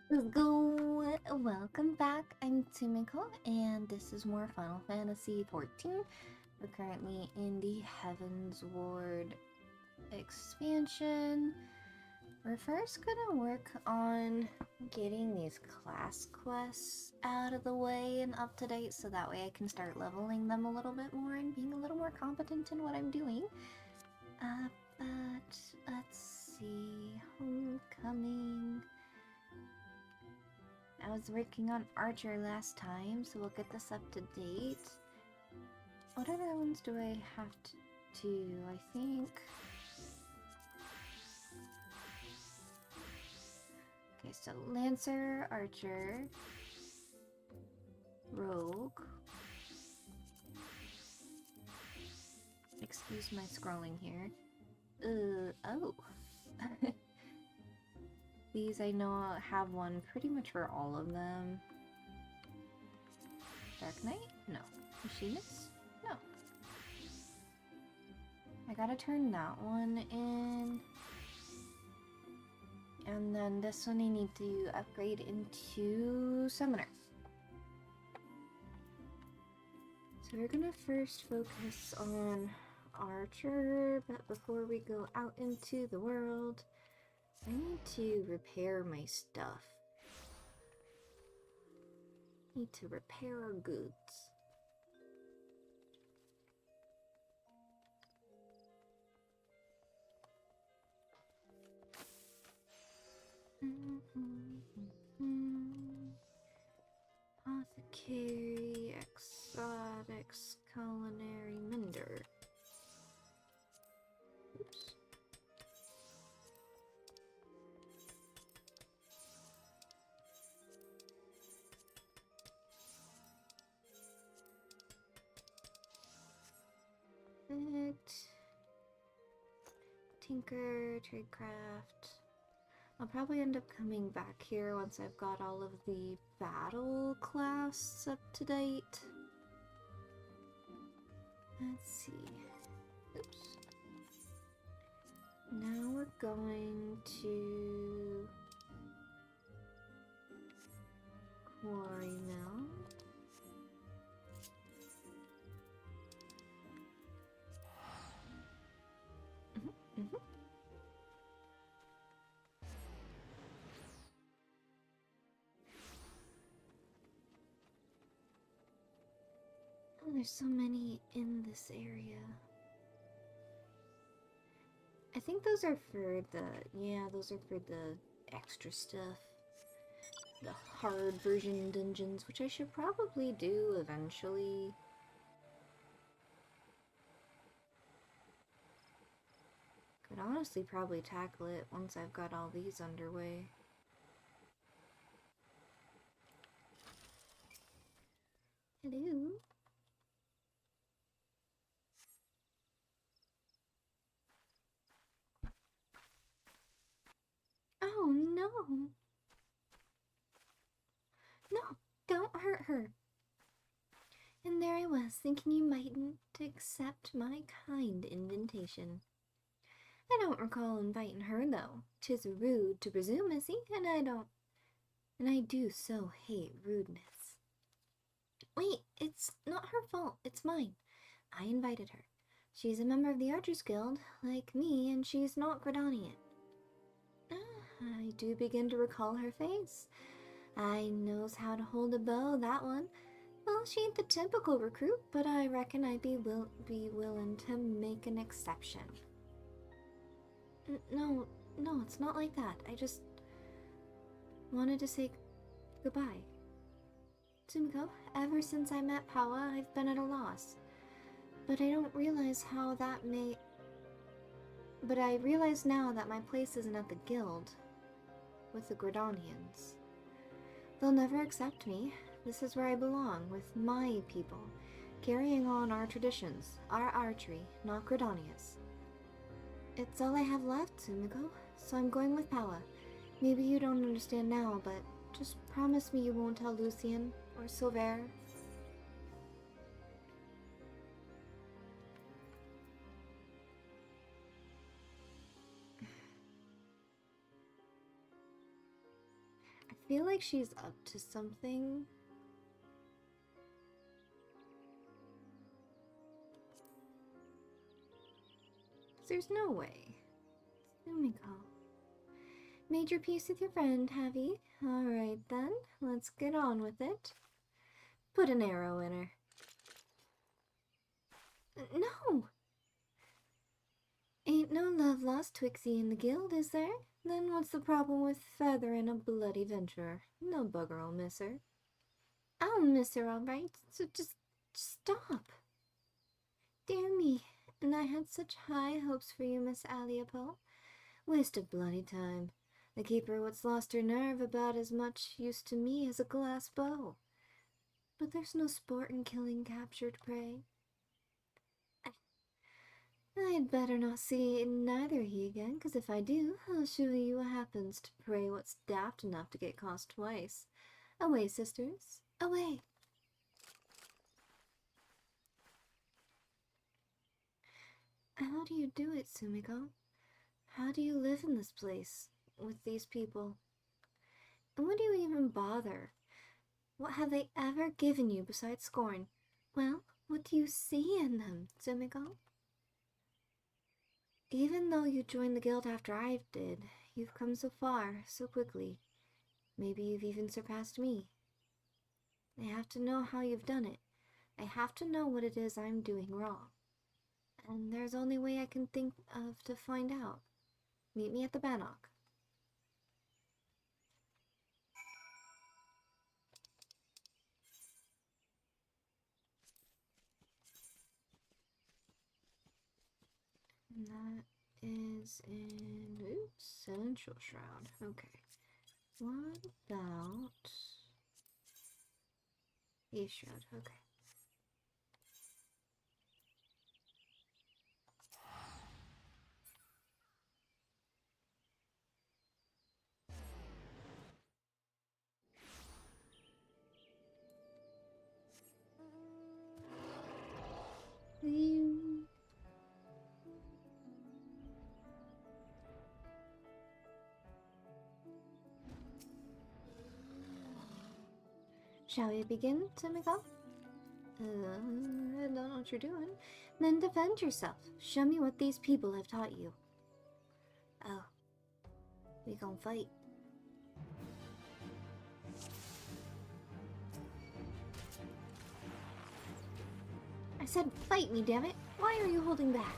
Let's go! Welcome back. I'm Tsumiko, and this is more Final Fantasy XIV. We're currently in the Heavensward expansion. We're first gonna work on getting these class quests out of the way and up to date so that way I can start leveling them a little bit more and being a little more competent in what I'm doing. But let's see. Homecoming. I was working on Archer last time, so we'll get this up to date. What other ones do I have to do? I think... Okay, so Lancer, Archer, Rogue. Excuse my scrolling here. Oh. These I know have one pretty much for all of them. Dark Knight? No. Machinist? No. I gotta turn that one in. And then this one I need to upgrade into Summoner. So we're gonna first focus on Archer, but before we go out into the world, I need to repair my stuff. Need to repair our goods. Apothecary, exotics, culinary, mender. Oops. Tinker, tradecraft. I'll probably end up coming back here once I've got all of the battle class up to date. Let's see. Oops. Now we're going to Quarry Mill. Oh, there's so many in this area. I think those are for those are for the extra stuff. The hard version dungeons, which I should probably do eventually. Could honestly probably tackle it once I've got all these underway. Hello? Oh no! No, don't hurt her. And there I was, thinking you mightn't accept my kind invitation. I don't recall inviting her, though. 'Tis rude to presume, missy, and I do so hate rudeness. Wait, it's not her fault, it's mine. I invited her. She's a member of the Archers Guild, like me, and she's not Gridanian. I do begin to recall her face. I knows how to hold a bow, that one. Well, she ain't the typical recruit, but I reckon I'd be willing to make an exception. No, it's not like that. I just wanted to say goodbye. Tsumiko, ever since I met Pawa, I've been at a loss. But I don't realize how that may... But I realize now that my place isn't at the guild with the Gridanians. They'll never accept me. This is where I belong, with my people, carrying on our traditions, our archery, not Gridania's. It's all I have left, Tsumiko, so I'm going with Pawa. Maybe you don't understand now, but just promise me you won't tell Lucien or Silver. I feel like she's up to something. There's no way. Sumiko. Made your peace with your friend, have ye? Alright then, let's get on with it. Put an arrow in her. No! Ain't no love lost twixt ye and the guild, is there? Then what's the problem with feathering a bloody venturer? No bugger'll miss her. I'll miss her alright, so just stop. Dear me, and I had such high hopes for you, Miss Aliapo. Waste of bloody time. The keeper what's lost her nerve about as much use to me as a glass bow. But there's no sport in killing captured prey. I'd better not see neither he again, 'cause if I do, I'll show you what happens to prey what's daft enough to get cost twice. Away, sisters, away! How do you do it, Sumiko? How do you live in this place, with these people? And when do you even bother? What have they ever given you besides scorn? Well, what do you see in them, Sumiko? Even though you joined the guild after I did, you've come so far, so quickly. Maybe you've even surpassed me. I have to know how you've done it. I have to know what it is I'm doing wrong. And there's only way I can think of to find out. Meet me at the Bannock. And that is in Central Shroud. Okay. What about East Shroud? Okay. Shall we begin, Sumiko? I don't know what you're doing. Then defend yourself. Show me what these people have taught you. Oh. We gon' fight. I said fight me, damn it! Why are you holding back?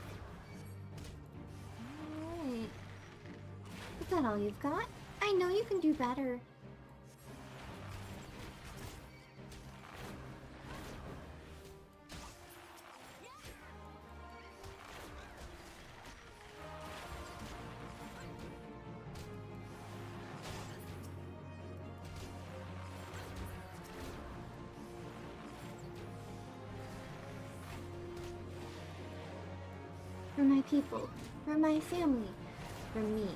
Alright. Is that all you've got? I know you can do better. For my people, for my family, for me.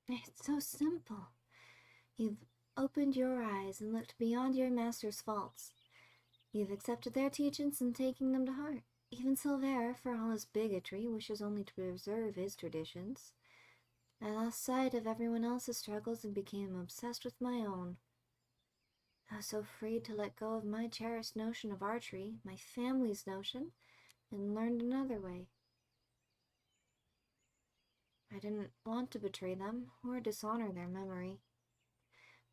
It's so simple. You've opened your eyes and looked beyond your master's faults. You've accepted their teachings and taken them to heart. Even Silver, for all his bigotry, wishes only to preserve his traditions. I lost sight of everyone else's struggles and became obsessed with my own. I was so afraid to let go of my cherished notion of archery, my family's notion, and learned another way. I didn't want to betray them or dishonor their memory.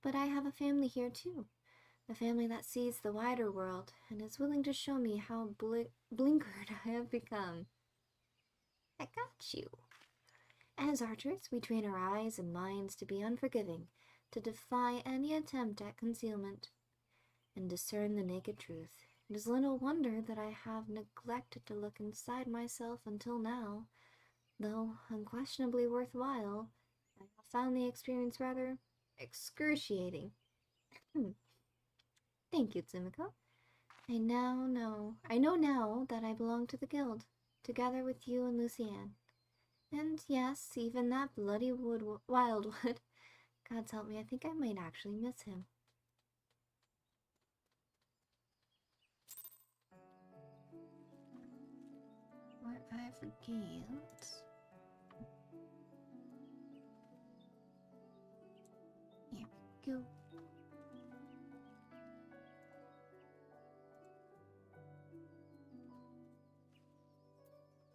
But I have a family here too. A family that sees the wider world and is willing to show me how blinkered I have become. I got you. As archers, we train our eyes and minds to be unforgiving, to defy any attempt at concealment, and discern the naked truth. It is little wonder that I have neglected to look inside myself until now, though unquestionably worthwhile. I have found the experience rather excruciating. Thank you, Tsumiko. I know now that I belong to the guild, together with you and Lucienne. And yes, even that bloody wildwood. God's help me, I think I might actually miss him. I forget. Here we go.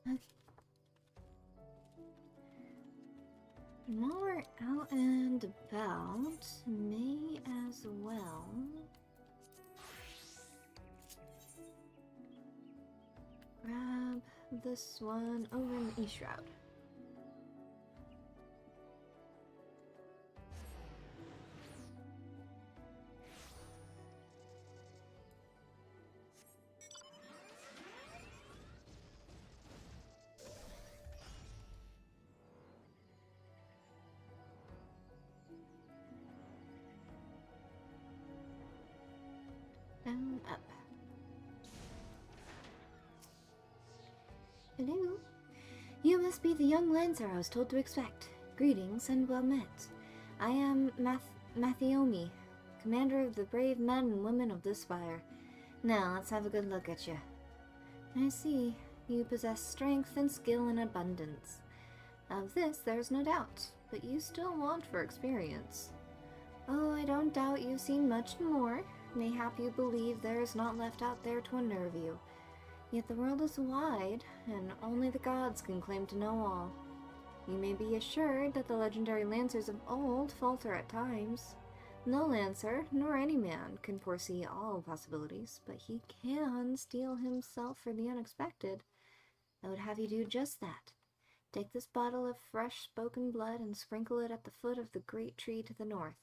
Okay. While we're out and about, may as well grab this one over in the East Shroud. Down, up. Hello. You must be the young Lancer I was told to expect. Greetings and well met. I am Mathiomi, commander of the brave men and women of this spire. Now, let's have a good look at you. I see. You possess strength and skill in abundance. Of this, there's no doubt, but you still want for experience. Oh, I don't doubt you've seen much more. Mayhap you believe there is not left out there to unnerve you. Yet the world is wide, and only the gods can claim to know all. You may be assured that the legendary Lancers of old falter at times. No Lancer, nor any man, can foresee all possibilities, but he can steel himself for the unexpected. I would have you do just that. Take this bottle of fresh spoken blood and sprinkle it at the foot of the great tree to the north.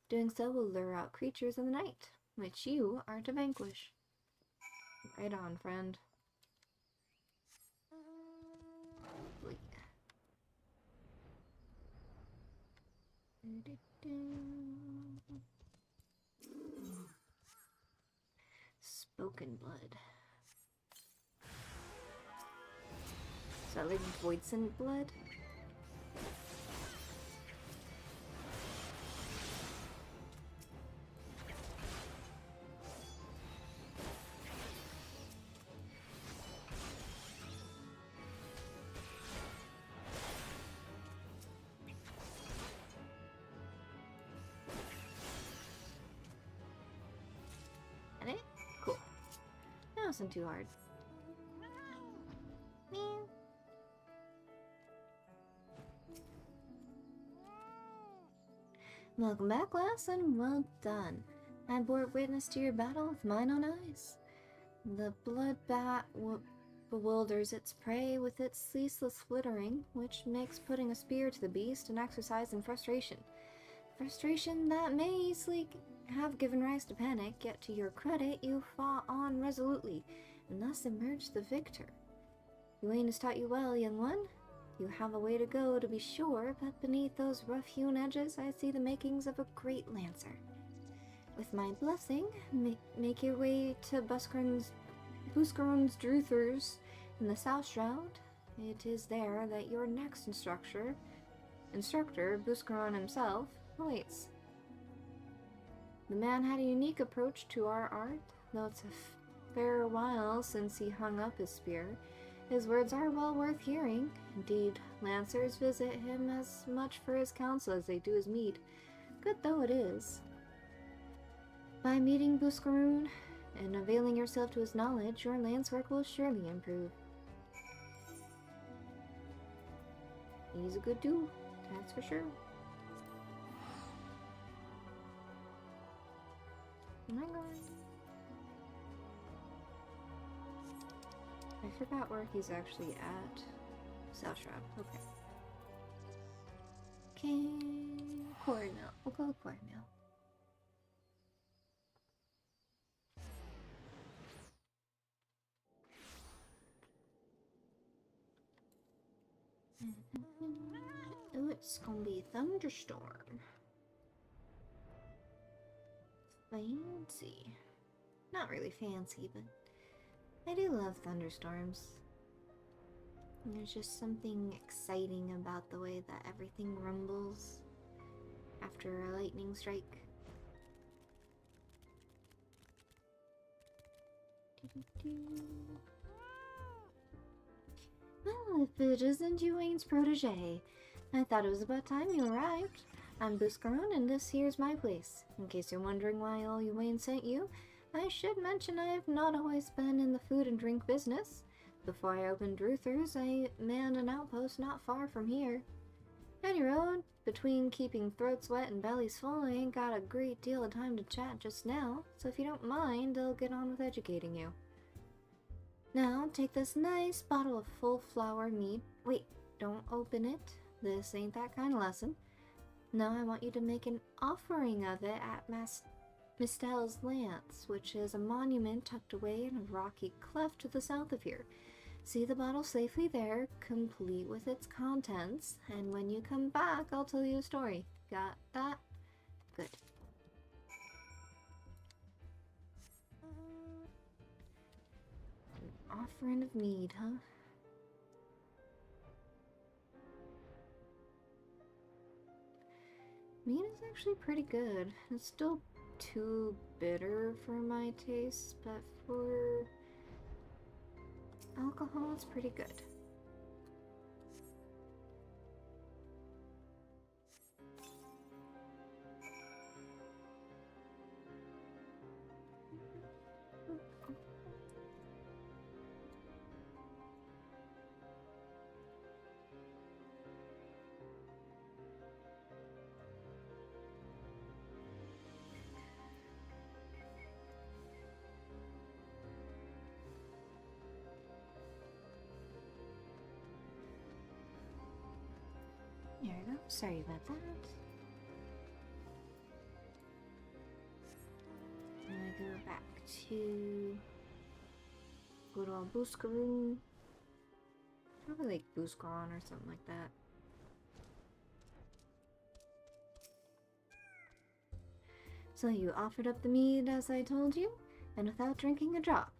Doing so will lure out creatures in the night, which you are to vanquish. Right on, friend. Wait. Spoken blood. Is that like Voidsent blood? Cool. That wasn't too hard. Meow. Welcome back, lass, and well done. I bore witness to your battle with mine own eyes. The blood bat bewilders its prey with its ceaseless flittering, which makes putting a spear to the beast an exercise in frustration. Frustration that may easily have given rise to panic, yet to your credit, you fought on resolutely, and thus emerged the victor. Uane has taught you well, young one. You have a way to go, to be sure, but beneath those rough-hewn edges, I see the makings of a great lancer. With my blessing, make your way to Buscaron's Druthers in the South Shroud. It is there that your next instructor, Buscaron himself, awaits. The man had a unique approach to our art, though it's a fair while since he hung up his spear. His words are well worth hearing. Indeed, Lancers visit him as much for his counsel as they do his mead, good though it is. By meeting Buscaron and availing yourself to his knowledge, your lance work will surely improve. He's a good dude, that's for sure. Oh my god. I forgot where he's actually at. South Shroud, okay. Okay, Quarry Mill. We'll go to Quarry Mill. Oh, it's gonna be a thunderstorm. Fancy. Not really fancy, but I do love thunderstorms. And there's just something exciting about the way that everything rumbles after a lightning strike. Well, if it isn't Yuane's protege, I thought it was about time you arrived. I'm Buscaron, and this here's my place. In case you're wondering why all Yuane sent you, I should mention I have not always been in the food and drink business. Before I opened Ruther's, I manned an outpost not far from here. Any road, between keeping throats wet and bellies full, I ain't got a great deal of time to chat just now, so if you don't mind, I'll get on with educating you. Now, take this nice bottle of full flower mead. Wait, don't open it. This ain't that kind of lesson. Now I want you to make an offering of it at Mistel's Lance, which is a monument tucked away in a rocky cleft to the south of here. See the bottle safely there, complete with its contents, and when you come back, I'll tell you a story. Got that? Good. An offering of mead, huh? Mead is actually pretty good. It's still too bitter for my taste, but for alcohol, it's pretty good. There we go. Sorry about that. And I go back to good old Buscaroon. Probably like Buscaron or something like that. So you offered up the mead as I told you, and without drinking a drop.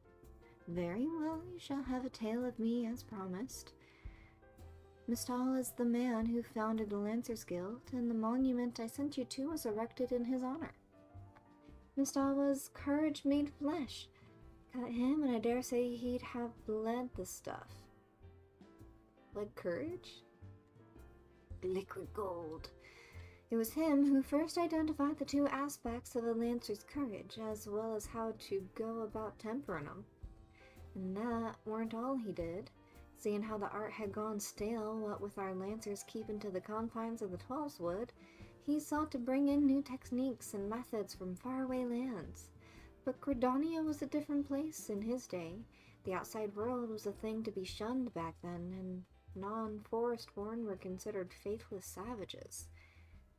Very well, you shall have a tale of me as promised. Mistal is the man who founded the Lancers Guild, and the monument I sent you to was erected in his honor. Mistal was courage made flesh. Got him, and I dare say he'd have bled the stuff. Like courage? Liquid gold. It was him who first identified the two aspects of a Lancer's courage, as well as how to go about tempering them. And that weren't all he did. Seeing how the art had gone stale, what with our Lancers keeping to the confines of the Twelveswood, he sought to bring in new techniques and methods from faraway lands. But Credonia was a different place in his day. The outside world was a thing to be shunned back then, and non-forest-born were considered faithless savages.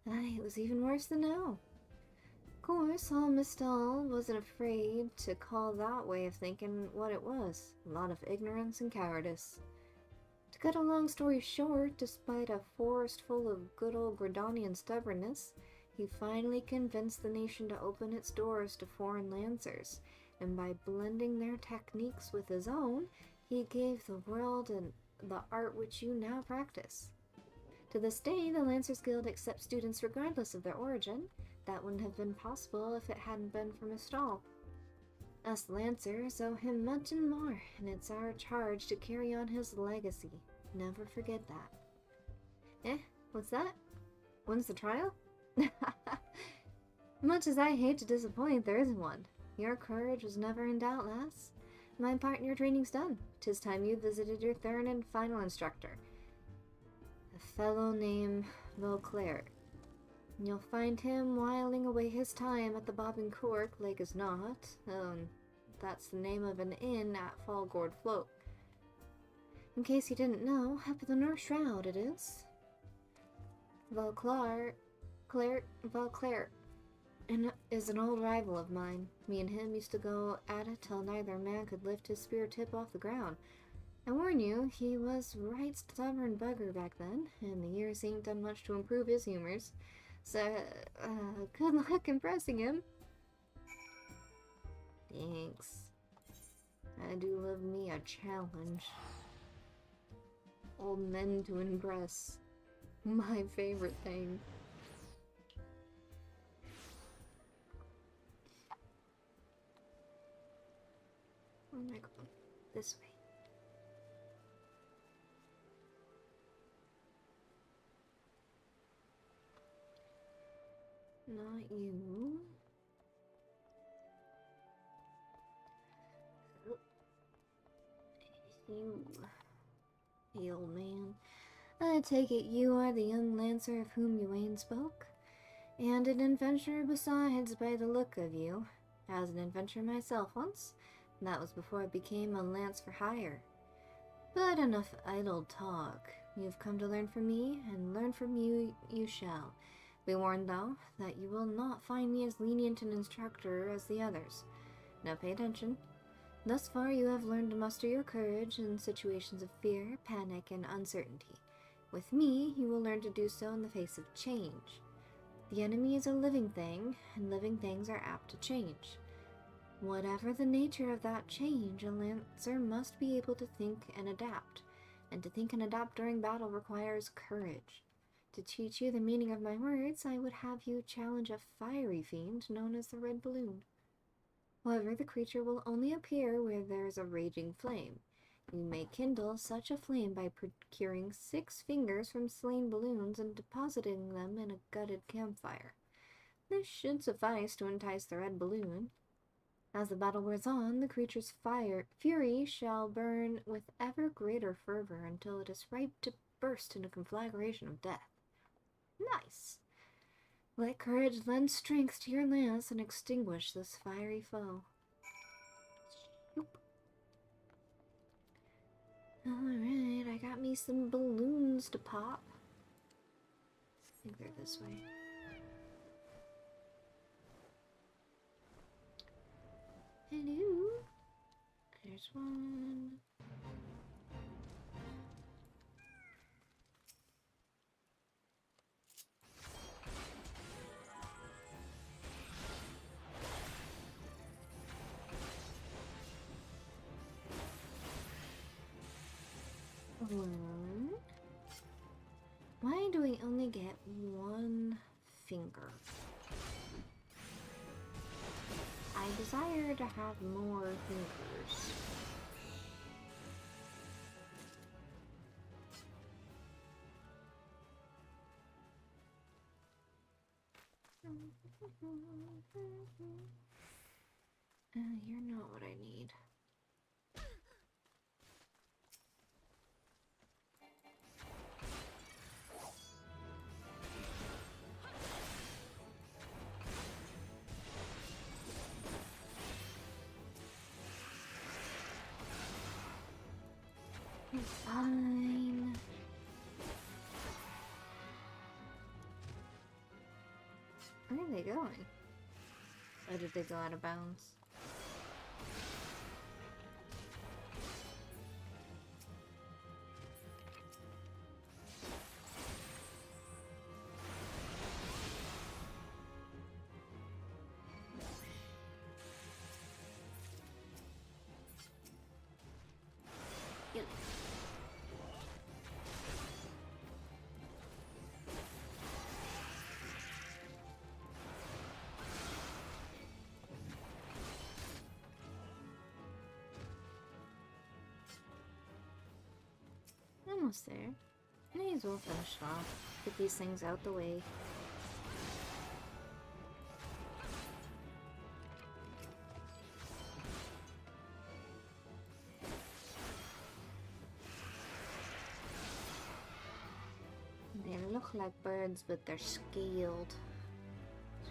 Aye, it was even worse than now. Of course, all Mistal wasn't afraid to call that way of thinking what it was. A lot of ignorance and cowardice. To cut a long story short, despite a forest full of good old Gridonian stubbornness, he finally convinced the nation to open its doors to foreign lancers, and by blending their techniques with his own, he gave the world the art which you now practice. To this day, the Lancers Guild accepts students regardless of their origin. That wouldn't have been possible if it hadn't been for Mistal. Us Lancers owe him much and more, and it's our charge to carry on his legacy. Never forget that. Eh? What's that? When's the trial? Much as I hate to disappoint, there isn't one. Your courage was never in doubt, lass. My part in your training's done. 'Tis time you visited your third and final instructor, a fellow named Beauclair. You'll find him whiling away his time at the Bob and Cork, like as not. That's the name of an inn at Fallgourd Float. In case you didn't know, up the North Shroud it is. Beauclair is an old rival of mine. Me and him used to go at it till neither man could lift his spear tip off the ground. I warn you, he was right stubborn bugger back then, and the years ain't done much to improve his humors. So, good luck impressing him. Thanks. I do love me a challenge. Old men to impress. My favorite thing. Oh my god. This way. Not you. You. Hey, old man. I take it you are the young lancer of whom Ywain spoke? And an adventurer besides, by the look of you. As an adventurer myself once. That was before I became a lance for hire. But enough idle talk. You've come to learn from me, and learn from you you shall. Be warned, though, that you will not find me as lenient an instructor as the others. Now pay attention. Thus far you have learned to muster your courage in situations of fear, panic, and uncertainty. With me, you will learn to do so in the face of change. The enemy is a living thing, and living things are apt to change. Whatever the nature of that change, a lancer must be able to think and adapt. And to think and adapt during battle requires courage. To teach you the meaning of my words, I would have you challenge a fiery fiend known as the Red Balloon. However, the creature will only appear where there is a raging flame. You may kindle such a flame by procuring 6 fingers from slain balloons and depositing them in a gutted campfire. This should suffice to entice the Red Balloon. As the battle wears on, the creature's fury shall burn with ever greater fervor until it is ripe to burst in a conflagration of death. Nice! Let courage lend strength to your lance and extinguish this fiery foe. Shoop. Alright, I got me some balloons to pop. I think they're this way. Hello. There's one. One. Why do we only get 1 finger? I desire to have more fingers. You're not what I need. Fine. Where are they going? Or did they go out of bounds? Yep. Almost there. May as well finish it off. Get these things out the way. They look like birds, but they're scaled.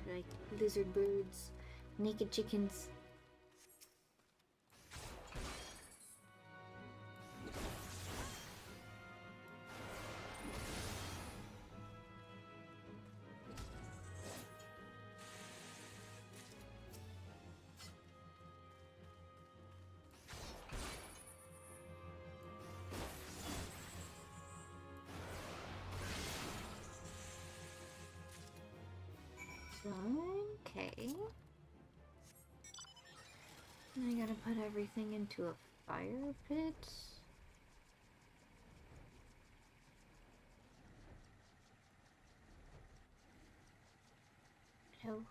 They're like lizard birds, naked chickens. Okay. I gotta put everything into a fire pit. No.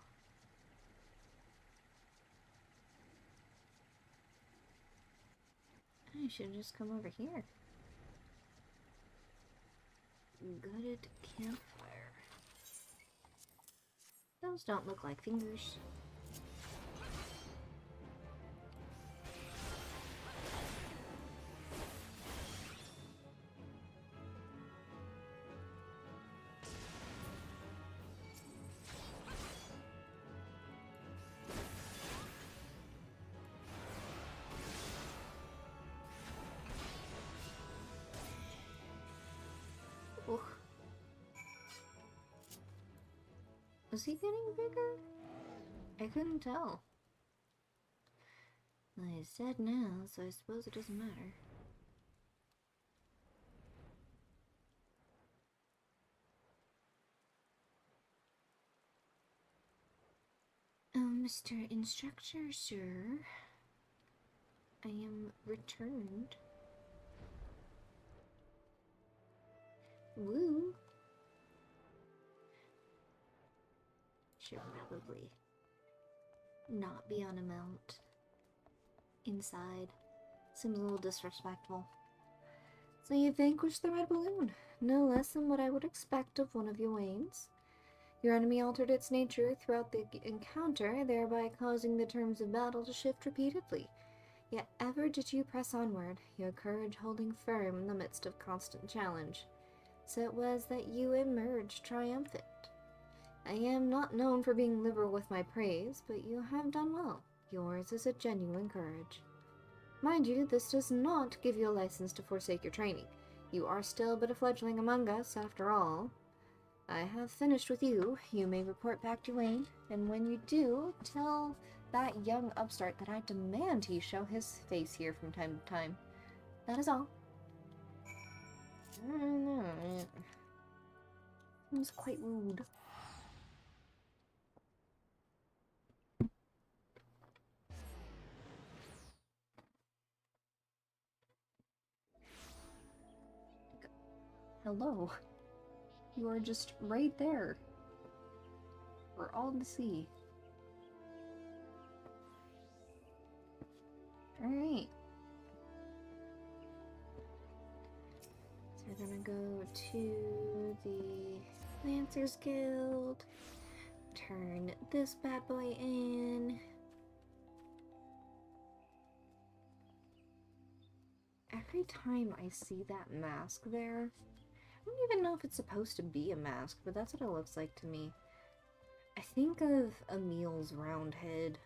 I should just come over here. Gutted campfire. Those don't look like fingers. Ugh. Is he getting bigger? I couldn't tell. Well, he's dead now, so I suppose it doesn't matter. Mr. Instructor, sir. I am returned. Woo! Should probably not be on a mount. Inside. Seems a little disrespectful. So you vanquished the red balloon. No less than what I would expect of one of your Waynes. Your enemy altered its nature throughout the encounter, thereby causing the terms of battle to shift repeatedly. Yet ever did you press onward, your courage holding firm in the midst of constant challenge. So it was that you emerged triumphant. I am not known for being liberal with my praise, but you have done well. Yours is a genuine courage. Mind you, this does not give you a license to forsake your training. You are still but a fledgling among us, after all. I have finished with you. You may report back to Wayne, and when you do, tell that young upstart that I demand he show his face here from time to time. That is all. It was quite rude. Hello. You are just right there. For all to see. Alright. So we're gonna go to the Lancers Guild. Turn this bad boy in. Every time I see that mask there, I don't even know if it's supposed to be a mask, but that's what it looks like to me. I think of Emil's round head.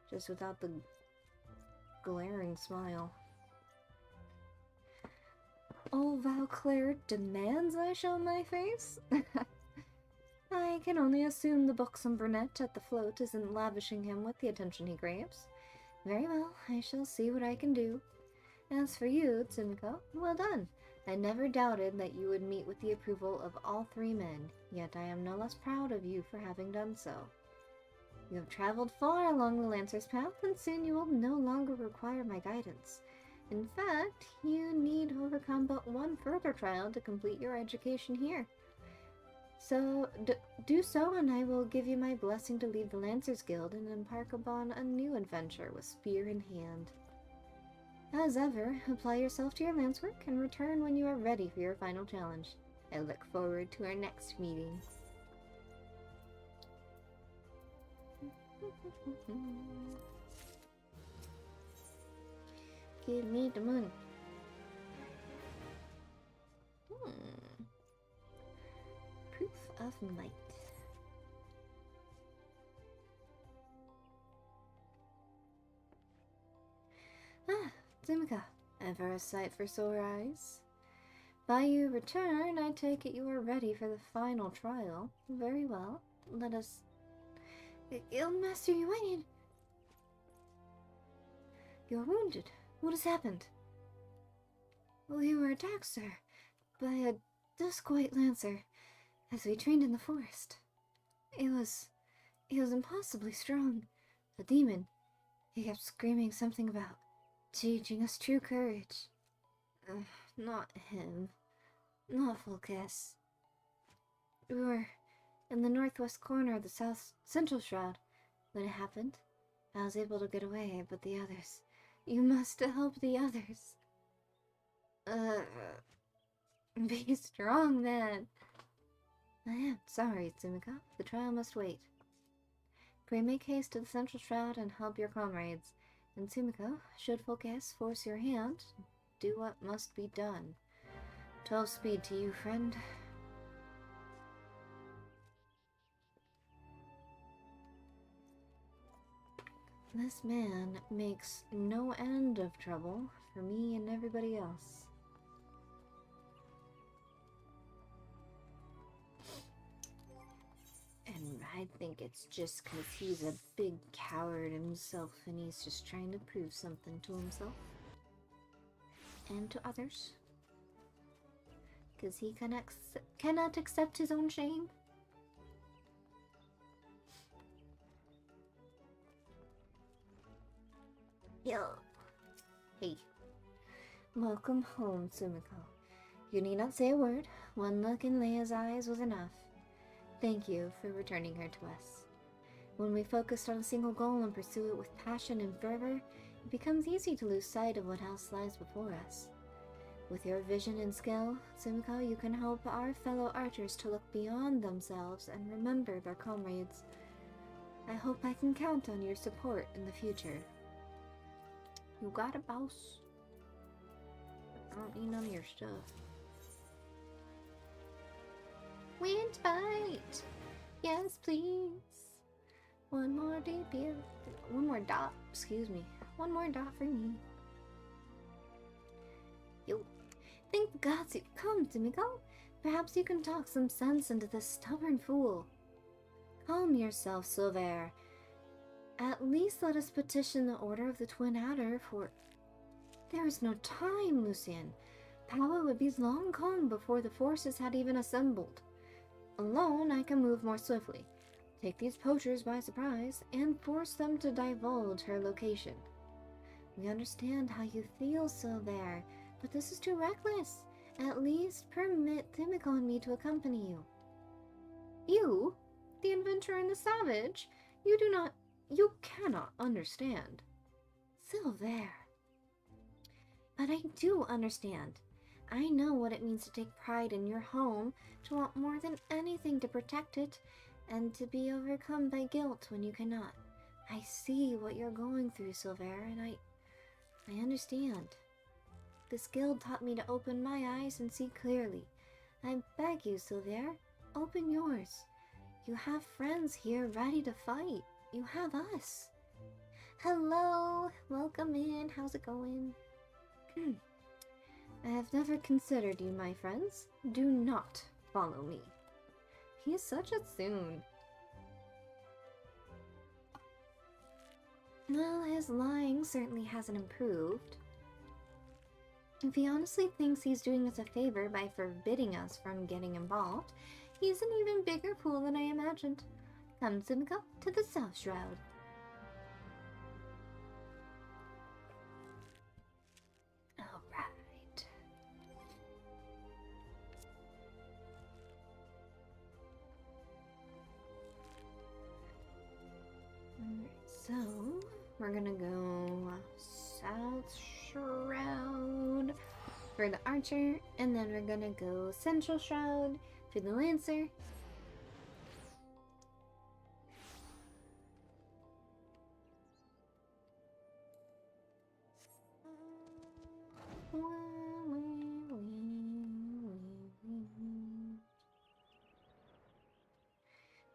Just without the glaring smile. Oh, Valclair demands I show my face? I can only assume the buxom brunette at the float isn't lavishing him with the attention he craves. Very well, I shall see what I can do. As for you, Tsimiko, well done. I never doubted that you would meet with the approval of all three men, yet I am no less proud of you for having done so. You have traveled far along the Lancer's path, and soon you will no longer require my guidance. In fact, you need overcome but one further trial to complete your education here. So, do so, and I will give you my blessing to leave the Lancers Guild and embark upon a new adventure with spear in hand. As ever, apply yourself to your lance work and return when you are ready for your final challenge. I look forward to our next meeting. Give me the moon. Proof of might. Ah, Tsimika, ever a sight for sore eyes? By your return, I take it you are ready for the final trial. Very well. Let us... Master Yuanian! You're wounded. What has happened? We were attacked, sir, by a dusk white lancer as we trained in the forest. He was impossibly strong. A demon. He kept screaming something about teaching us true courage. Not him. Not Fulcus. We were in the northwest corner of the south central shroud when it happened. I was able to get away, but the others... You must help the others. Be strong, man. I am sorry, Tsumiko. The trial must wait. Pray make haste to the central shroud and help your comrades. And Tsumiko, should Focus force your hand, do what must be done. 12 speed to you, friend. This man makes no end of trouble for me and everybody else. And I think it's just 'cause he's a big coward himself and he's just trying to prove something to himself. And to others. 'Cause he cannot accept his own shame. Yo. Hey. Welcome home, Tsumiko. You need not say a word. One look in Leia's eyes was enough. Thank you for returning her to us. When we focus on a single goal and pursue it with passion and fervor, it becomes easy to lose sight of what else lies before us. With your vision and skill, Tsumiko, you can help our fellow archers to look beyond themselves and remember their comrades. I hope I can count on your support in the future. You got it, boss. I don't need none of your stuff. Wind bite! Yes, please. One more DP. One more dot. Excuse me. One more dot for me. Yo. Thank the gods you've come, Tsumiko. Perhaps you can talk some sense into this stubborn fool. Calm yourself, Silver. At least let us petition the Order of the Twin Adder for... There is no time, Lucian. Power would be long gone before the forces had even assembled. Alone, I can move more swiftly, take these poachers by surprise, and force them to divulge her location. We understand how you feel, Silver, but this is too reckless. At least permit Tsumiko and me to accompany you. You? The adventurer and the savage? You cannot understand. Silver. But I do understand. I know what it means to take pride in your home, to want more than anything to protect it, and to be overcome by guilt when you cannot. I see what you're going through, Silver, and I understand. This guild taught me to open my eyes and see clearly. I beg you, Silver, open yours. You have friends here ready to fight. You have us. Hello, welcome in. How's it going? I have never considered you my friends. Do not follow me. He's such a soon. Well, his lying certainly hasn't improved. If he honestly thinks he's doing us a favor by forbidding us from getting involved, he's an even bigger fool than I imagined. Come, Tsumiko, to the South Shroud. Alright. So, we're gonna go South Shroud for the Archer, and then we're gonna go Central Shroud for the Lancer.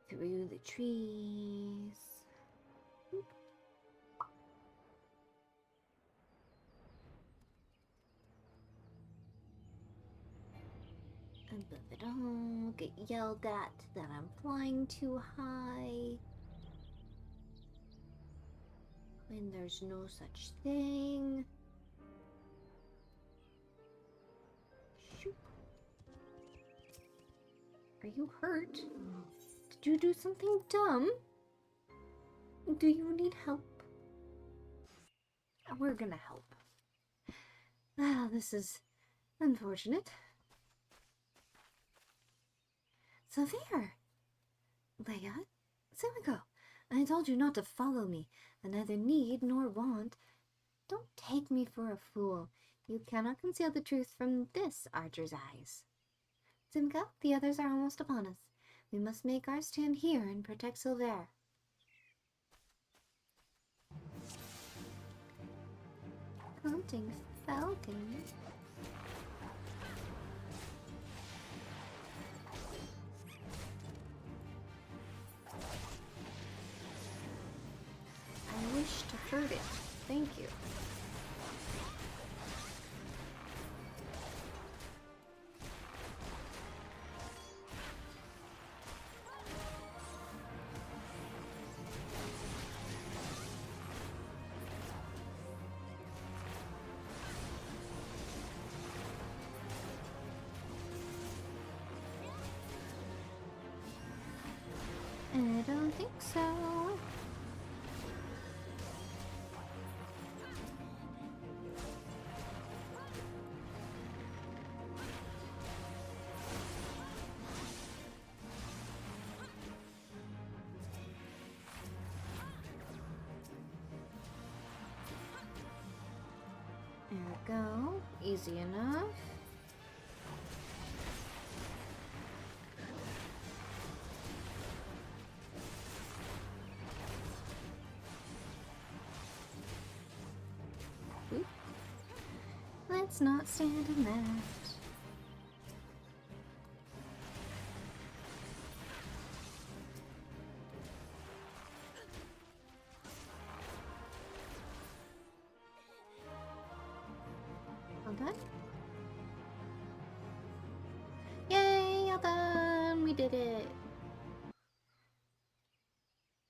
Through the trees. Above it all, get yelled at that I'm flying too high. When there's no such thing. Shoot. Are you hurt? Did you do something dumb? Do you need help? We're gonna help. Ah, this is unfortunate. So there! Leia, Tsumiko, I told you not to follow me. I neither need nor want. Don't take me for a fool. You cannot conceal the truth from this archer's eyes. Tsumiko, the others are almost upon us. We must make our stand here and protect Silver. Hunting falcon. I wish to hurt it. Thank you. I don't think so. There we go. Easy enough. Oop. Let's not stand in that. All done? Yay, all done! We did it!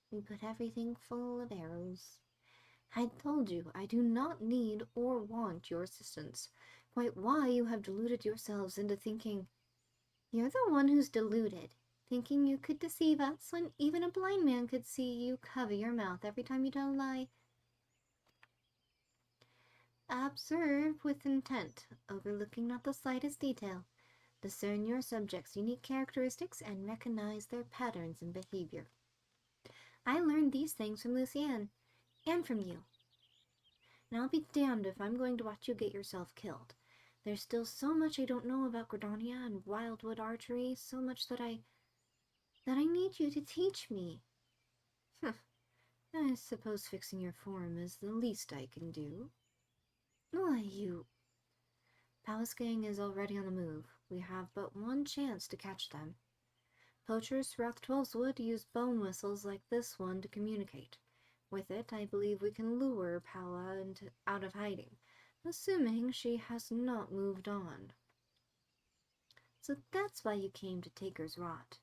We put everything full of arrows. I told you I do not need or want your assistance. Quite why you have deluded yourselves into thinking. You're the one who's deluded, thinking you could deceive us when even a blind man could see you cover your mouth every time you tell a lie. Observe with intent, overlooking not the slightest detail. Discern your subject's unique characteristics and recognize their patterns in behavior. I learned these things from Lucienne, and from you. And I'll be damned if I'm going to watch you get yourself killed. There's still so much I don't know about Gridania and Wildwood archery, so much that I need you to teach me. I suppose fixing your form is the least I can do. Why, you... Palace Gang is already on the move. We have but one chance to catch them. Poachers throughout the Twelveswood use bone whistles like this one to communicate. With it, I believe we can lure Paula out of hiding, assuming she has not moved on. So that's why you came to Taker's Rot,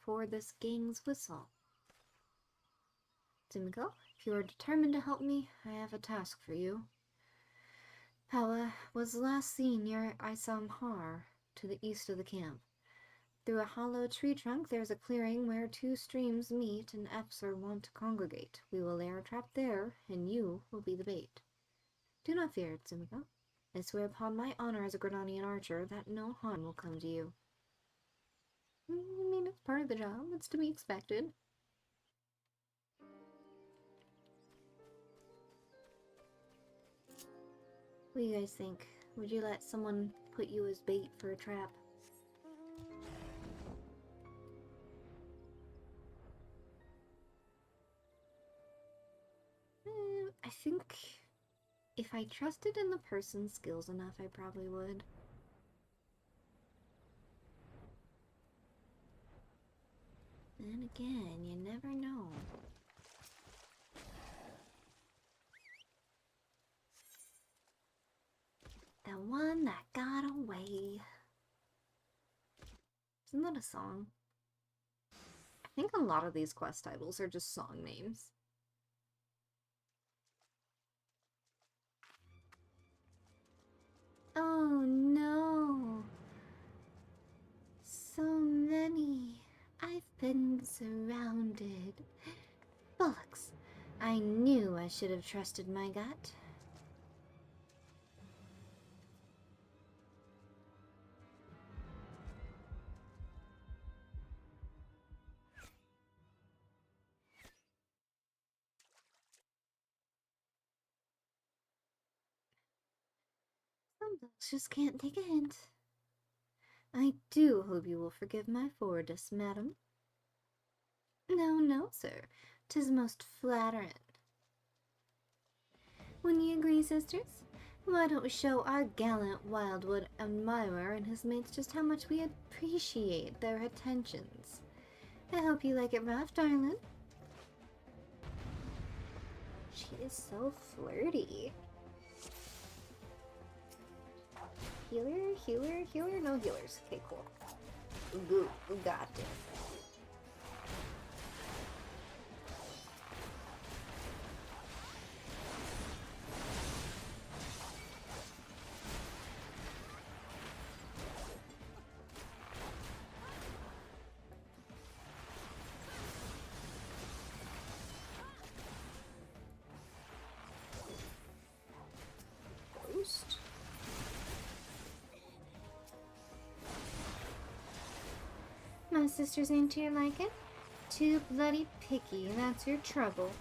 for this gang's whistle. Simiko, if you are determined to help me, I have a task for you. Paula was last seen near Isamhar, to the east of the camp. Through a hollow tree trunk there is a clearing where two streams meet and Eps are wont to congregate. We will lay our trap there, and you will be the bait. Do not fear, Simiko. I swear upon my honor as a Gridanian archer that no harm will come to you. I mean, it's part of the job. It's to be expected. What do you guys think? Would you let someone put you as bait for a trap? I think if I trusted in the person's skills enough, I probably would. Then again, you never know. The one that got away. Isn't that a song? I think a lot of these quest titles are just song names. Oh no! So many. I've been surrounded. Bollocks! I knew I should have trusted my gut. Some folks just can't take a hint. I do hope you will forgive my forwardness, madam. No, no, sir. 'Tis most flattering. When ye agree, sisters, why don't we show our gallant Wildwood admirer and his mates just how much we appreciate their attentions? I hope you like it rough, darling. She is so flirty. Healer, healer, healer? No healers. Okay, cool. GOOO, got it. Ghost. My sisters ain't to your liking? Too bloody picky, that's your trouble.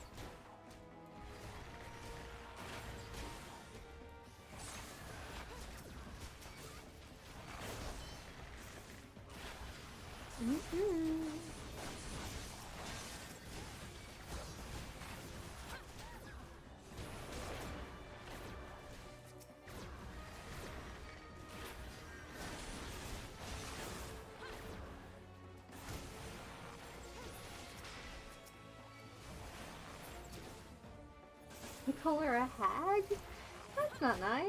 You call her a hag? That's not nice.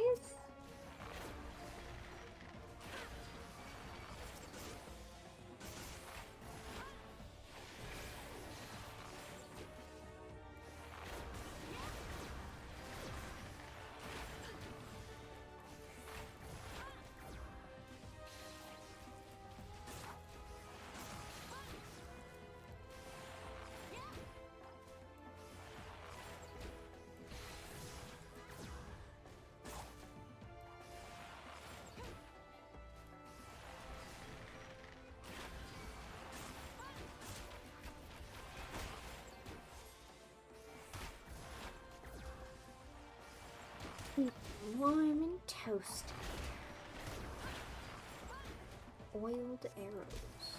Warm and toasty. Oiled arrows.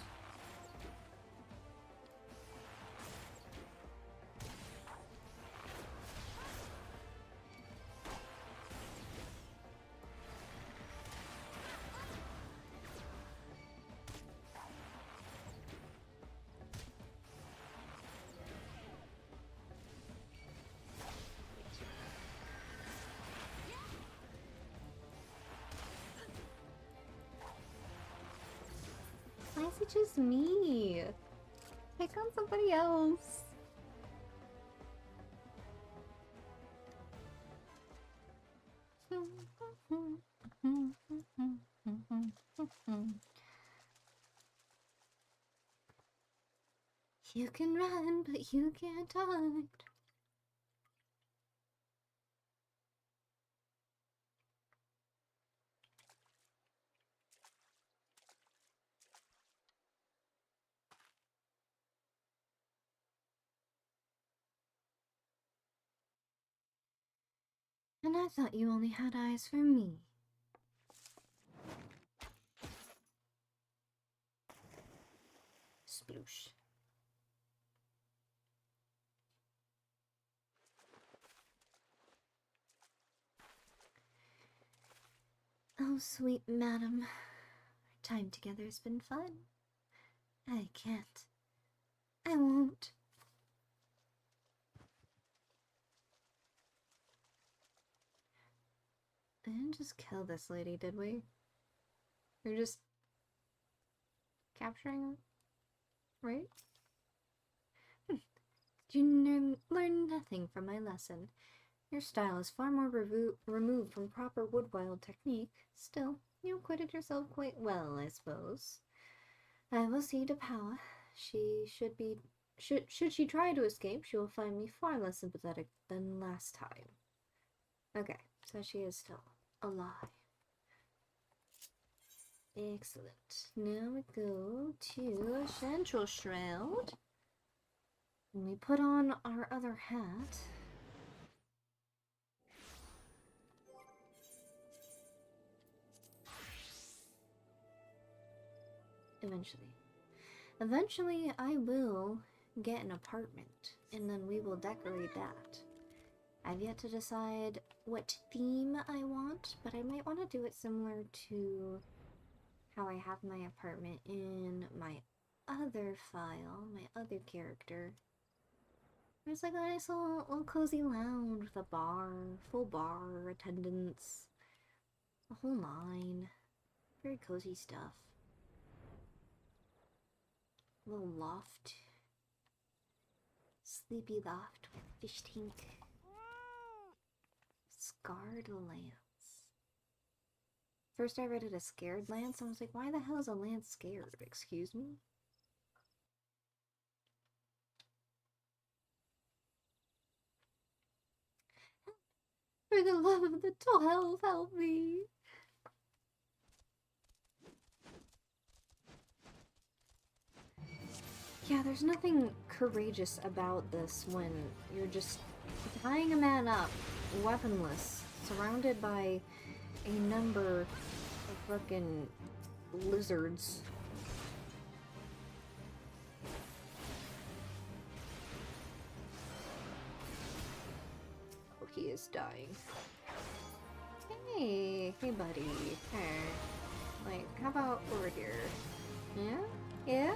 Why is it just me? Pick on somebody else. You can run, but you can't hide. And I thought you only had eyes for me. Sploosh. Oh, sweet madam. Our time together has been fun. I can't. I won't. I didn't just kill this lady, did we? We're just capturing her, right? You learn nothing from my lesson. Your style is far more removed from proper woodwild technique. Still, you acquitted yourself quite well, I suppose. I will see to Powa. Should she try to escape, she will find me far less sympathetic than last time. Okay, so she is still alive. Excellent. Now we go to Central Shroud. And we put on our other hat. Eventually. Eventually, I will get an apartment, and then we will decorate that. I've yet to decide what theme I want, but I might want to do it similar to how I have my apartment in my other file, my other character. There's like a nice little cozy lounge with a bar, full bar, attendance, a whole nine. Very cozy stuff. A little loft. Sleepy loft with fish tank. Scarred lance. First I read it as scared lance, and I was like, why the hell is a lance scared? Excuse me? For the love of the 12, help me! Yeah, there's nothing courageous about this when you're just tying a man up, weaponless, surrounded by a number of frickin' lizards. Oh, he is dying. Hey, buddy. Hey. Like, how about over here? Yeah? Yeah?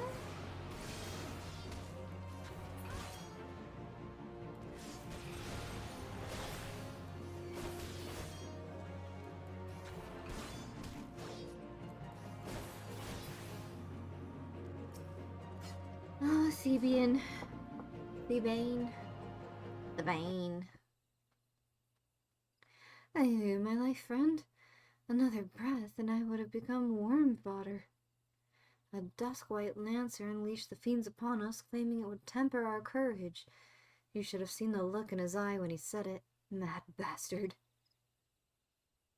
Oh, Thebian. Thebane. The Bane. Hey, my life friend. Another breath and I would have become worm fodder. A dusk-white lancer unleashed the fiends upon us, claiming it would temper our courage. You should have seen the look in his eye when he said it. Mad bastard.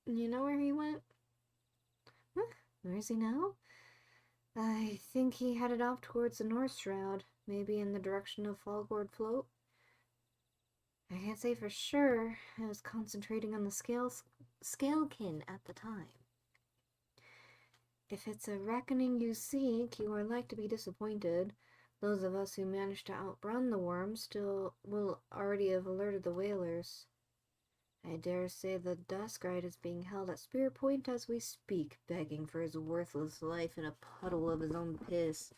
You know where he went? Huh? Where is he now? I think he headed off towards the North Shroud, maybe in the direction of Falgord Float. I can't say for sure. I was concentrating on the Scalekin at the time. If it's a reckoning you seek, you are like to be disappointed. Those of us who managed to outrun the worms still will already have alerted the whalers. I dare say the Duskrite is being held at Spear Point as we speak, begging for his worthless life in a puddle of his own piss.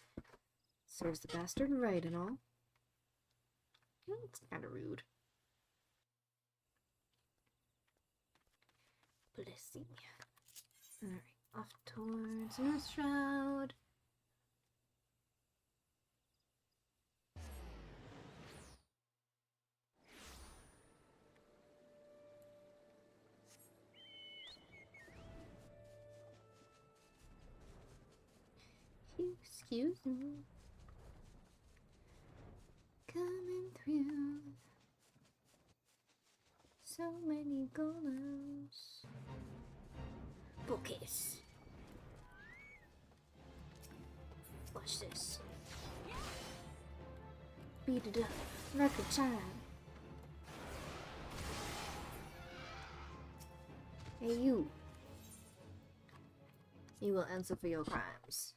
Serves the bastard right and all. It's kind of rude. Let's see. Alright, off towards North Shroud. Excuse me. Coming through. So many golems. Bookcase. Watch this. Beat it up. Record time. Hey you. You will answer for your crimes.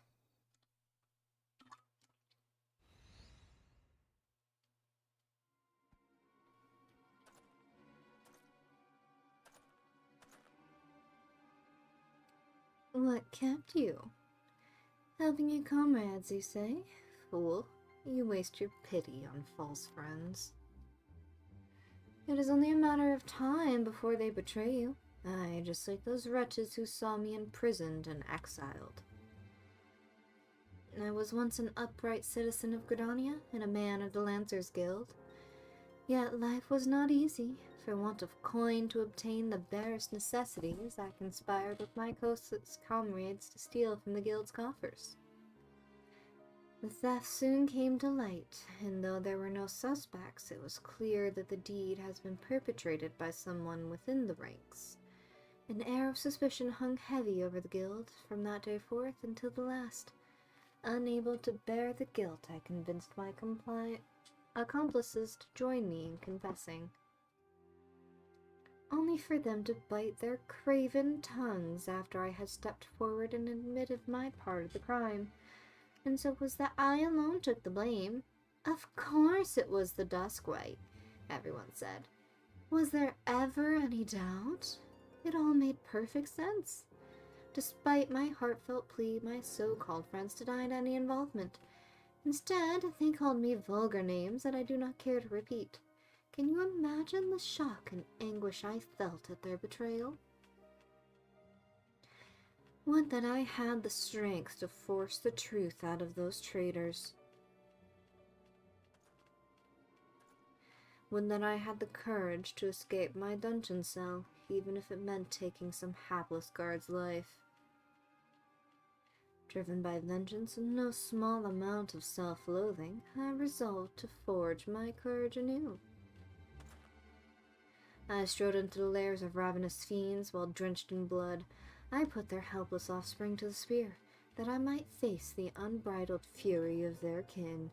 What kept you? Helping your comrades, you say? Fool, you waste your pity on false friends. It is only a matter of time before they betray you. Aye, just like those wretches who saw me imprisoned and exiled. I was once an upright citizen of Gridania and a man of the Lancers Guild. Yet life was not easy. For want of coin to obtain the barest necessities, I conspired with my closest comrades to steal from the guild's coffers. The theft soon came to light, and though there were no suspects, it was clear that the deed has been perpetrated by someone within the ranks. An air of suspicion hung heavy over the guild from that day forth until the last. Unable to bear the guilt, I convinced my accomplices to join me in confessing. Only for them to bite their craven tongues after I had stepped forward and admitted my part of the crime. and so it was that I alone took the blame. Of course it was the Duskwite, everyone said. Was there ever any doubt? It all made perfect sense. Despite my heartfelt plea, my so-called friends denied any involvement. Instead, they called me vulgar names that I do not care to repeat. Can you imagine the shock and anguish I felt at their betrayal? Would that I had the strength to force the truth out of those traitors. Would that I had the courage to escape my dungeon cell, even if it meant taking some hapless guard's life. Driven by vengeance and no small amount of self-loathing, I resolved to forge my courage anew. I strode into the lairs of ravenous fiends while drenched in blood. I put their helpless offspring to the spear, that I might face the unbridled fury of their kin.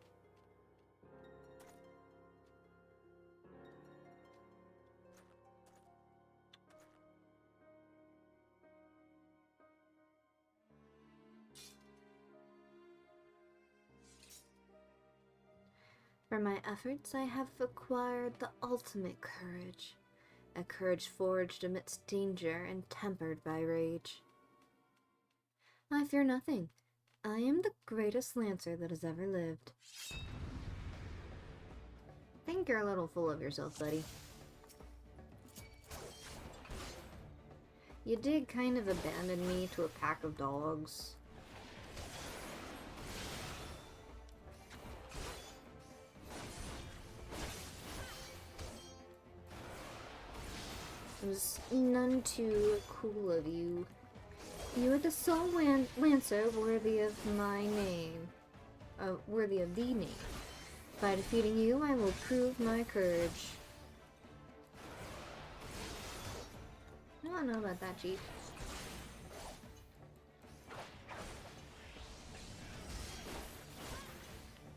For my efforts, I have acquired the ultimate courage. A courage forged amidst danger and tempered by rage. I fear nothing. I am the greatest lancer that has ever lived. I think you're a little full of yourself, buddy. You did kind of abandon me to a pack of dogs. It was none too cool of you. You are the sole lancer worthy of my name. Worthy of the name. By defeating you, I will prove my courage. I don't know about that, Chief.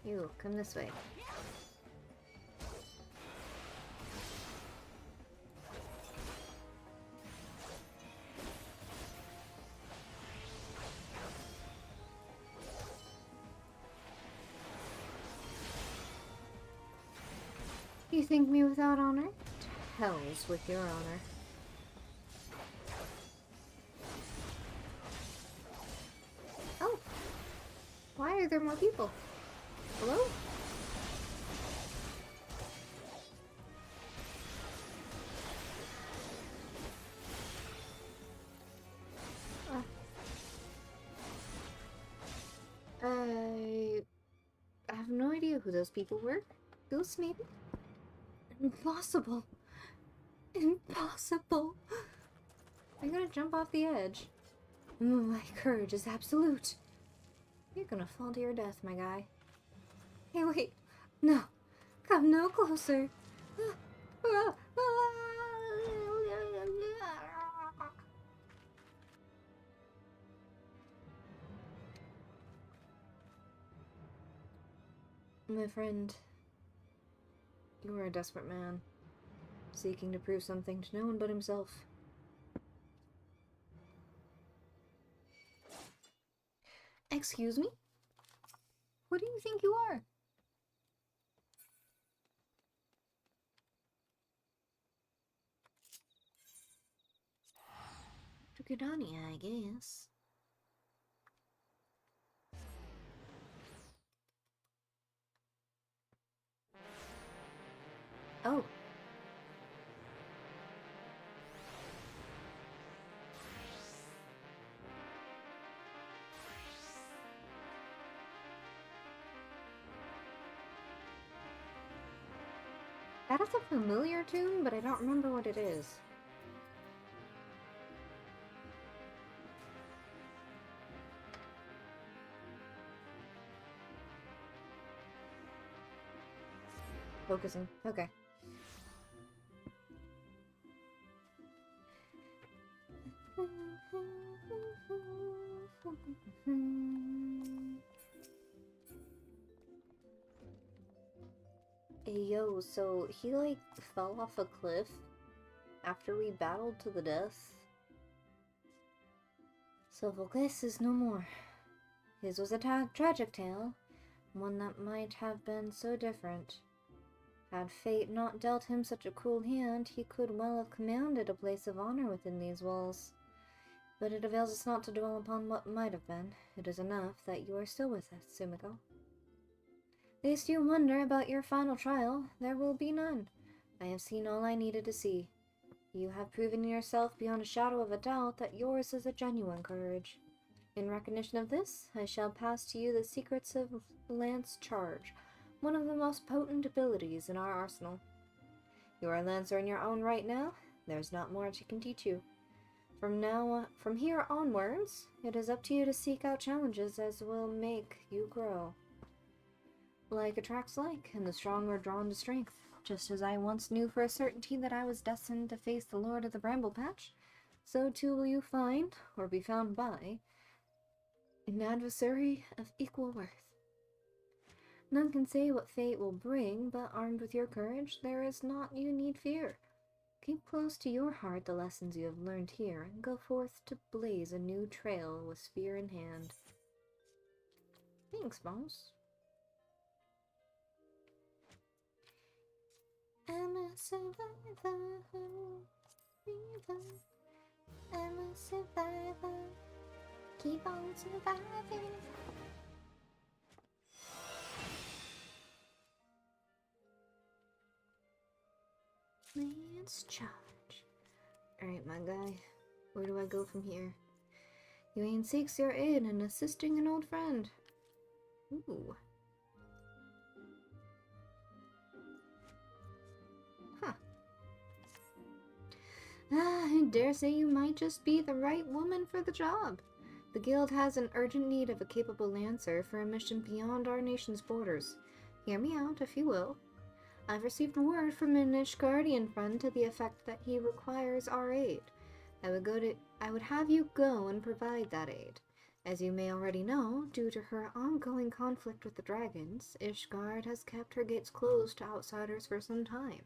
You, come this way. You think me without honor? To hell's with your honor. Oh! Why are there more people? Hello? I have no idea who those people were. Ghosts, maybe? Impossible. Impossible. I'm gonna jump off the edge. My courage is absolute. You're gonna fall to your death, my guy. Hey, wait. No. Come no closer. My friend, you are a desperate man, seeking to prove something to no one but himself. Excuse me? What do you think you are? Tukudani, I guess. Oh. That is a familiar tune, but I don't remember what it is. Focusing. Okay. Hey, yo, so he, like, fell off a cliff after we battled to the death. So Volkes is no more. His was a tragic tale, one that might have been so different. Had fate not dealt him such a cruel hand, he could well have commanded a place of honor within these walls. But it avails us not to dwell upon what might have been. It is enough that you are still with us, Sumiko. Lest you wonder about your final trial, there will be none. I have seen all I needed to see. You have proven yourself beyond a shadow of a doubt that yours is a genuine courage. In recognition of this, I shall pass to you the secrets of Lance Charge, one of the most potent abilities in our arsenal. You are a Lancer in your own right now. There's not more I can teach you. From here onwards, it is up to you to seek out challenges as will make you grow. Like attracts like, and the strong are drawn to strength. Just as I once knew for a certainty that I was destined to face the Lord of the Bramble Patch, so too will you find, or be found by, an adversary of equal worth. None can say what fate will bring, but armed with your courage, there is naught you need fear. Keep close to your heart the lessons you have learned here, and go forth to blaze a new trail with spear in hand. Thanks, boss. I'm a survivor, I'm a survivor, keep on surviving. Let's charge. Alright, my guy, where do I go from here? Yuan seeks your aid in assisting an old friend. Ooh. I dare say you might just be the right woman for the job. The guild has an urgent need of a capable lancer for a mission beyond our nation's borders. Hear me out, if you will. I've received word from an Ishgardian friend to the effect that he requires our aid. I would have you go and provide that aid. As you may already know, due to her ongoing conflict with the dragons, Ishgard has kept her gates closed to outsiders for some time.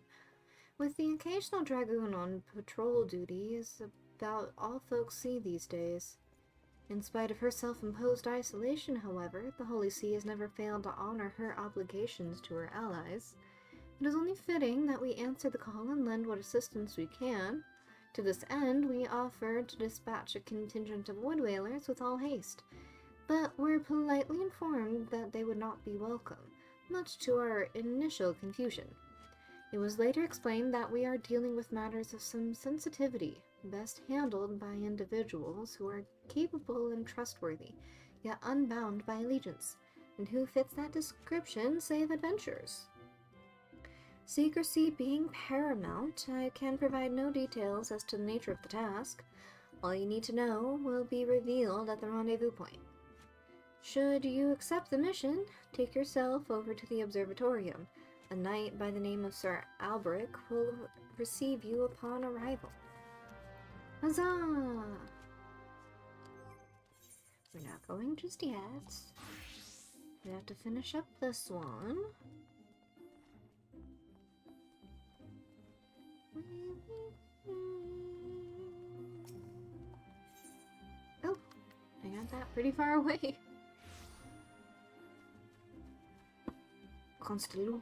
With the occasional dragoon on patrol duty is about all folks see these days. In spite of her self-imposed isolation, however, the Holy See has never failed to honor her obligations to her allies. It is only fitting that we answer the call and lend what assistance we can. To this end, we offered to dispatch a contingent of wood whalers with all haste, but were politely informed that they would not be welcome, much to our initial confusion. It was later explained that we are dealing with matters of some sensitivity, best handled by individuals who are capable and trustworthy, yet unbound by allegiance, and who fits that description save adventurers. Secrecy being paramount, I can provide no details as to the nature of the task. All you need to know will be revealed at the rendezvous point. Should you accept the mission, take yourself over to the observatorium. A knight by the name of Sir Alberic will receive you upon arrival. Huzzah! We're not going just yet. We have to finish up this one. Oh, I got that pretty far away. Constant loop.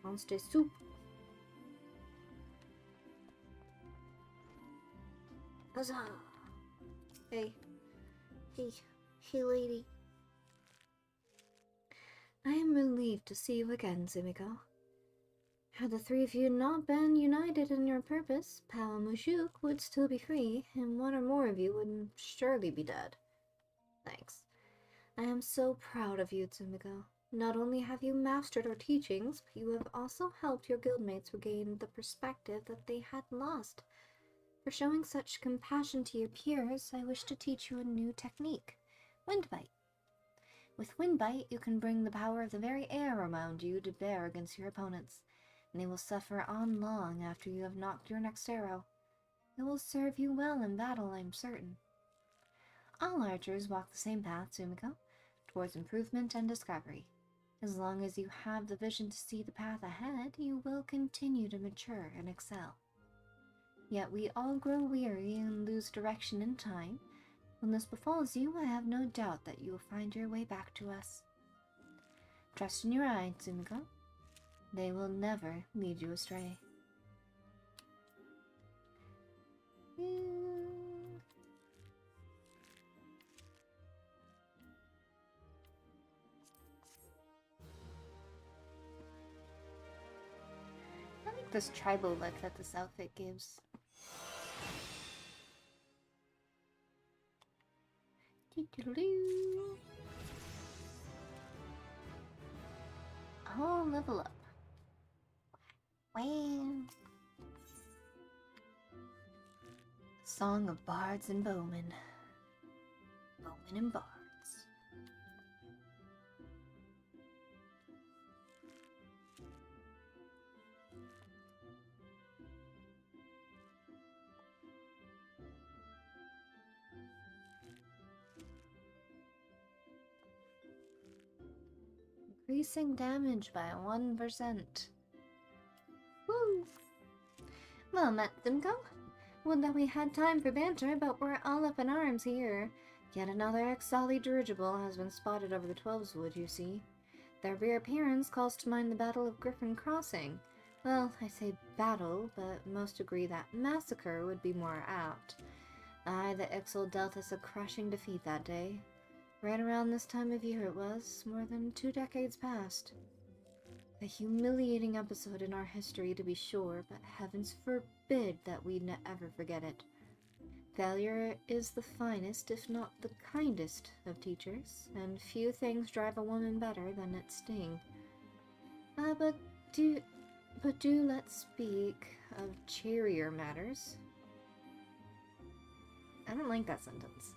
Monster soup. Huzzah! Hey. Hey lady. I am relieved to see you again, Sumiko. Had the three of you not been united in your purpose, Pao Mushuk would still be free, and one or more of you would surely be dead. Thanks. I am so proud of you, Sumiko. Not only have you mastered our teachings, but you have also helped your guildmates regain the perspective that they had lost. For showing such compassion to your peers, I wish to teach you a new technique, Windbite. With Windbite, you can bring the power of the very air around you to bear against your opponents, and they will suffer on long after you have knocked your next arrow. It will serve you well in battle, I'm certain. All archers walk the same path, Sumiko, towards improvement and discovery. As long as you have the vision to see the path ahead, you will continue to mature and excel. Yet we all grow weary and lose direction in time. When this befalls you, I have no doubt that you will find your way back to us. Trust in your eyes, Tsumiko. They will never lead you astray. I like this tribal look that this outfit gives. Oh, level up. Wow. Song of Bards and Bowmen. Bowmen and Bards. Increasing damage by 1%. Woo! Well met, Simco. Would that we had time for banter, but we're all up in arms here. Yet another Exali dirigible has been spotted over the Twelveswood, you see. Their reappearance calls to mind the Battle of Griffin Crossing. Well, I say battle, but most agree that massacre would be more apt. Aye, the Ixal dealt us a crushing defeat that day. Right around this time of year it was, more than 2 decades past. A humiliating episode in our history, to be sure, but heavens forbid that we ever forget it. Failure is the finest, if not the kindest, of teachers, and few things drive a woman better than its sting. But do let's speak of cheerier matters. I don't like that sentence.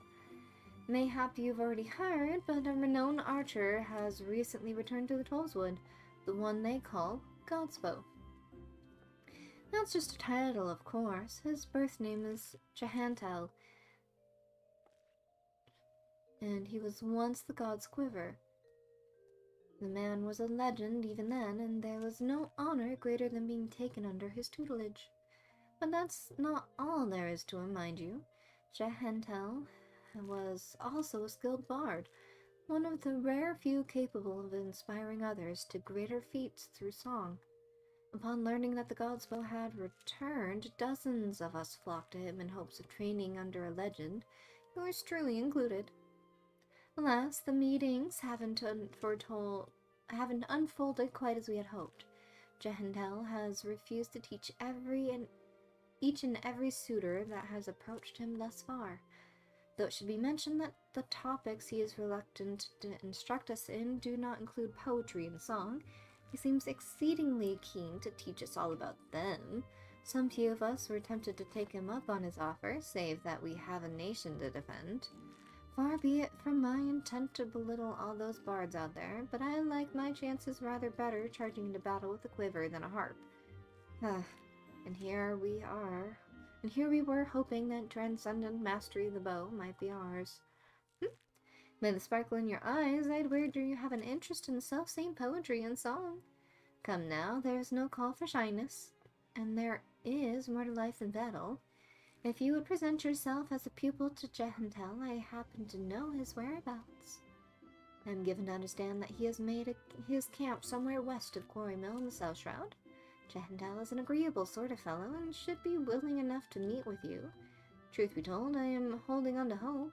Mayhap you've already heard, but a renowned archer has recently returned to the Twelveswood, the one they call God's Bow. That's just a title, of course. His birth name is Jahantel, and he was once the God's Quiver. The man was a legend even then, and there was no honor greater than being taken under his tutelage. But that's not all there is to him, mind you. Jahantel was also a skilled bard, one of the rare few capable of inspiring others to greater feats through song. Upon learning that the God's Bow had returned, dozens of us flocked to him in hopes of training under a legend, yours truly included. Alas, the meetings haven't unfolded quite as we had hoped. Jahantel has refused to teach each and every suitor that has approached him thus far. Though it should be mentioned that the topics he is reluctant to instruct us in do not include poetry and song, he seems exceedingly keen to teach us all about them. Some few of us were tempted to take him up on his offer, save that we have a nation to defend. Far be it from my intent to belittle all those bards out there, but I like my chances rather better charging into battle with a quiver than a harp. And here we were hoping that transcendent mastery of the bow might be ours. By the sparkle in your eyes, I'd wager you have an interest in the self-same poetry and song. Come now, there's no call for shyness, and there is more to life than battle. If you would present yourself as a pupil to Jahantel, I happen to know his whereabouts. I'm given to understand that he has made his camp somewhere west of Quarry Mill in the South Shroud. Jahantel is an agreeable sort of fellow, and should be willing enough to meet with you. Truth be told, I am holding on to hope.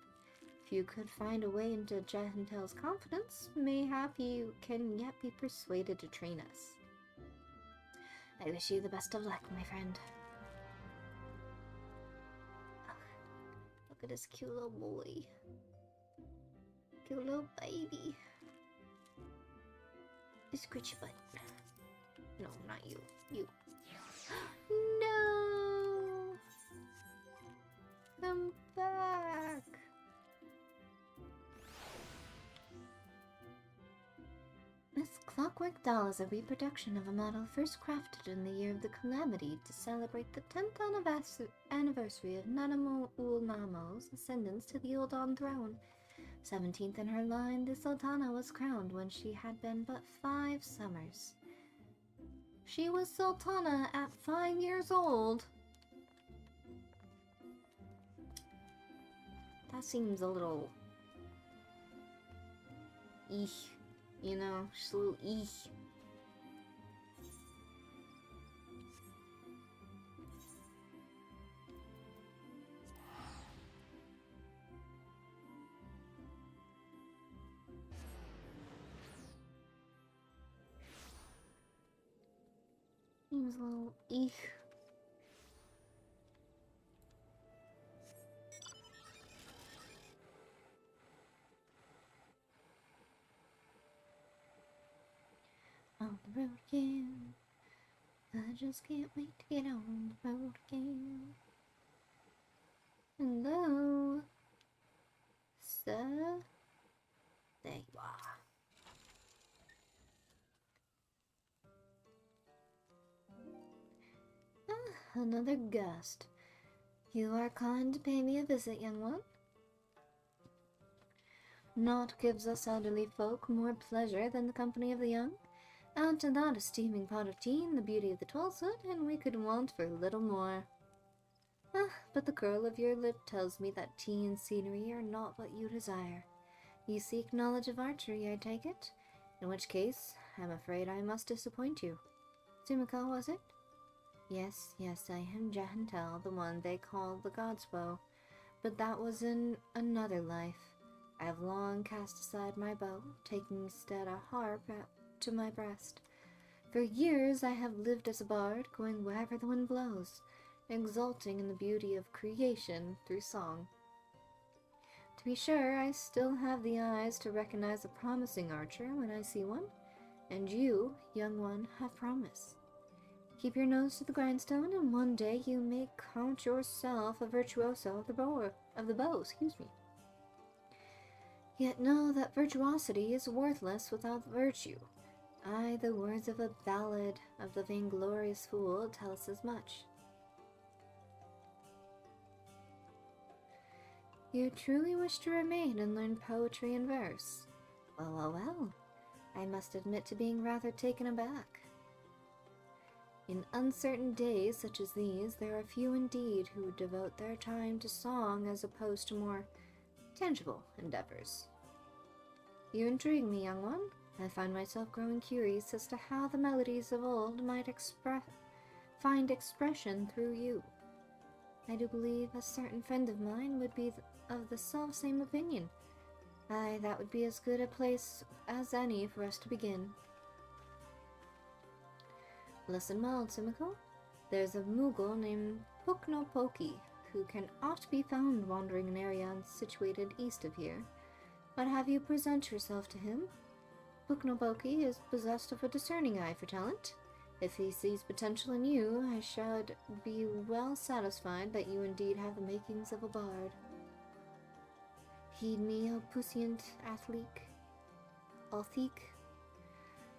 If you could find a way into Jahantel's confidence, mayhap you can yet be persuaded to train us. I wish you the best of luck, my friend. Look at this cute little boy. Cute little baby. Scratch your butt. No, not you. You. No! Come back! This clockwork doll is a reproduction of a model first crafted in the year of the Calamity to celebrate the 10th anniversary of Nanamo Ulnamo's ascendance to the Uldan throne. 17th in her line, the Sultana was crowned when she had been but 5 summers. She was Sultana at 5 years old. That seems a little... eesh. You know, just a little eesh. Seems a little eesh. On the road again. I just can't wait to get on the road again. Hello, sir. There you are. Ah, another gust. You are kind to pay me a visit, young one. Naught gives us elderly folk more pleasure than the company of the young. Add to that a steaming pot of tea and the beauty of the Tulsut, and we could want for little more. Ah, but the curl of your lip tells me that tea and scenery are not what you desire. You seek knowledge of archery, I take it? In which case, I'm afraid I must disappoint you. Sumiko, was it? Yes, I am Jahantel, the one they called the God's Bow. But that was in another life. I have long cast aside my bow, taking instead a harp to my breast. For years I have lived as a bard, going wherever the wind blows, exulting in the beauty of creation through song. To be sure, I still have the eyes to recognize a promising archer when I see one, and you, young one, have promise. Keep your nose to the grindstone, and one day you may count yourself a virtuoso of the bow. Yet know that virtuosity is worthless without virtue. Aye, the words of a ballad of the vainglorious fool tell us as much. You truly wish to remain and learn poetry and verse? Well. I must admit to being rather taken aback. In uncertain days such as these, there are few indeed who devote their time to song as opposed to more tangible endeavors. You intrigue me, young one. I find myself growing curious as to how the melodies of old might find expression through you. I do believe a certain friend of mine would be of the self-same opinion. Aye, that would be as good a place as any for us to begin. Listen well, Sumiko. There's a Moogle named Puknopoki, who can oft be found wandering an area situated east of here. But have you present yourself to him? Puknopoki is possessed of a discerning eye for talent. If he sees potential in you, I should be well satisfied that you indeed have the makings of a bard. Heed me, O puissant athlete, Althik.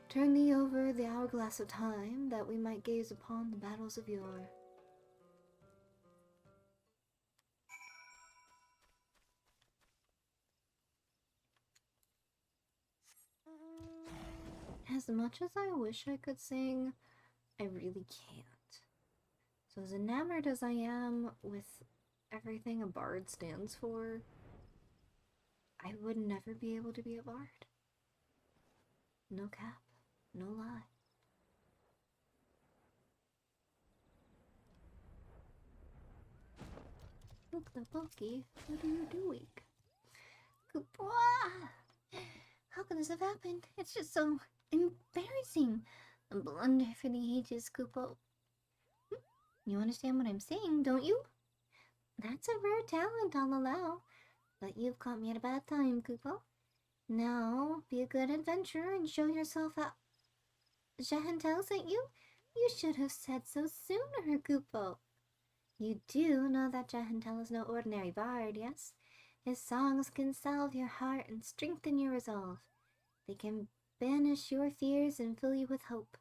Turn thee over the hourglass of time, that we might gaze upon the battles of yore. As much as I wish I could sing, I really can't. So as enamored as I am with everything a bard stands for, I would never be able to be a bard. No cap, no lie. Look, the bulky, what are you doing? How could this have happened? It's just so embarrassing. A blunder for the ages, Kupo. You understand what I'm saying, don't you? That's a rare talent, I'll allow. But you've caught me at a bad time, Kupo. Now, be a good adventurer and show yourself out. Jahantel sent you? You should have said so sooner, Kupo. You do know that Jahantel is no ordinary bard, yes? His songs can salve your heart and strengthen your resolve. They can banish your fears and fill you with hope.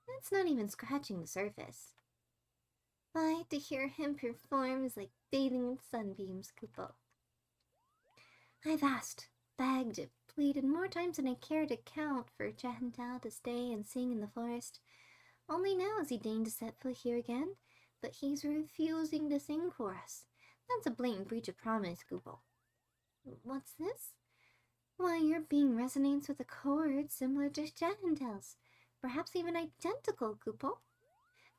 That's not even scratching the surface. Why, to hear him perform is like bathing in sunbeams, Kupo. I've asked, begged, pleaded more times than I care to count for Jahantel to stay and sing in the forest. Only now has he deigned to set foot here again, but he's refusing to sing for us. That's a blatant breach of promise, Kupo. What's this? Why, your being resonates with a chord similar to Jehendel's, perhaps even identical, Kupo.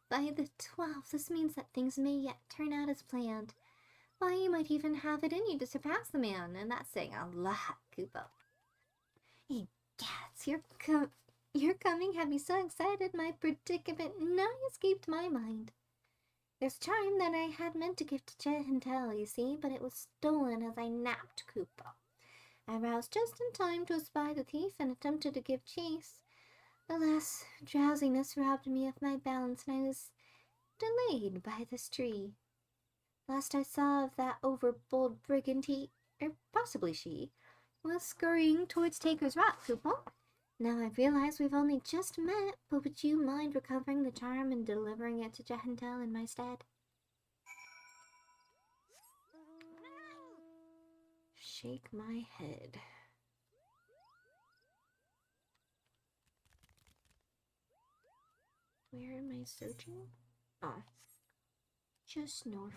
By the 12th, this means that things may yet turn out as planned. Why, you might even have it in you to surpass the man, and that's saying a lot, Kupo. Egats, your coming had me so excited my predicament now escaped my mind. There's a charm that I had meant to give to Jehentel, you see, but it was stolen as I napped Kupo. I roused just in time to espy the thief and attempted to give chase. Alas, drowsiness robbed me of my balance and I was delayed by this tree. Last I saw of that overbold brigand he, or possibly she, was scurrying towards Taker's Rock, Kupo. Now I realize we've only just met, but would you mind recovering the charm and delivering it to Jehentel in my stead? Shake my head. Where am I searching? Oh, just north.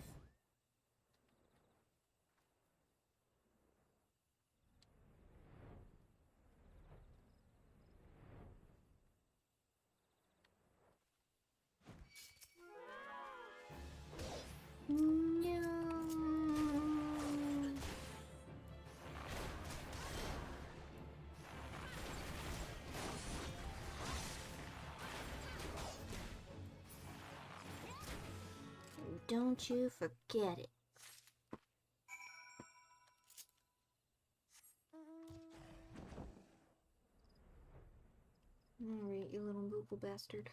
No. Don't you forget it. Alright, you little boo-boo bastard.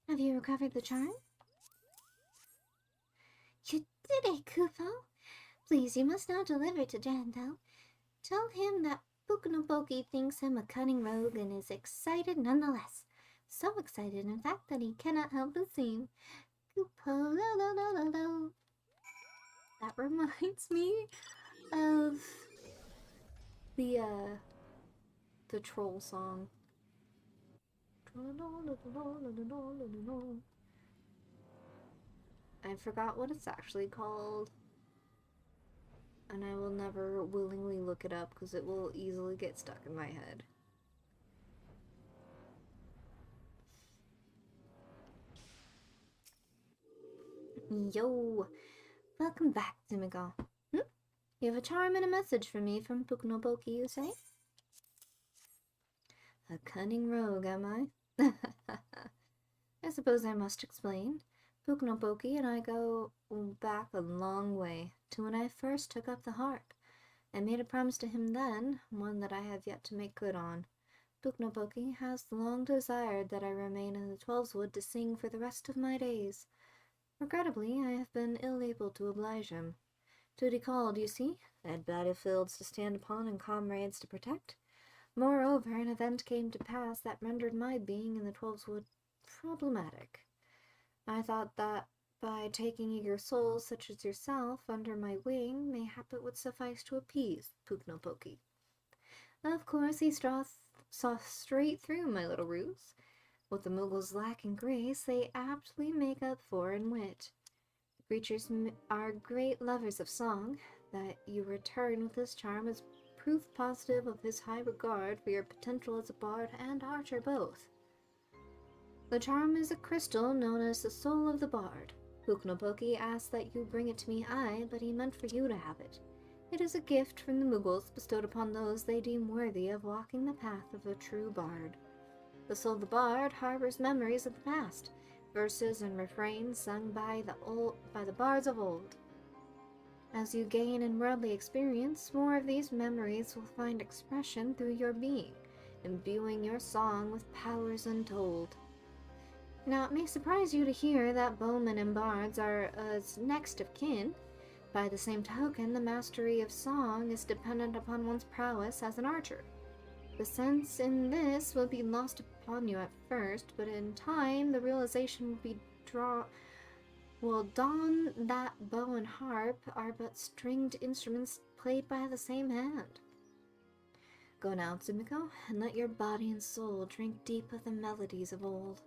Have you recovered the charm? You did it, Kupo! Please, you must now deliver it to Jehentel. Tell him that Buknoboki thinks him a cunning rogue and is excited nonetheless. So excited, in fact, that he cannot help but sing. Kupo, la la la la la. That reminds me of the troll song. I forgot what it's actually called. And I will never willingly look it up because it will easily get stuck in my head. Yo! Welcome back, Zimigo. You have a charm and a message for me from Buknoboki, you say? A cunning rogue, am I? I suppose I must explain. Buknoboki and I go back a long way, to when I first took up the harp. I made a promise to him then, one that I have yet to make good on. Buknoboki has long desired that I remain in the Twelveswood to sing for the rest of my days. Regrettably, I have been ill able to oblige him. Duty called, you see. I had battlefields to stand upon and comrades to protect. Moreover, an event came to pass that rendered my being in the Twelveswood problematic. I thought that by taking eager souls such as yourself under my wing, mayhap it would suffice to appease Buknoboki. Of course, he saw straight through my little ruse. What the Muggles lack in grace, they aptly make up for in wit. The creatures are great lovers of song. That you return with this charm is proof positive of his high regard for your potential as a bard and archer both. The charm is a crystal known as the soul of the bard. Buknoboki asked that you bring it to me, but he meant for you to have it. It is a gift from the Muggles bestowed upon those they deem worthy of walking the path of a true bard. The soul of the bard harbors memories of the past, verses and refrains sung by the bards of old. As you gain in worldly experience, more of these memories will find expression through your being, imbuing your song with powers untold. Now, it may surprise you to hear that bowmen and bards are as next of kin. By the same token, the mastery of song is dependent upon one's prowess as an archer. The sense in this will be lost upon you at first, but in time the realization will dawn that bow and harp are but stringed instruments played by the same hand. Go now, Tsumiko, and let your body and soul drink deep of the melodies of old.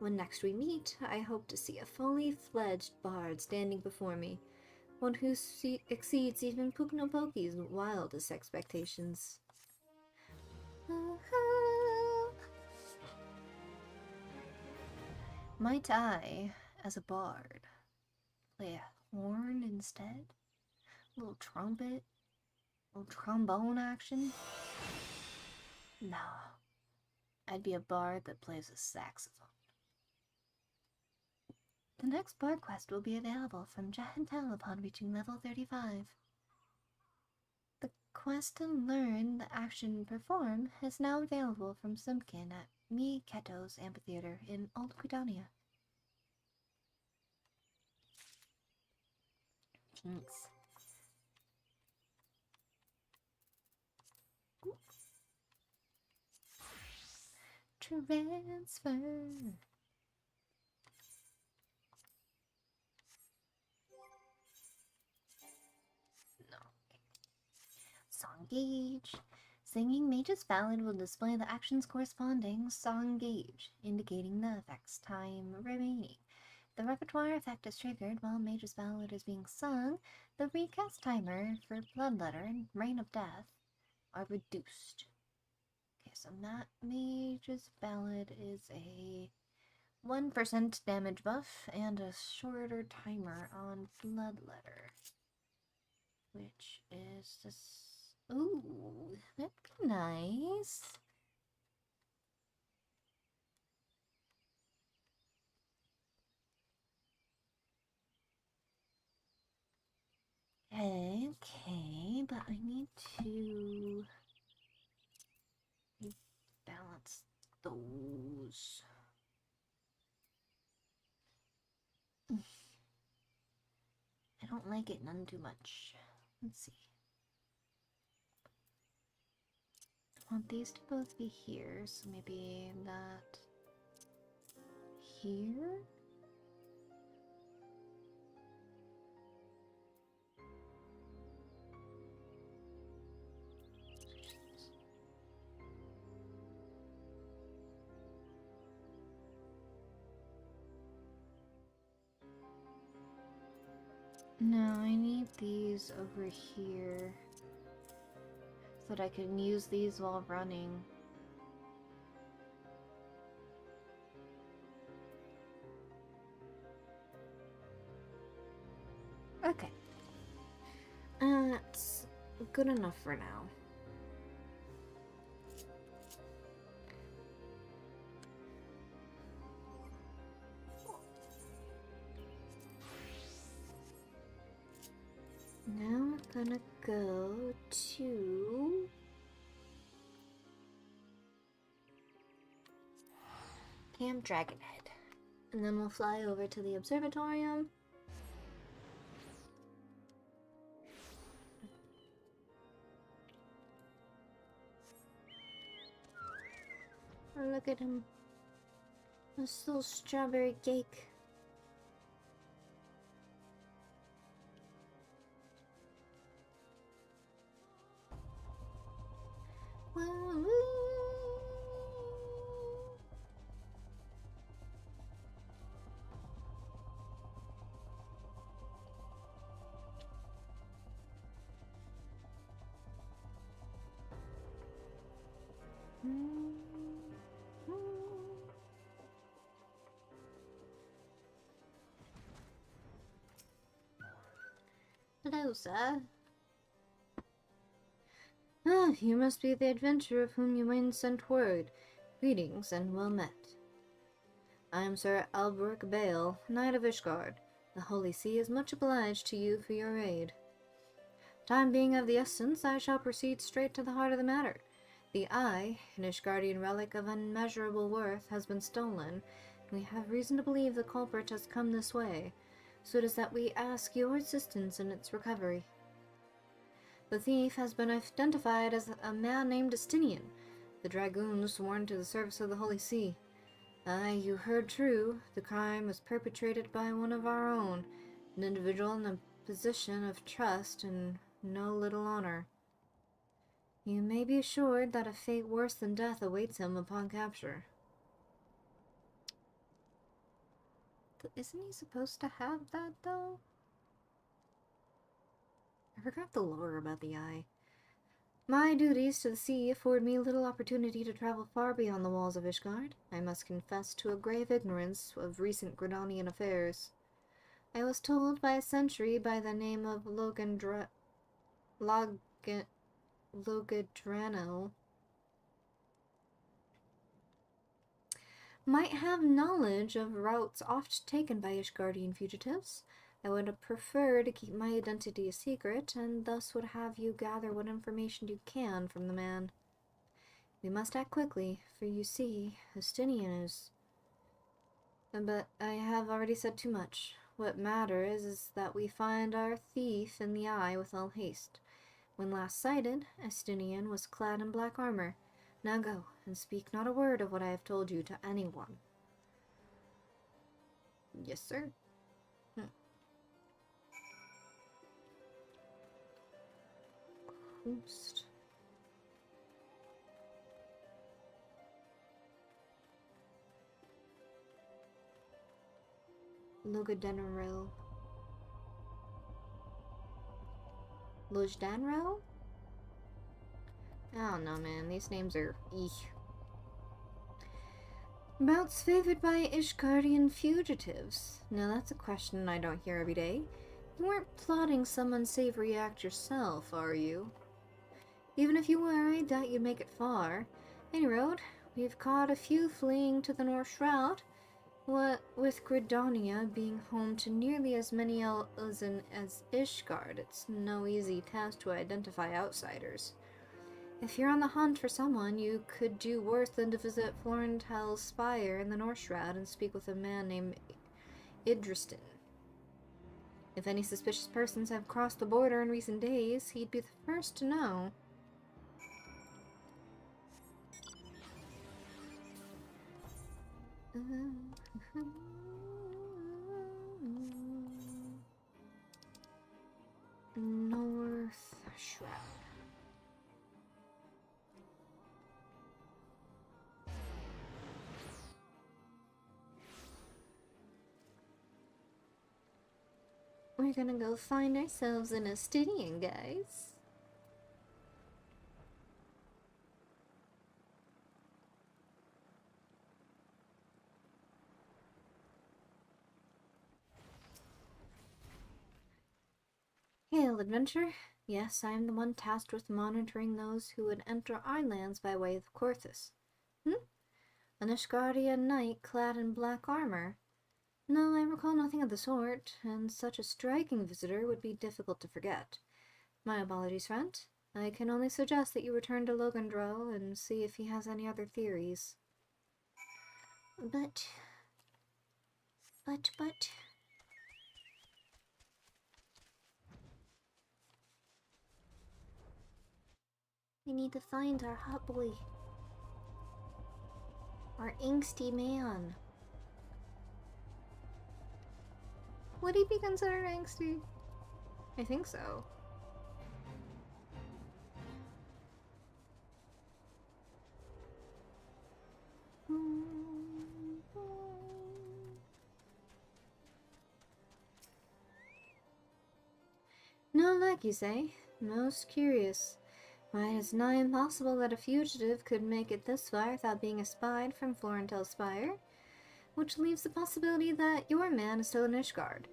When next we meet, I hope to see a fully fledged bard standing before me, one who exceeds even Puknopoki's wildest expectations. Might I, as a bard, play a horn instead? A little trumpet? A little trombone action? No. I'd be a bard that plays a saxophone. The next bard quest will be available from Jahantel upon reaching level 35. The quest to learn the action perform is now available from Simpkin at Mi Keto's amphitheater in Old Quidania. Thanks. Transfer. No. Song gauge. Singing Mage's Ballad will display the actions corresponding song gauge, indicating the effect's time remaining. The repertoire effect is triggered while Mage's Ballad is being sung. The recast timer for Bloodletter and Reign of Death are reduced. Okay, so Mage's Ballad is a 1% damage buff and a shorter timer on Bloodletter, which is this. Ooh, that'd be nice. Okay, but I need to balance those. I don't like it none too much. Let's see. I want these to both be here, so maybe that here? No, I need these over here so that I can use these while running. Okay. That's good enough for now. Now we're gonna go to Camp Dragonhead, and then we'll fly over to the observatorium. Oh, look at him. This little strawberry cake. Hello, sir. Ah, you must be the adventurer of whom you once sent word. Greetings and well met. I am Sir Albrook Bale, Knight of Ishgard. The Holy See is much obliged to you for your aid. Time being of the essence, I shall proceed straight to the heart of the matter. The eye, an Ishgardian relic of unmeasurable worth, has been stolen. We have reason to believe the culprit has come this way, so it is that we ask your assistance in its recovery. The thief has been identified as a man named Justinian, the dragoon sworn to the service of the Holy See. Aye, you heard true. The crime was perpetrated by one of our own, an individual in a position of trust and no little honor. You may be assured that a fate worse than death awaits him upon capture. Isn't he supposed to have that, though? I forgot the lore about the eye. My duties to the sea afford me little opportunity to travel far beyond the walls of Ishgard. I must confess to a grave ignorance of recent Gridanian affairs. I was told by a sentry by the name of Logadranel might have knowledge of routes oft taken by Ishgardian fugitives. I would have preferred to keep my identity a secret, and thus would have you gather what information you can from the man. We must act quickly, for you see, Justinian is... But I have already said too much. What matters is that we find our thief in the eye with all haste. When last sighted, Justinian was clad in black armor. Now go, and speak not a word of what I have told you to anyone. Yes, sir. Oost. Logadenrel. Lojdanrel? I don't know, man. These names are eek. Bouts favored by Ishgardian fugitives. Now that's a question I don't hear every day. You weren't plotting some unsavory act yourself, are you? Even if you were, I doubt you'd make it far. Any road, we've caught a few fleeing to the North Shroud. What with Gridania being home to nearly as many Elzen as Ishgard, it's no easy task to identify outsiders. If you're on the hunt for someone, you could do worse than to visit Florentel's spire in the North Shroud and speak with a man named Idristan. If any suspicious persons have crossed the border in recent days, he'd be the first to know. North Shroud. We're gonna go find ourselves an Justinian, guys. Hail, adventure. Yes, I am the one tasked with monitoring those who would enter our lands by way of Corthus. An Ishgardian knight clad in black armor? No, I recall nothing of the sort, and such a striking visitor would be difficult to forget. My apologies, friend. I can only suggest that you return to Logandro and see if he has any other theories. But... we need to find our hot boy. Our angsty man. Would he be considered angsty? I think so. No luck, you say? Most curious. Why, it is nigh impossible that a fugitive could make it this far without being espied from Florentel's spire, which leaves the possibility that your man is still in Ishgard.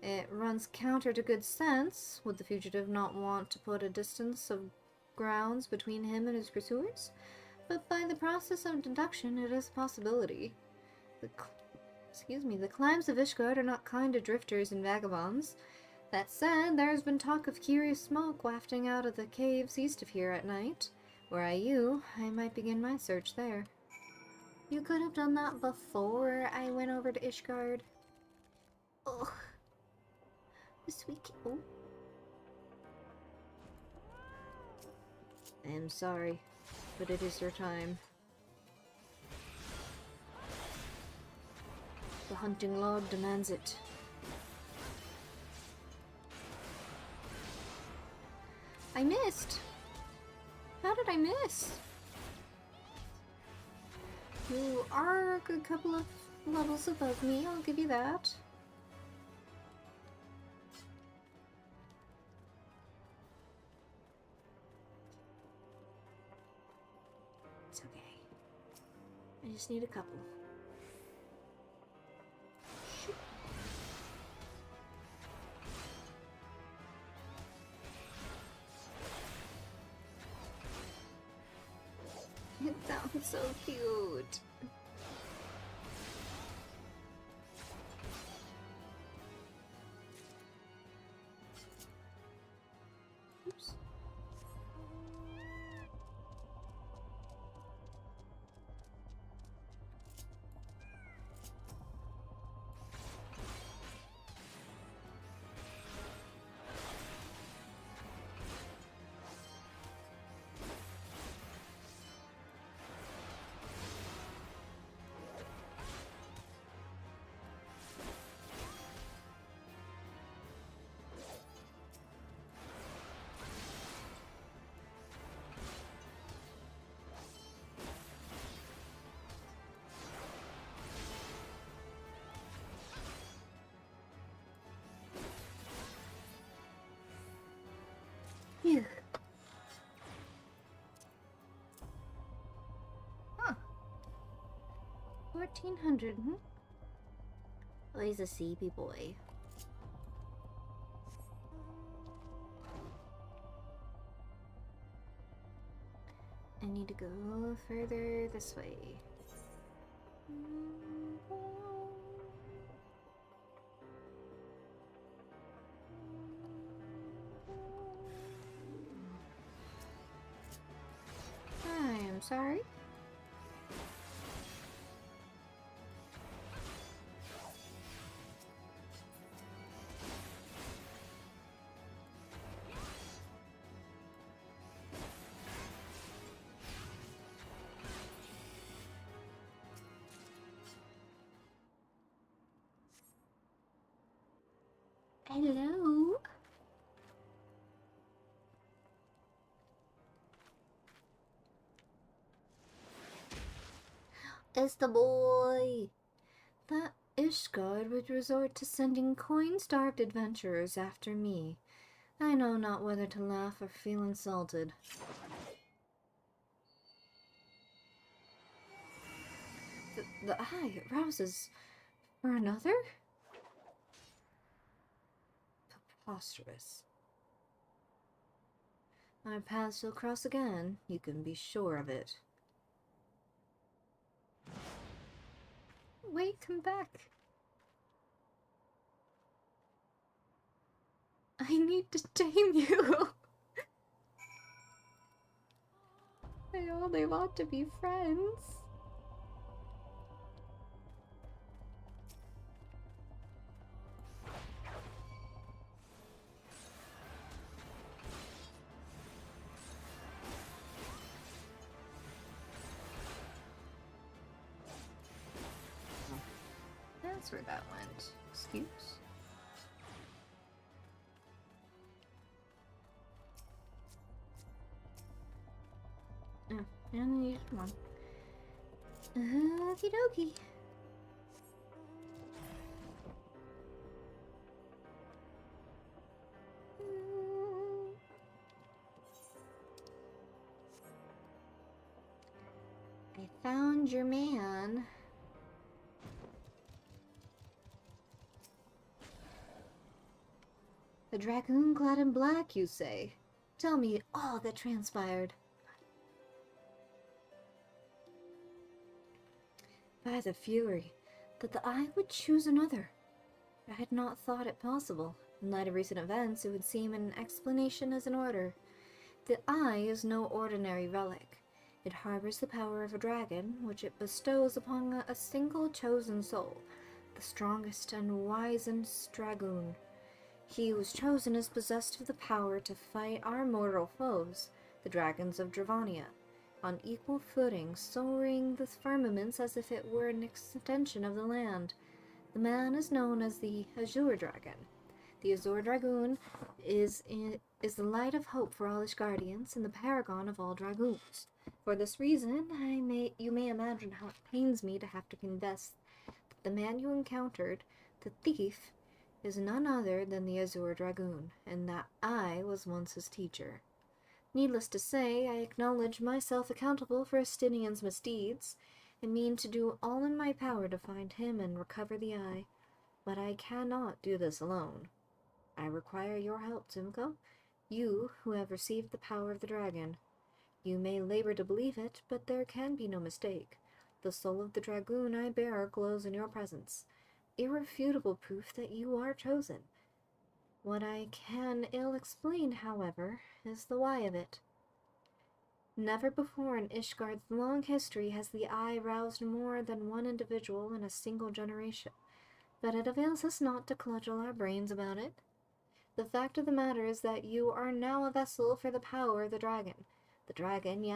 It runs counter to good sense. Would the fugitive not want to put a distance of grounds between him and his pursuers? But by the process of deduction, it is a possibility. The climes of Ishgard are not kind to drifters and vagabonds. That said, there has been talk of curious smoke wafting out of the caves east of here at night. Were I you, I might begin my search there. You could have done that before I went over to Ishgard. Ugh. Sweet. Oh. I am sorry, but it is your time. The hunting lord demands it. I missed! How did I miss? You are a good couple of levels above me, I'll give you that. It's okay. I just need a couple. Shoot. It sounds so cute. Oops. Phew. Huh. 1400, Oh, he's a CP boy. I need to go further this way. I am sorry. Hello? It's the boy! That Ishgard would resort to sending coin-starved adventurers after me. I know not whether to laugh or feel insulted. The eye rouses for another? Preposterous. Our paths will cross again, you can be sure of it. Wait, come back. I need to tame you. I only want to be friends. That's where that went. Excuse? Oh, and then you come on. Okie dokie. I found your man. A dragoon clad in black, you say? Tell me all that transpired. By the fury, that the eye would choose another. I had not thought it possible. In light of recent events, it would seem an explanation is in order. The eye is no ordinary relic. It harbors the power of a dragon, which it bestows upon a single chosen soul, the strongest and wisest dragoon. He who was chosen is possessed of the power to fight our mortal foes, the dragons of Dravania, on equal footing, soaring the firmaments as if it were an extension of the land. The man is known as the Azure Dragon. The Azure Dragoon is the light of hope for all Ishgardians and the paragon of all dragoons. For this reason, you may imagine how it pains me to have to confess the The man you encountered, the thief, is none other than the Azure Dragoon, and that I was once his teacher. Needless to say, I acknowledge myself accountable for Estinian's misdeeds, and mean to do all in my power to find him and recover the eye. But I cannot do this alone. I require your help, Simco, you who have received the power of the dragon. You may labor to believe it, but there can be no mistake. The soul of the dragoon I bear glows in your presence, irrefutable proof that you are chosen. What I can ill explain, however, is the why of it. Never before in Ishgard's long history has the eye roused more than one individual in a single generation, but it avails us not to cudgel our brains about it. The fact of the matter is that you are now a vessel for the power of the dragon. The dragon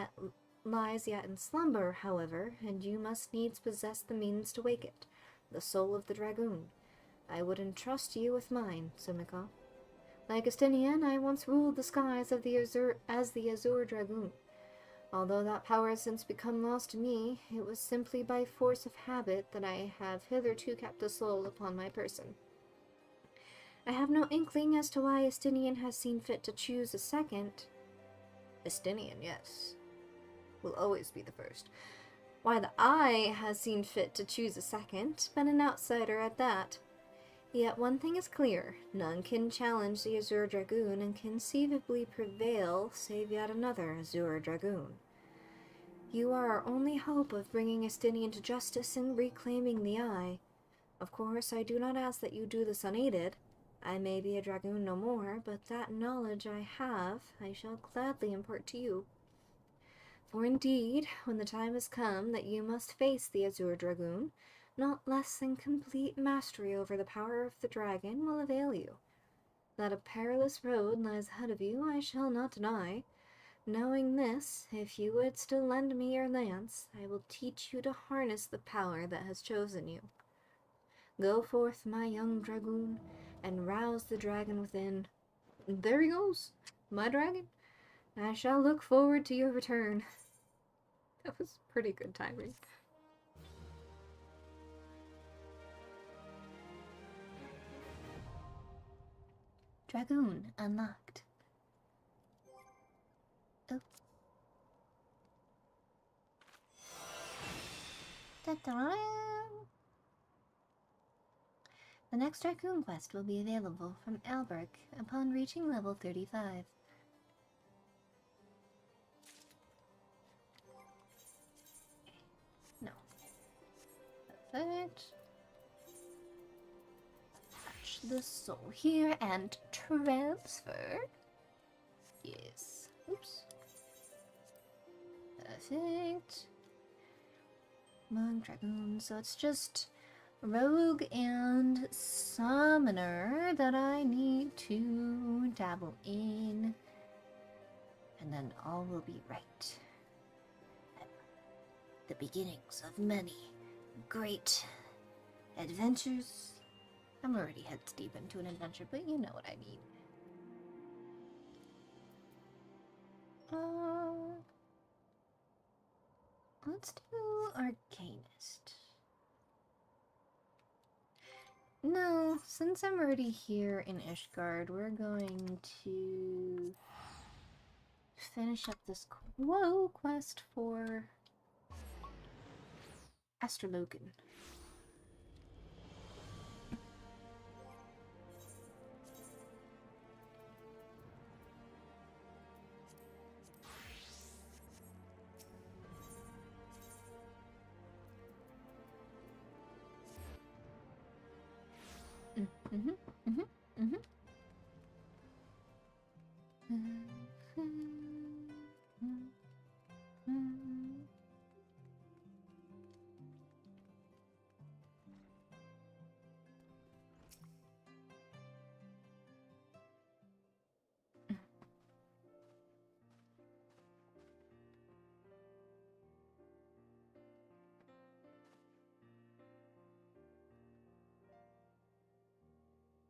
lies yet in slumber, however, and you must needs possess the means to wake it, the soul of the dragoon. I would entrust you with mine, Sumiko. Like Estinian, I once ruled the skies of the as the Azure Dragoon. Although that power has since become lost to me, it was simply by force of habit that I have hitherto kept the soul upon my person. I have no inkling as to why Estinian has seen fit to choose a second. Estinian, yes, will always be the first. Why the eye has seen fit to choose a second, but an outsider at that. Yet one thing is clear, none can challenge the Azure Dragoon and conceivably prevail save yet another Azure Dragoon. You are our only hope of bringing Estinian to justice and reclaiming the eye. Of course, I do not ask that you do this unaided. I may be a dragoon no more, but that knowledge I have, I shall gladly impart to you. For indeed, when the time has come that you must face the Azure Dragoon, not less than complete mastery over the power of the dragon will avail you. That a perilous road lies ahead of you, I shall not deny. Knowing this, if you would still lend me your lance, I will teach you to harness the power that has chosen you. Go forth, my young dragoon, and rouse the dragon within. There he goes, my dragon. I shall look forward to your return. That was pretty good timing. Dragoon unlocked. Oh. Ta-da! The next Dragoon quest will be available from Albrecht upon reaching level 35. No. Perfect. Touch the soul here and transfer. Yes. Oops. Perfect. Monk, Dragoon, so it's just Rogue and Summoner that I need to dabble in. And then all will be right. The beginnings of many great adventures. I'm already heads deep into an adventure, but you know what I mean. Let's do Arcanist. No, since I'm already here in Ishgard, we're going to finish up this quest for Astrologan.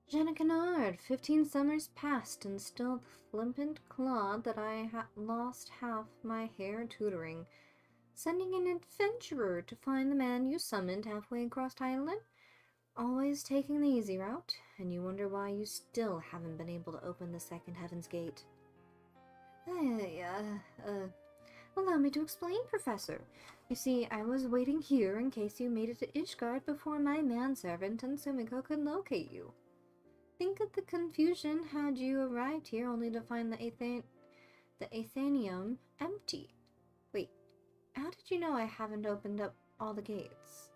Jenna Kennard, 15 summers passed, and still the flippant clod that I lost half my hair tutoring. Sending an adventurer to find the man you summoned halfway across Thailand? Always taking the easy route, and you wonder why you still haven't been able to open the second Heaven's Gate. Allow me to explain, Professor. You see, I was waiting here in case you made it to Ishgard before my manservant and Sumiko could locate you. Think of the confusion had you arrived here only to find the Athenium empty. Wait, how did you know I haven't opened up all the gates?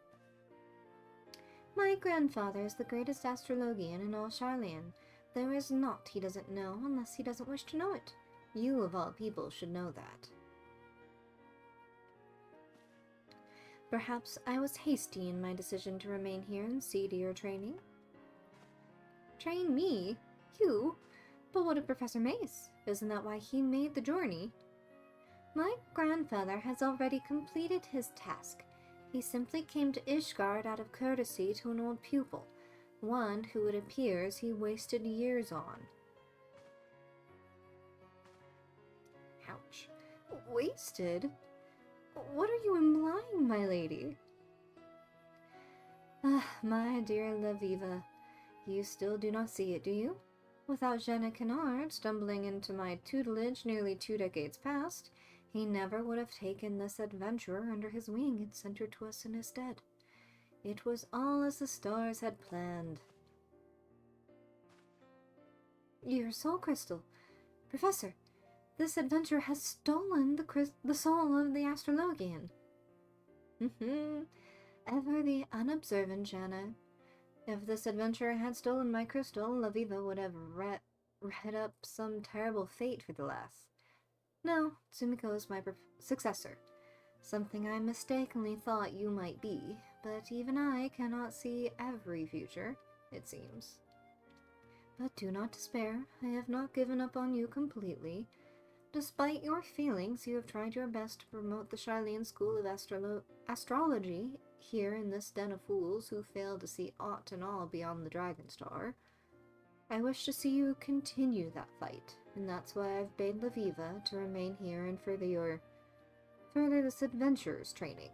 My grandfather is the greatest astrologian in all Charlian. There is naught he doesn't know unless he doesn't wish to know it. You, of all people, should know that. Perhaps I was hasty in my decision to remain here and see to your training. Train me? You? But what of Professor Mace? Isn't that why he made the journey? My grandfather has already completed his task. He simply came to Ishgard out of courtesy to an old pupil, one who it appears he wasted years on. Ouch. Wasted? What are you implying, my lady? Ah, my dear Laviva, you still do not see it, do you? Without Jeanne Kennard stumbling into my tutelage nearly 2 decades past, he never would have taken this adventurer under his wing and sent her to us in his stead. It was all as the stars had planned. Your soul crystal. Professor, this adventure has stolen the soul of the astrologian. Ever the unobservant Jeanne. If this adventurer had stolen my crystal, Laviva would have read up some terrible fate for the lass. No, Sumiko is my successor. Something I mistakenly thought you might be, but even I cannot see every future, it seems. But do not despair, I have not given up on you completely. Despite your feelings, you have tried your best to promote the Charlian school of astrology here in this den of fools who fail to see aught and all beyond the Dragon Star. I wish to see you continue that fight, and that's why I've bade Laviva to remain here and further this adventurer's training.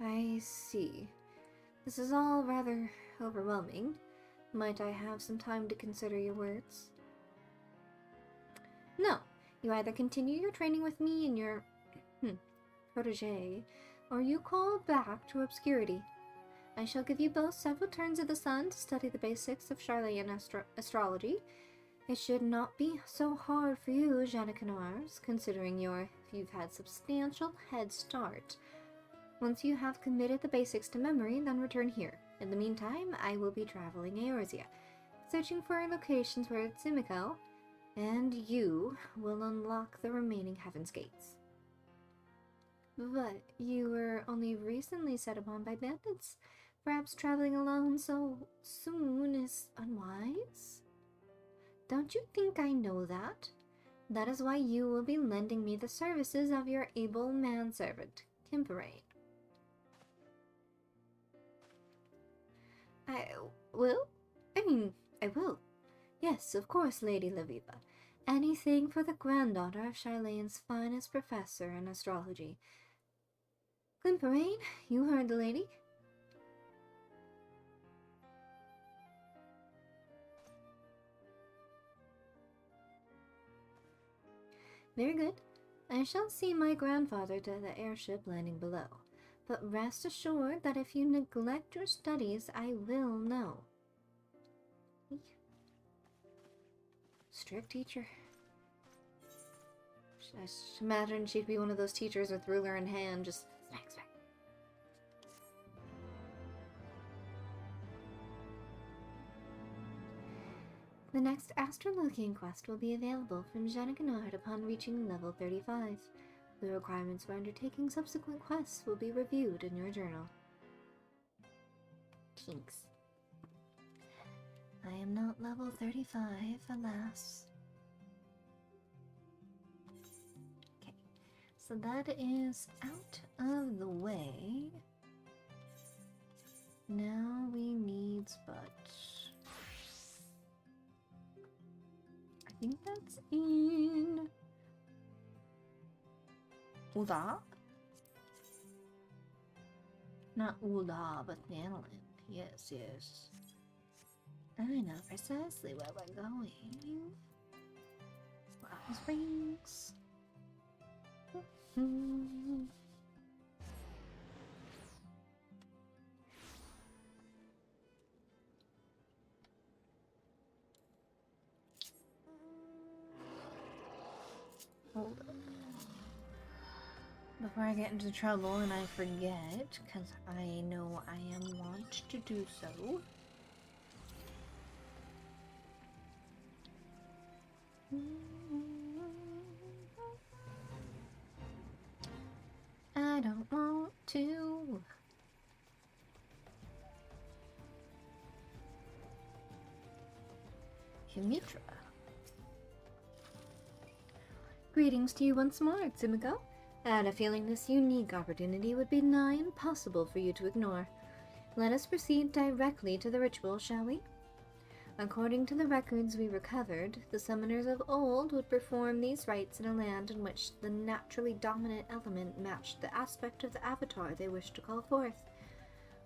I see. This is all rather overwhelming. Might I have some time to consider your words? No. You either continue your training with me and your protege, or you call back to obscurity. I shall give you both several turns of the sun to study the basics of Charlian astrology. It should not be so hard for you, Jeanne Kennard, considering you've had substantial head start. Once you have committed the basics to memory, then return here. In the meantime, I will be traveling Eorzea, searching for locations where Sumiko and you will unlock the remaining Heaven's Gates. But you were only recently set upon by bandits. Perhaps traveling alone so soon is unwise? Don't you think I know that? That is why you will be lending me the services of your able manservant, Kimperain. I will? I will. Yes, of course, Lady Laviva. Anything for the granddaughter of Charlian's finest professor in astrology. Kimperain, you heard the lady? Very good. I shall see my grandfather to the airship landing below. But rest assured that if you neglect your studies, I will know. Strict teacher. I imagine she'd be one of those teachers with ruler in hand, just smack, smack. The next astrologian quest will be available from Jeanne Kennard upon reaching level 35. The requirements for undertaking subsequent quests will be reviewed in your journal. Kinks. I am not level 35, alas. Okay, so that is out of the way. Now we need Spud. I think that's in Ulda? Not Ulda, but Thanalan. Yes, yes. I know precisely where we're going. Rose rings. Hold up. Before I get into trouble and I forget, because I know I am wont to do so. I don't want to. Humitra. Greetings to you once more, Tsumiko. I had a feeling this unique opportunity would be nigh impossible for you to ignore. Let us proceed directly to the ritual, shall we? According to the records we recovered, the summoners of old would perform these rites in a land in which the naturally dominant element matched the aspect of the avatar they wished to call forth.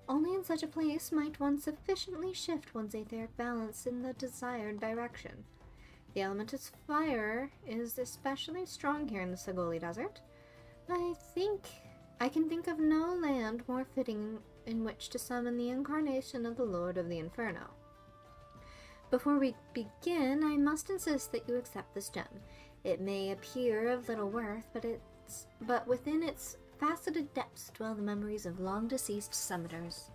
Only in such a place might one sufficiently shift one's etheric balance in the desired direction. The element of fire is especially strong here in the Sagoli Desert. I can think of no land more fitting in which to summon the incarnation of the Lord of the Inferno. Before we begin, I must insist that you accept this gem. It may appear of little worth, but within its faceted depths dwell the memories of long-deceased summoners.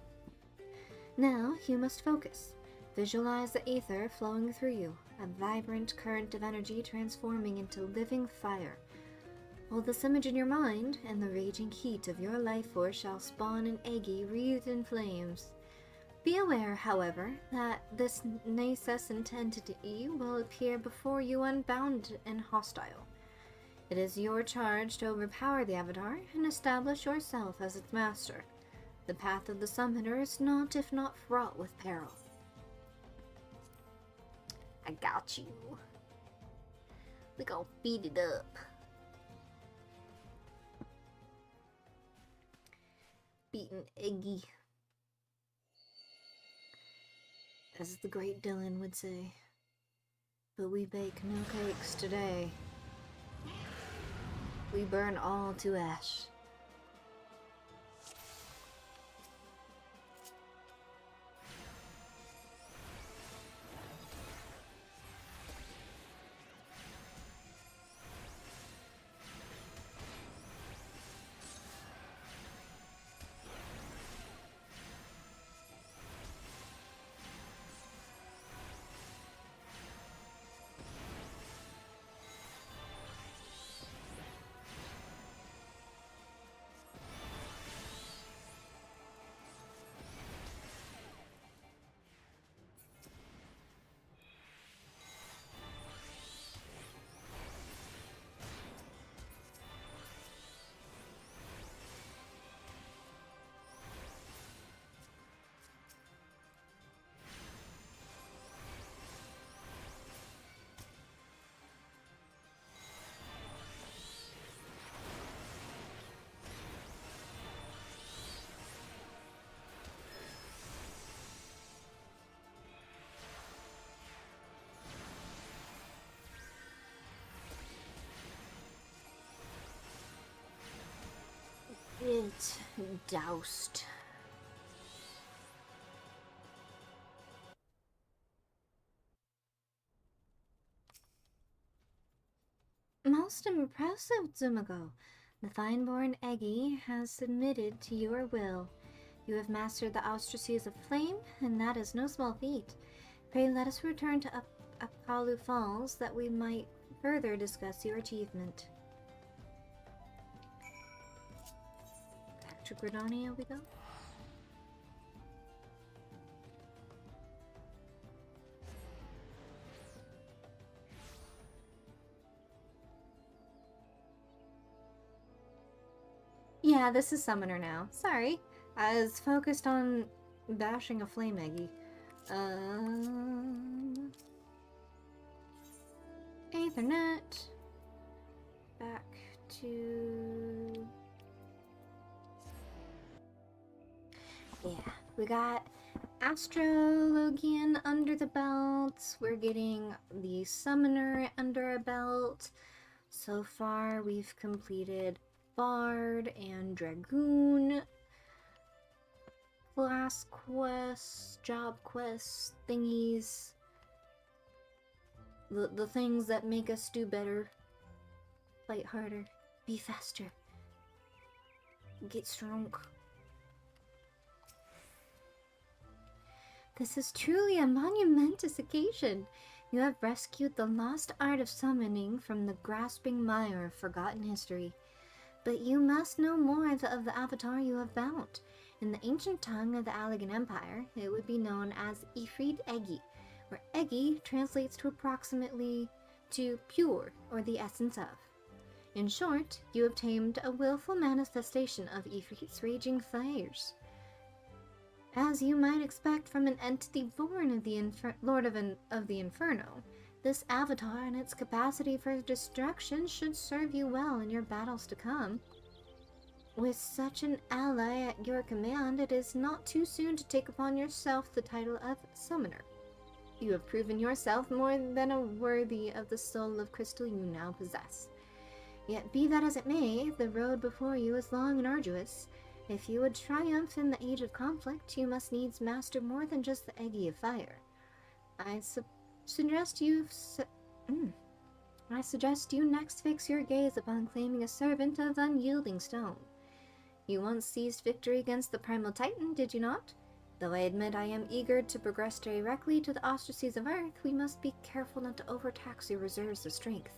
Now, you must focus. Visualize the ether flowing through you, a vibrant current of energy transforming into living fire. Hold this image in your mind, and the raging heat of your life force shall spawn an eggy wreathed in flames. Be aware, however, that this nascent entity will appear before you unbound and hostile. It is your charge to overpower the avatar and establish yourself as its master. The path of the summoner is not, if not fraught with peril. I got you. We gon' beat it up. Beaten eggy. As the great Dylan would say. But we bake no cakes today. We burn all to ash. It doused. Most impressive, Tsumiko. The fine-born Eggy has submitted to your will. You have mastered the auspices of flame, and that is no small feat. Pray let us return to Upkalu Falls that we might further discuss your achievement. Back to Gridania we go. Yeah, this is Summoner now. Sorry. I was focused on bashing a flame eggy. Ethernet. Back to... Yeah, we got Astrologian under the belt. We're getting the Summoner under our belt. So far, we've completed Bard and Dragoon. Class quests, job quests, thingies. The things that make us do better. Fight harder. Be faster. Get strong. This is truly a monumentous occasion. You have rescued the lost art of summoning from the grasping mire of forgotten history. But you must know more of the avatar you have found. In the ancient tongue of the Allegan Empire, it would be known as FFXIV, where Egi translates to approximately to pure, or the essence of. In short, you have tamed a willful manifestation of Ifrit's raging fires. As you might expect from an entity born of the Lord of the Inferno, this avatar and its capacity for destruction should serve you well in your battles to come. With such an ally at your command, it is not too soon to take upon yourself the title of Summoner. You have proven yourself more than worthy of the soul of crystal you now possess. Yet be that as it may, the road before you is long and arduous. If you would triumph in the age of conflict, you must needs master more than just the Egi of fire. I suggest you next fix your gaze upon claiming a servant of unyielding stone. You once seized victory against the Primal Titan, did you not? Though I admit I am eager to progress directly to the auspices of Earth, we must be careful not to overtax your reserves of strength.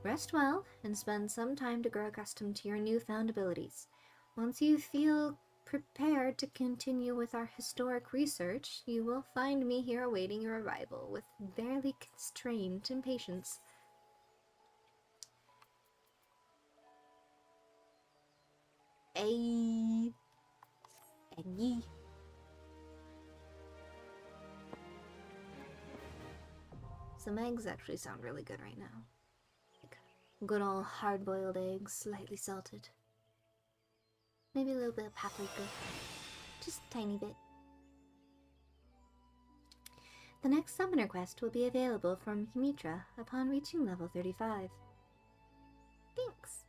Rest well, and spend some time to grow accustomed to your newfound abilities. Once you feel prepared to continue with our historic research, you will find me here awaiting your arrival with barely constrained impatience. Eggy. Some eggs actually sound really good right now. Like good old hard-boiled eggs, slightly salted. Maybe a little bit of paprika. Just a tiny bit. The next summoner quest will be available from Himitra upon reaching level 35. Thanks!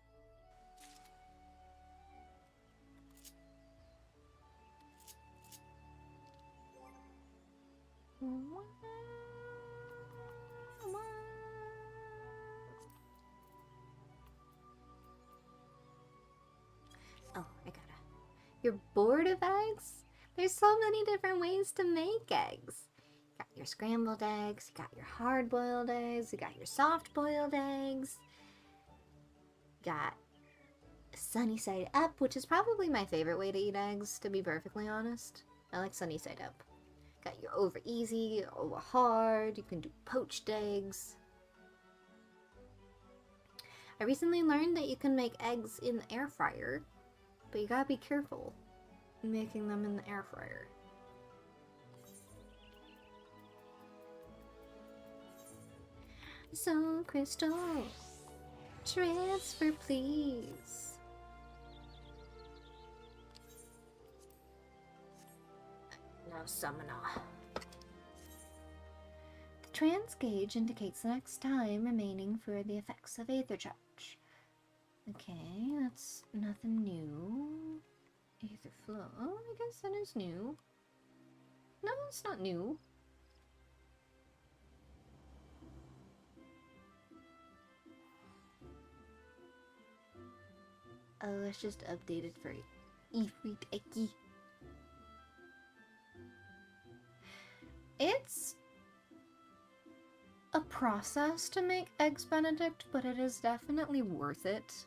Oh, I gotta. You're bored of eggs? There's so many different ways to make eggs. You got your scrambled eggs, you got your hard-boiled eggs, you got your soft-boiled eggs. You got sunny side up, which is probably my favorite way to eat eggs, to be perfectly honest. I like sunny side up. Got your over easy, over hard, you can do poached eggs. I recently learned that you can make eggs in the air fryer, but you gotta be careful making them in the air fryer. So, Crystal, transfer please. Now summoner. The trans gauge indicates the next time remaining for the effects of Aether Charge. Okay, that's nothing new. Aether Flow. Oh, I guess that is new. No, it's not new. Oh, it's just updated for FFXIV. It's a process to make Eggs Benedict, but it is definitely worth it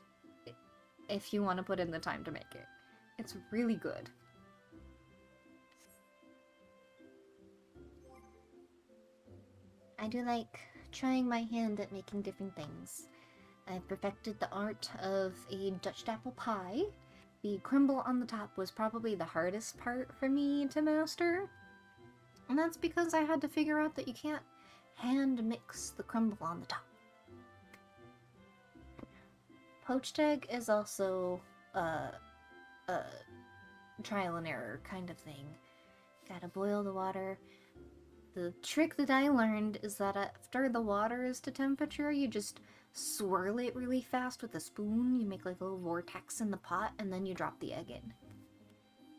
if you want to put in the time to make it. It's really good. I do like trying my hand at making different things. I've perfected the art of a Dutch apple pie. The crumble on the top was probably the hardest part for me to master. And that's because I had to figure out that you can't hand mix the crumble on the top. poached egg is also a trial and error kind of thing. Gotta boil the water. The trick that I learned is that after the water is to temperature, you just swirl it really fast with a spoon. You make like a little vortex in the pot, and then you drop the egg in.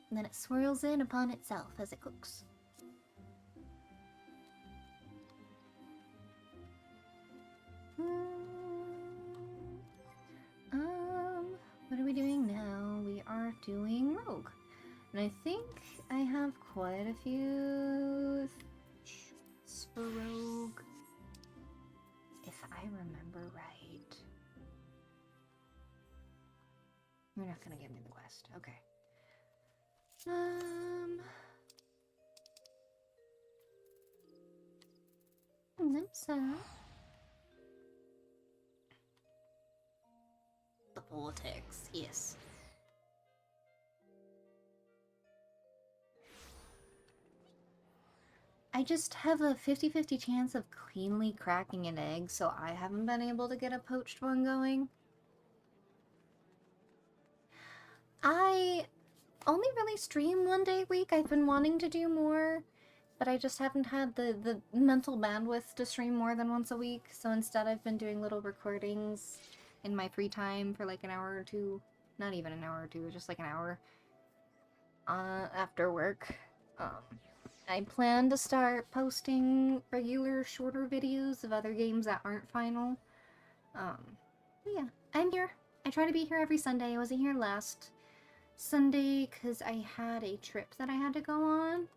And then it swirls in upon itself as it cooks. What are we doing now? We are doing Rogue. And I think I have quite a few for Rogue, if I remember right. You're not gonna give me the quest. Okay. Limsa. The politics, yes. I just have a 50-50 chance of cleanly cracking an egg, so I haven't been able to get a poached one going. I only really stream one day a week. I've been wanting to do more, but I just haven't had the mental bandwidth to stream more than once a week, so instead I've been doing little recordings in my free time for like an hour or two. Not even an hour or two, just like an hour after work. I plan to start posting regular shorter videos of other games that aren't final. Yeah, I'm here. I try to be here every Sunday. I wasn't here last Sunday because I had a trip that I had to go on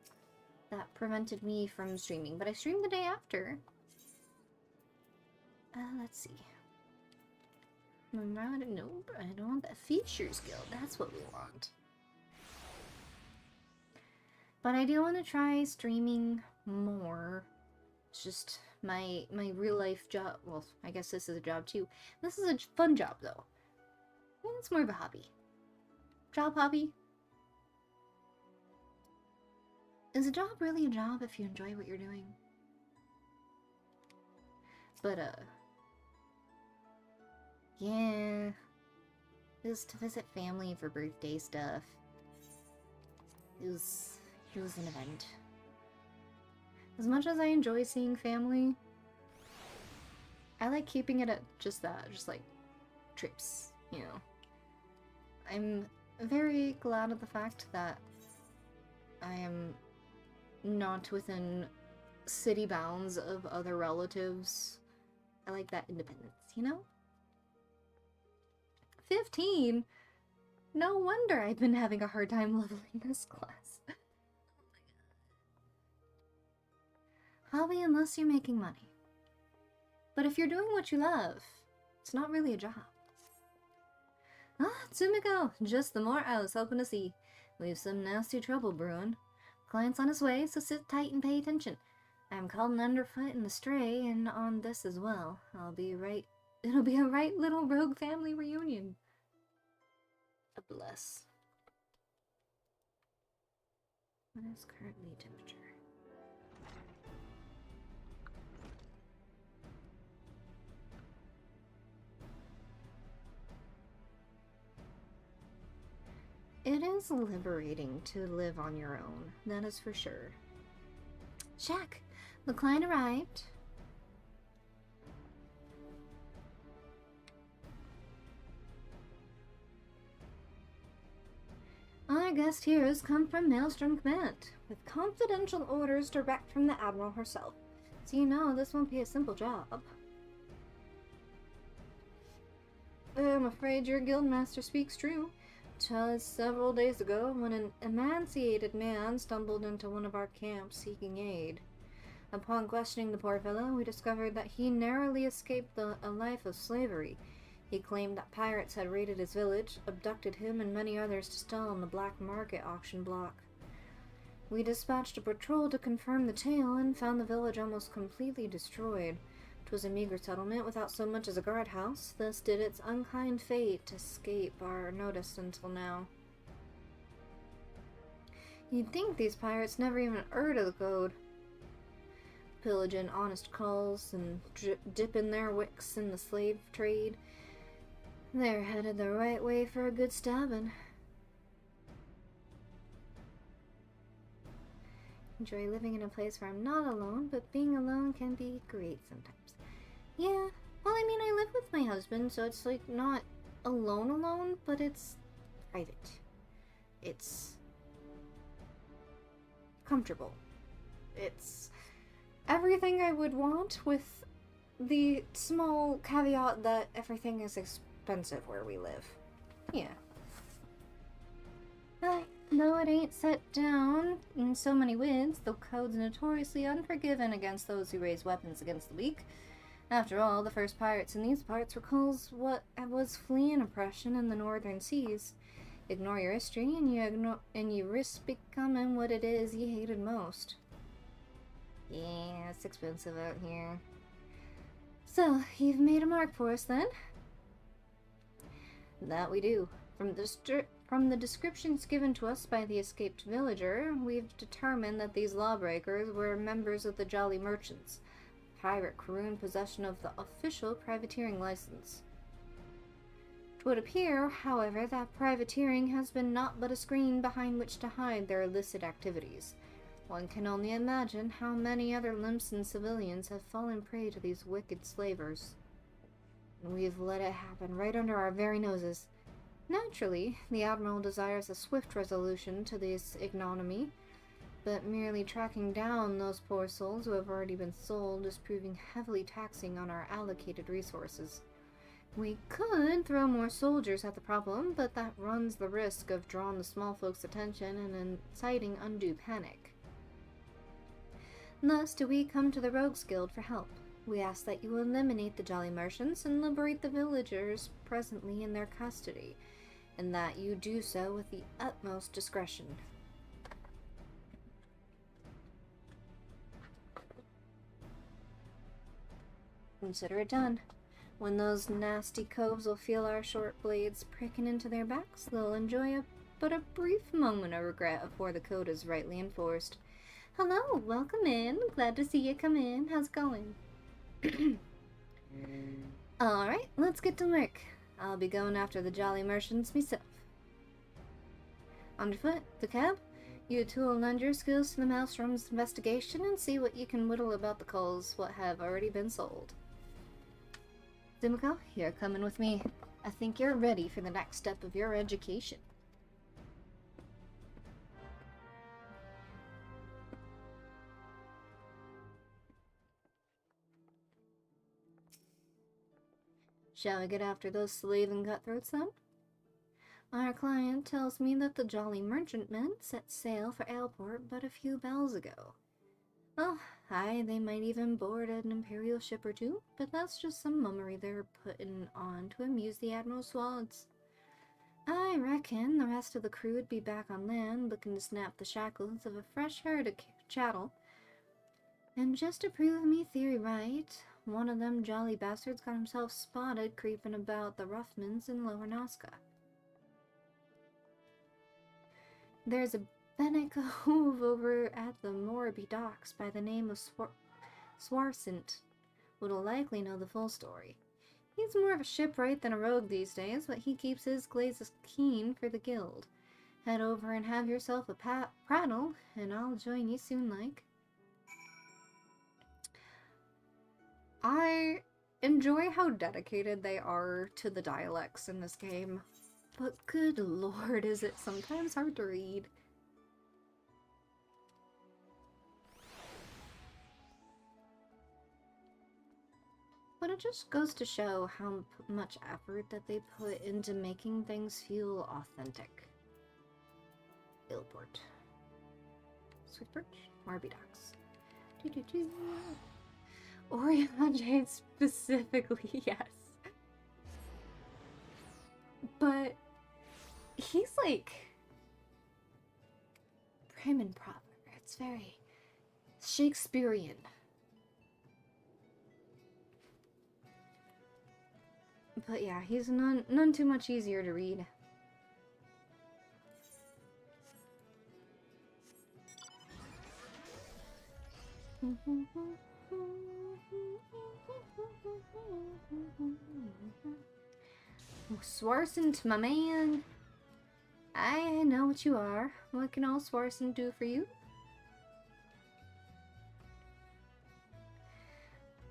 that prevented me from streaming, but I streamed the day after. Let's see. Nope, I don't want that Features Guild. That's what we want. But I do want to try streaming more. It's just my real life job. Well, I guess this is a job too. This is a fun job though. Well, it's more of a hobby. Job hobby? Is a job really a job if you enjoy what you're doing? But yeah. It was to visit family for birthday stuff. It was an event. As much as I enjoy seeing family, I like keeping it at just that, just like trips, you know. I'm very glad of the fact that I am not within city bounds of other relatives. I like that independence, you know? 15? No wonder I've been having a hard time leveling this class. Hobby unless you're making money. But if you're doing what you love, it's not really a job. Ah, Tsumiko, just the more I was hoping to see. We've some nasty trouble brewing. Client's on his way, so sit tight and pay attention. I'm called an underfoot and a stray, and on this as well. It'll be a right little rogue family reunion. A bless. What is currently temperature? It is liberating to live on your own, that is for sure. Shaq, the client arrived. Our guest here has come from Maelstrom Command, with confidential orders direct from the Admiral herself. So you know this won't be a simple job. I'm afraid your guildmaster speaks true. Just several days ago, when an emaciated man stumbled into one of our camps seeking aid. Upon questioning the poor fellow, we discovered that he narrowly escaped a life of slavery. He claimed that pirates had raided his village, abducted him and many others to sell on the black market auction block. We dispatched a patrol to confirm the tale and found the village almost completely destroyed. 'Twas a meager settlement without so much as a guardhouse, thus did its unkind fate escape our notice until now. You'd think these pirates never even heard of the code. Pillaging honest culls and dipping their wicks in the slave trade. They're headed the right way for a good stabbing. Enjoy living in a place where I'm not alone, but being alone can be great sometimes. Yeah, well, I mean, I live with my husband, so it's like not alone, but it's private. It's comfortable. It's everything I would want, with the small caveat that everything is expensive where we live. Yeah. Though it ain't set down in so many words, the code's notoriously unforgiving against those who raise weapons against the weak. After all, the first pirates in these parts recalls what was fleeing oppression in the northern seas. Ignore your history, and you risk becoming what it is you hated most. Yeah, it's expensive out here. So, you've made a mark for us, then? That we do. From the descriptions given to us by the escaped villager, we've determined that these lawbreakers were members of the Jolly Merchants, pirate crew in possession of the official privateering license. It would appear, however, that privateering has been naught but a screen behind which to hide their illicit activities. One can only imagine how many other limps and civilians have fallen prey to these wicked slavers. And we've let it happen right under our very noses. Naturally, the Admiral desires a swift resolution to this ignominy, but merely tracking down those poor souls who have already been sold is proving heavily taxing on our allocated resources. We could throw more soldiers at the problem, but that runs the risk of drawing the small folks' attention and inciting undue panic. Thus do we come to the Rogues Guild for help. We ask that you eliminate the Jolly Merchants and liberate the villagers presently in their custody, and that you do so with the utmost discretion. Consider it done. When those nasty coves will feel our short blades pricking into their backs, they'll enjoy but a brief moment of regret before the code is rightly enforced. Hello, welcome in. Glad to see you come in. How's it going? Alright, let's get to work. I'll be going after the Jolly Merchants myself. Underfoot, the cab? You two will lend your skills to the Maelstrom's investigation and see what you can whittle about the coals what have already been sold. Zumiko, you're coming with me. I think you're ready for the next step of your education. Shall we get after those slaving cutthroats then? Our client tells me that the Jolly Merchantmen set sail for Aleport but a few bells ago. Well, aye, they might even board an Imperial ship or two, but that's just some mummery they're putting on to amuse the Admiral's swads. I reckon the rest of the crew would be back on land looking to snap the shackles of a fresh herd of chattel. And just to prove me theory right, one of them jolly bastards got himself spotted creeping about the Ruffmans in Lower Nazca. There's a Bennett Cove over at the Moraby docks by the name of Swarsint. Would likely know the full story. He's more of a shipwright than a rogue these days, but he keeps his glazes keen for the guild. Head over and have yourself a prattle, and I'll join you soon like. I enjoy how dedicated they are to the dialects in this game, but good lord, is it sometimes hard to read. But it just goes to show how much effort that they put into making things feel authentic. Aleport. Swift Birch? Moraby Docks. Orion Jade specifically, yes. But he's like prim and proper. It's very Shakespearean. But yeah, he's none too much easier to read. Swarson, my man. I know what you are. What can old Swarson do for you?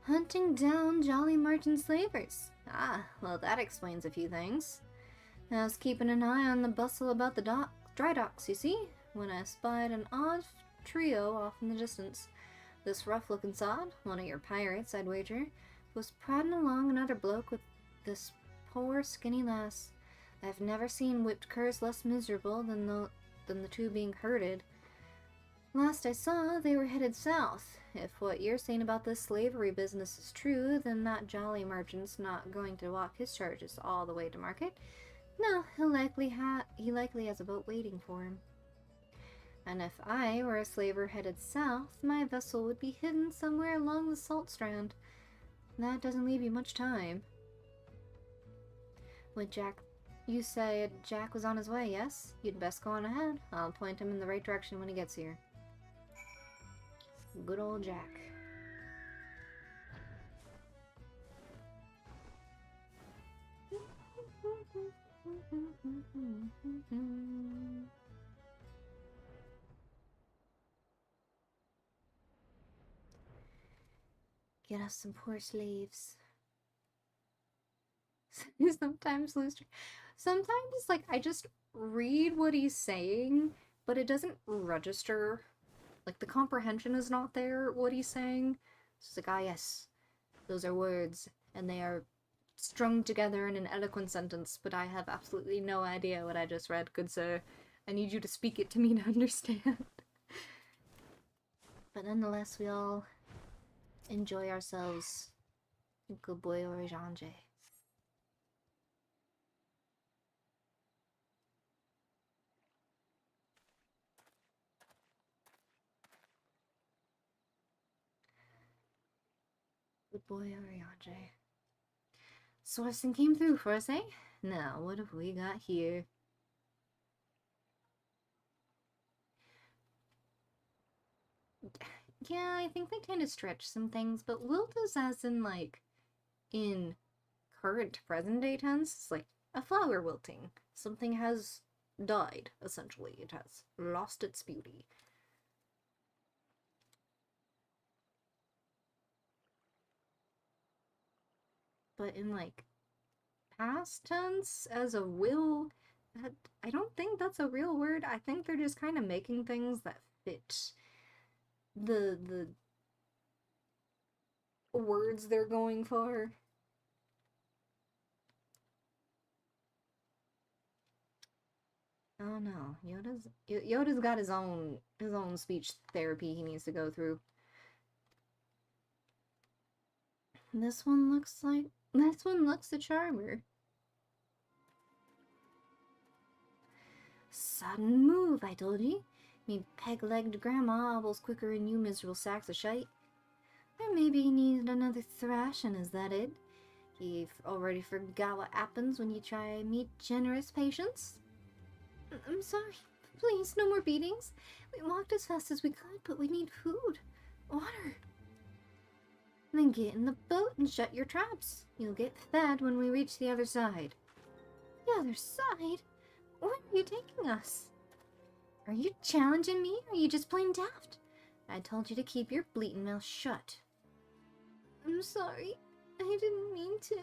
Hunting down jolly merchant slavers. Ah, well that explains a few things. I was keeping an eye on the bustle about the dry docks, you see, when I spied an odd trio off in the distance. This rough-looking sod, one of your pirates, I'd wager, was prodding along another bloke with this poor skinny lass. I've never seen whipped curs less miserable than the two being herded. Last I saw, they were headed south. If what you're saying about this slavery business is true, then that jolly merchant's not going to walk his charges all the way to market. No, he likely has a boat waiting for him. And if I were a slaver headed south, my vessel would be hidden somewhere along the salt strand. That doesn't leave you much time. With Jack, you said Jack was on his way, yes? You'd best go on ahead. I'll point him in the right direction when he gets here. Good old Jack. Get us some poor slaves. Sometimes it's like I just read what he's saying, but it doesn't register. Like the comprehension is not there, what he's saying. It's like, ah yes, those are words, and they are strung together in an eloquent sentence, but I have absolutely no idea what I just read, good sir. I need you to speak it to me to understand. But nonetheless, we all enjoy ourselves. Good boy Origanje. Good boy Origanje. Swarson came through for us, eh? Now, what have we got here? Yeah, I think they kind of stretch some things, but wilt is as in, like, in current present-day tense, it's like a flower wilting. Something has died, essentially. It has lost its beauty. But in, like, past tense, as a will, I don't think that's a real word. I think they're just kind of making things that fit the words they're going for. Oh no, Yoda's got his own speech therapy he needs to go through. This one looks a charmer. Sudden move, I told ye. Me peg-legged grandma obbles quicker than you miserable sacks of shite. Or maybe you need another thrashing, is that it? You've already forgot what happens when you try meet generous patience? I'm sorry. Please, no more beatings. We walked as fast as we could, but we need food. Water. Then get in the boat and shut your traps. You'll get fed when we reach the other side. The other side? Where are you taking us? Are you challenging me, or are you just plain daft? I told you to keep your bleating mouth shut. I'm sorry. I didn't mean to.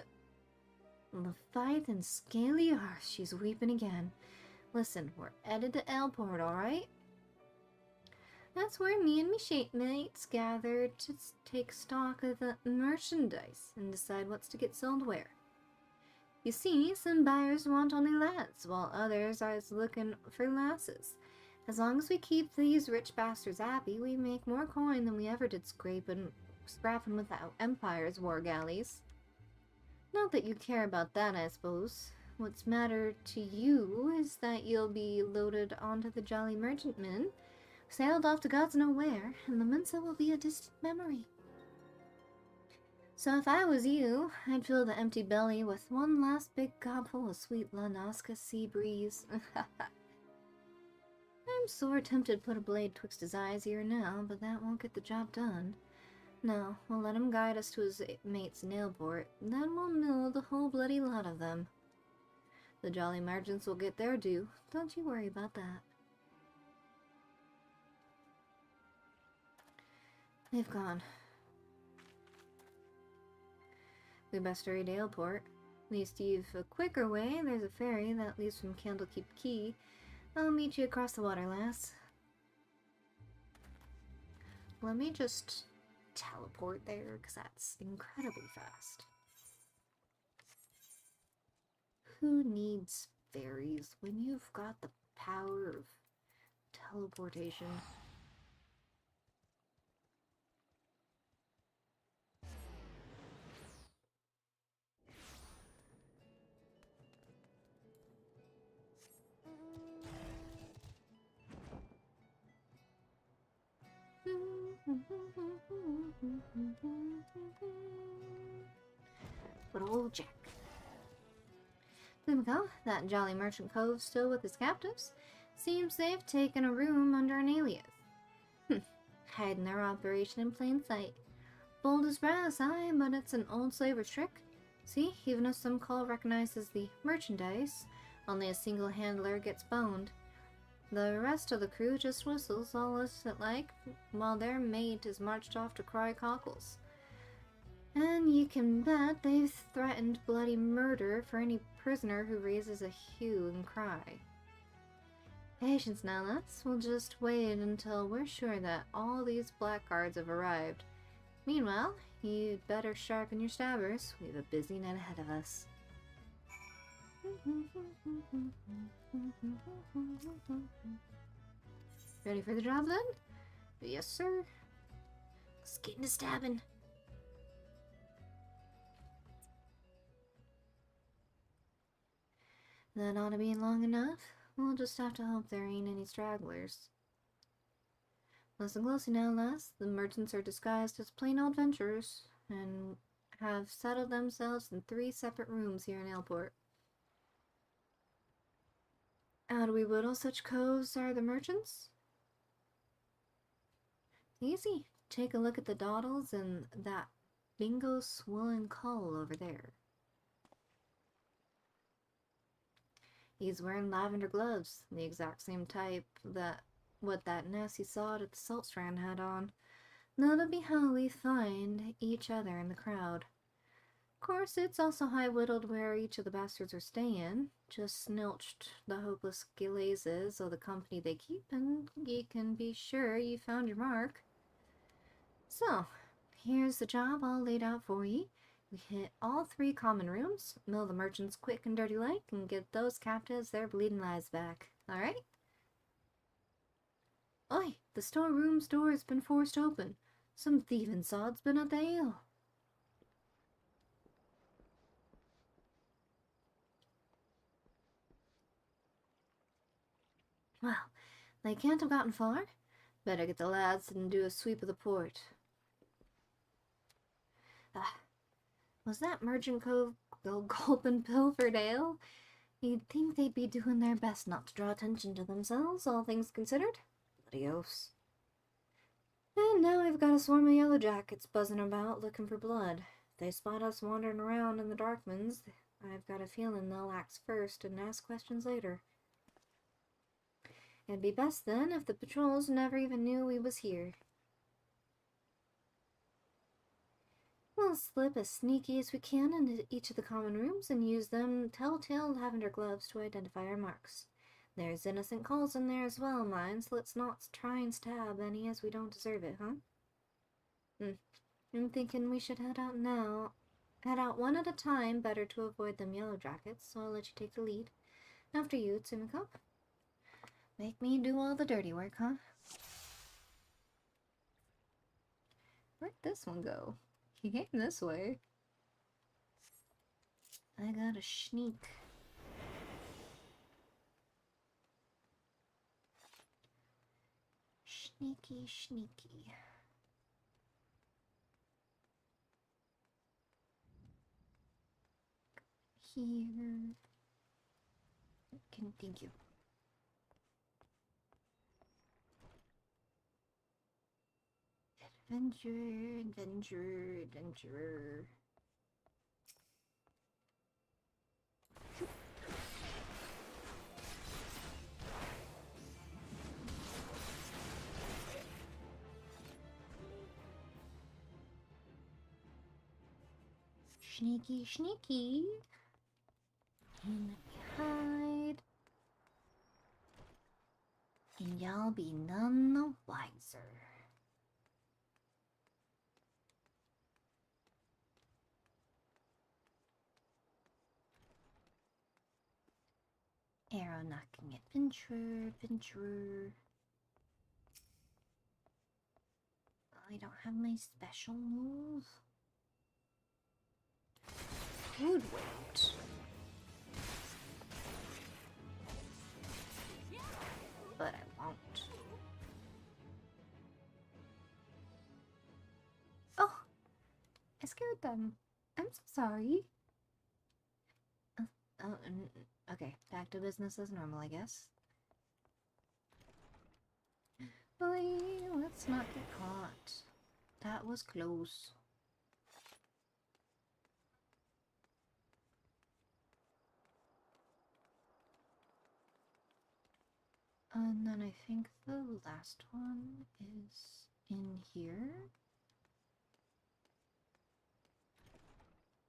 Leviathan scaly arse, she's weeping again. Listen, we're headed to Elport, alright? That's where me and me shapemates gather to take stock of the merchandise and decide what's to get sold where. You see, some buyers want only lads, while others are looking for lasses. As long as we keep these rich bastards happy, we make more coin than we ever did scrapping with the Empire's war galleys. Not that you care about that, I suppose. What's matter to you is that you'll be loaded onto the jolly merchantmen, sailed off to gods know where, and the Mensa will be a distant memory. So if I was you, I'd fill the empty belly with one last big gobful of sweet Lanaska sea breeze. I'm sore tempted to put a blade twixt his eyes here now, but that won't get the job done. No, we'll let him guide us to his mate's nail port, then we'll mill the whole bloody lot of them. The jolly merchants will get their due. Don't you worry about that. They've gone. We best hurry to Aleport. At least you've a quicker way. There's a ferry that leaves from Candlekeep Quay. I'll meet you across the water, lass. Let me just teleport there, because that's incredibly fast. Who needs ferries when you've got the power of teleportation? But old Jack. Kumiko, that jolly merchant cove still with his captives? Seems they've taken a room under an alias. Hiding their operation in plain sight. Bold as brass, aye, but it's an old slaver's trick. See, even if some call recognizes the merchandise, only a single handler gets boned. The rest of the crew just whistles, all illicit like, while their mate is marched off to cry cockles. And you can bet they've threatened bloody murder for any prisoner who raises a hue and cry. Patience now, lass. We'll just wait until we're sure that all these blackguards have arrived. Meanwhile, you'd better sharpen your stabbers. We have a busy night ahead of us. Ready for the job then? Yes, sir. Let's get into stabbing. That ought to be long enough. We'll just have to hope there ain't any stragglers. Listen closely now, lass. The merchants are disguised as plain old adventurers and have settled themselves in 3 separate rooms here in Aleport. How do we whittle such coves are the merchants? Easy. Take a look at the dawdles and that bingo swollen cull over there. He's wearing lavender gloves, the exact same type that what that nasty sod at the Salt Strand had on. That'll be how we find each other in the crowd. Of course, it's also high-whittled where each of the bastards are staying. Just snilched the hopeless glazes of the company they keep, and ye can be sure you found your mark. So, here's the job all laid out for ye. We hit all 3 common rooms, mill the merchants quick and dirty like, and get those captives their bleeding lives back. Alright? Oi, the storeroom's door has been forced open. Some thieving sod's been at the ale. Well, they can't have gotten far. Better get the lads and do a sweep of the port. Was that merchant cove gulp and pilfered ale? You'd think they'd be doing their best not to draw attention to themselves, all things considered. Bloody oafs. And now we've got a swarm of yellow jackets buzzing about looking for blood. If they spot us wandering around in the Darklands, I've got a feeling they'll act first and ask questions later. It'd be best then if the patrols never even knew we was here. We'll slip as sneaky as we can into each of the common rooms and use them telltale lavender gloves to identify our marks. There's innocent calls in there as well, mind, so let's not try and stab any as we don't deserve it, huh? I'm thinking we should head out now. Head out one at a time, better to avoid them yellow jackets, so I'll let you take the lead. After you, Tsumiko. Make me do all the dirty work, huh? Where'd this one go? He came this way. I gotta sneak. Sneaky, sneaky. Here. Thank you. Adventure, adventure, adventure. Sneaky, sneaky. And let me hide. And y'all be none the wiser. Arrow knocking adventurer. I don't have my special move. Could wait. But I won't. Oh! I scared them. I'm so sorry. Okay, back to business as normal, I guess. Boy, let's not get caught. That was close. And then I think the last one is in here.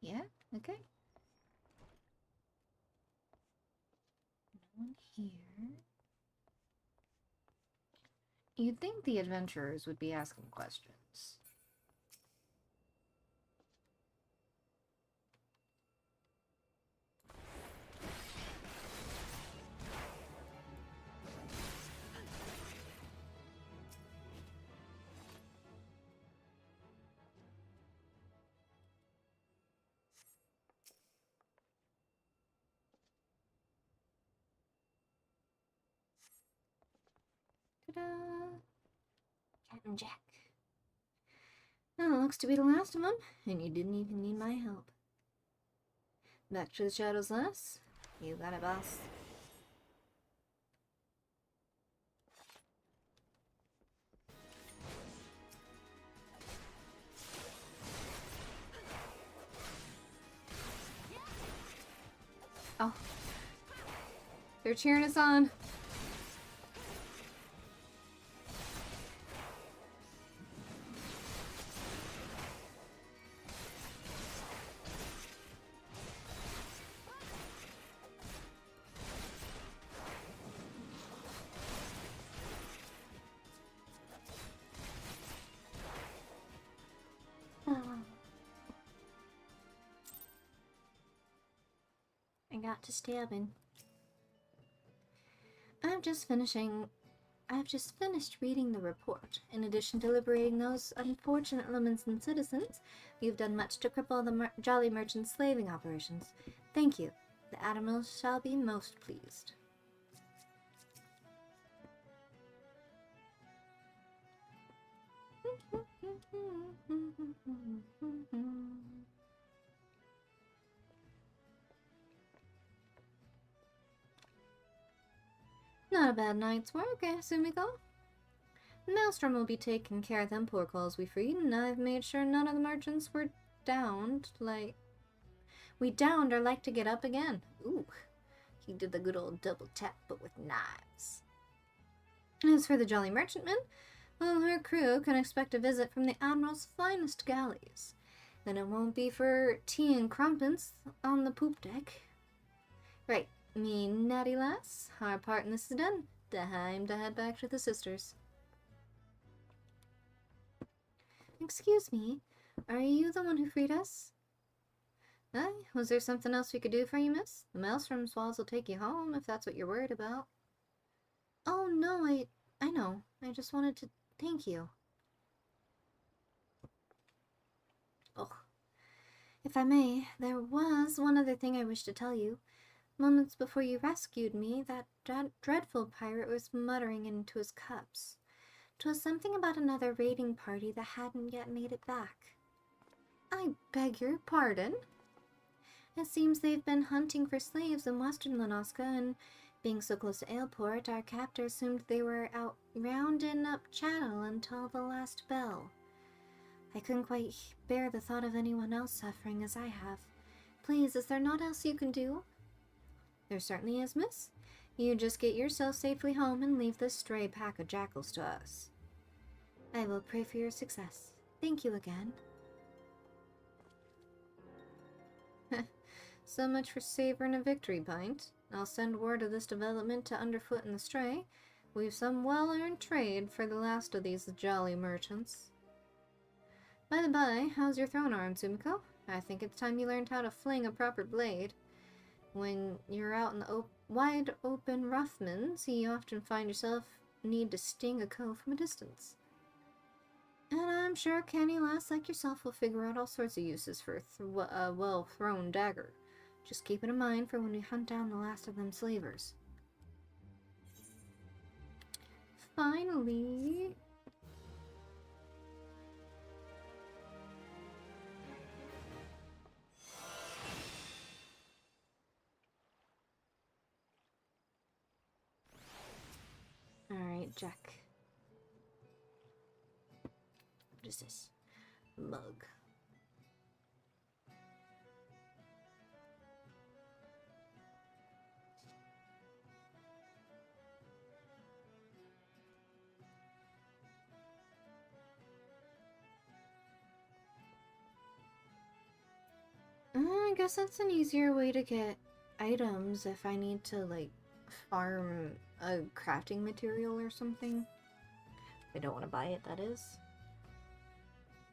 Yeah, okay. No one here. You'd think the adventurers would be asking questions. Ta-da! Captain Jack. Well, looks to be the last of them, and you didn't even need my help. Back to the shadows, Les. You got it, boss. Oh. They're cheering us on. I got to stabbing. I've just finished reading the report. In addition to liberating those unfortunate lemons and citizens, you've done much to cripple the Jolly Merchant slaving operations. Thank you. The Admiral shall be most pleased. Not a bad night's work, eh, Sumiko? Maelstrom will be taking care of them poor coals we freed, and I've made sure none of the merchants were downed, we downed or like to get up again. Ooh, he did the good old double tap, but with knives. As for the Jolly Merchantman, well, her crew can expect a visit from the Admiral's finest galleys. Then it won't be for tea and crumpets on the poop deck. Right. Me natty lass, our part in this is done. Time to head back to the sisters. Excuse me, are you the one who freed us? Aye, was there something else we could do for you, miss? The Maelstrom swallows will take you home, if that's what you're worried about. Oh, no, I know. I just wanted to thank you. Oh, if I may, there was one other thing I wish to tell you. Moments before you rescued me, that dreadful pirate was muttering into his cups. 'Twas something about another raiding party that hadn't yet made it back. I beg your pardon? It seems they've been hunting for slaves in western Lanoska, and being so close to Aleport, our captor assumed they were out rounding up cattle until the last bell. I couldn't quite bear the thought of anyone else suffering as I have. Please, is there naught else you can do? There certainly is, miss. You just get yourself safely home and leave this stray pack of jackals to us. I will pray for your success. Thank you again. So much for savoring a victory pint. I'll send word of this development to Underfoot and the Stray. We've some well-earned trade for the last of these jolly merchants. By the by, how's your thrown arm, Sumiko? I think it's time you learned how to fling a proper blade. When you're out in the wide open roughlands, you often find yourself need to sting a cove from a distance. And I'm sure a canny lass like yourself will figure out all sorts of uses for a well-thrown dagger. Just keep it in mind for when we hunt down the last of them slavers. Finally... Alright, Jack. What is this? Mug. I guess that's an easier way to get items if I need to, like, farm a crafting material or something. I don't want to buy it, that is.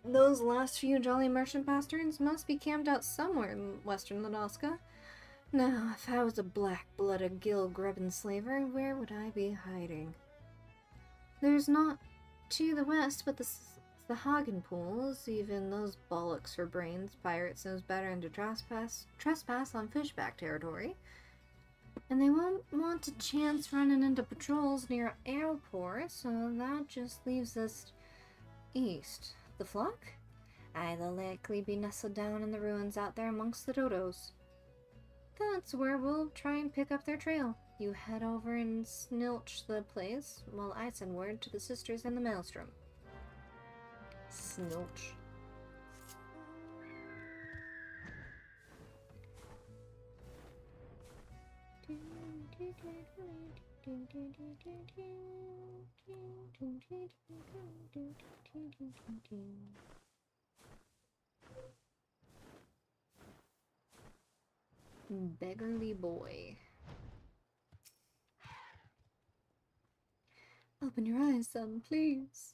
Those last few jolly merchant bastards must be camped out somewhere in western Ladowska. Now, if I was a black-blooded gill-grubbing slaver, where would I be hiding? There's not to the west, but the Hagen pools, even those bollocks for brains, pirates knows better than to trespass on fishback territory. And they won't want a chance running into patrols near airport, so that just leaves us east. The flock? Aye, they'll likely be nestled down in the ruins out there amongst the dodos. That's where we'll try and pick up their trail. You head over and snilch the place, while I send word to the sisters in the maelstrom. Snilch. Beggarly boy. Open your eyes, son, please.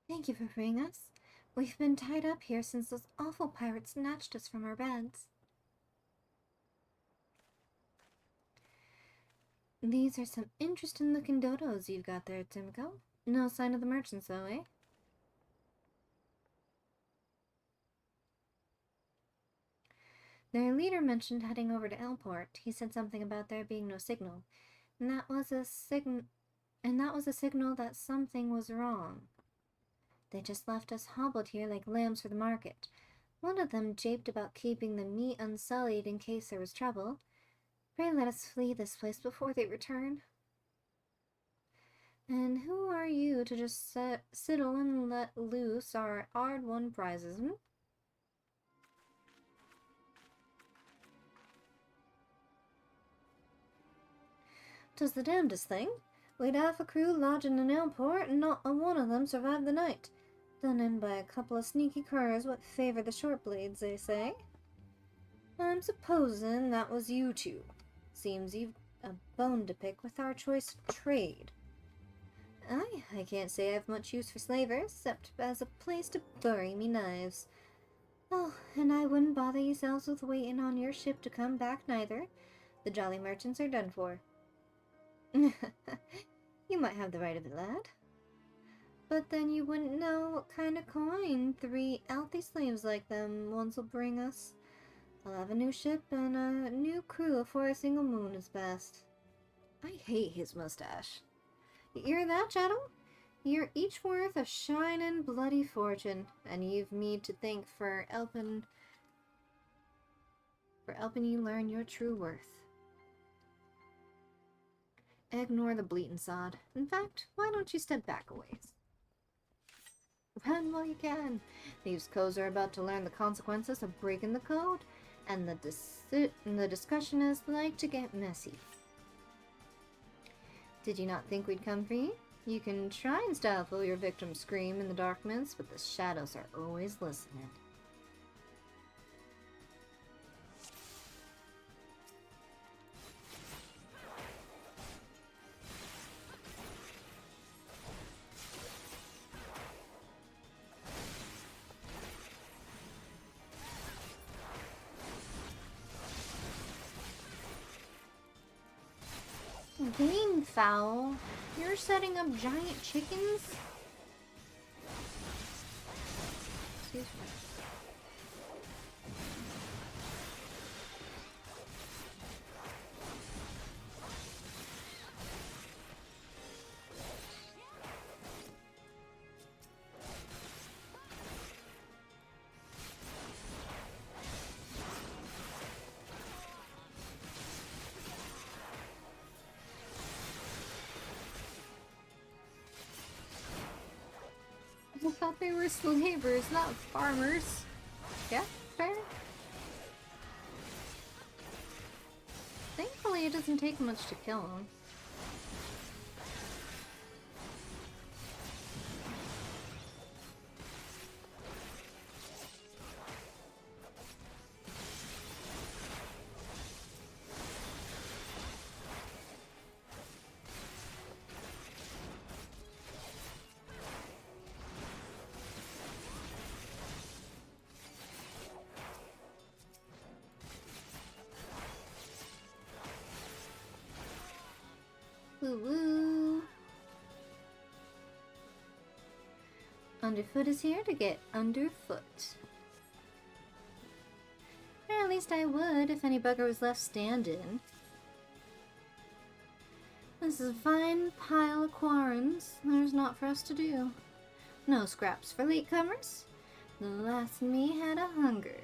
Thank you for freeing us. We've been tied up here since those awful pirates snatched us from our beds. These are some interesting-looking dodos you've got there, Timko. No sign of the merchants, though, eh? Their leader mentioned heading over to Elport. He said something about there being no signal, and that was a signal that something was wrong. They just left us hobbled here like lambs for the market. One of them japed about keeping the meat unsullied in case there was trouble. Pray let us flee this place before they return. And who are you to just sidle and let loose our hard-won prizes, hmm? 'Twas the damnedest thing. We'd half a crew lodging in Airport, and not a one of them survived the night. Done in by a couple of sneaky curs what favor the short blades, they say. I'm supposing that was you two. Seems you've a bone to pick with our choice trade. I can't say I've much use for slavers, except as a place to bury me knives. Oh, and I wouldn't bother yourselves with waiting on your ship to come back neither. The jolly merchants are done for. You might have the right of it, lad. But then you wouldn't know what kind of coin 3 healthy slaves like them ones will bring us. I'll have a new ship and a new crew before a single moon is passed. I hate his mustache. You hear that, chattel? You're each worth a shinin' bloody fortune, and you've me to thank for helping you learn your true worth. Ignore the bleatin' sod. In fact, why don't you step back a ways? Run while you can. These coes are about to learn the consequences of breaking the code, and the the discussionists like to get messy. Did you not think we'd come for you? You can try and stifle your victim's scream in the darkness, but the shadows are always listening. Game foul? You're setting up giant chickens? Excuse me. I thought they were slavers, not farmers. Yeah, fair. Thankfully, it doesn't take much to kill them. Woo-woo! Underfoot is here to get underfoot. Or at least I would if any bugger was left standing. This is a fine pile of quarrons. There's not for us to do. No scraps for latecomers. The last me had a hunger.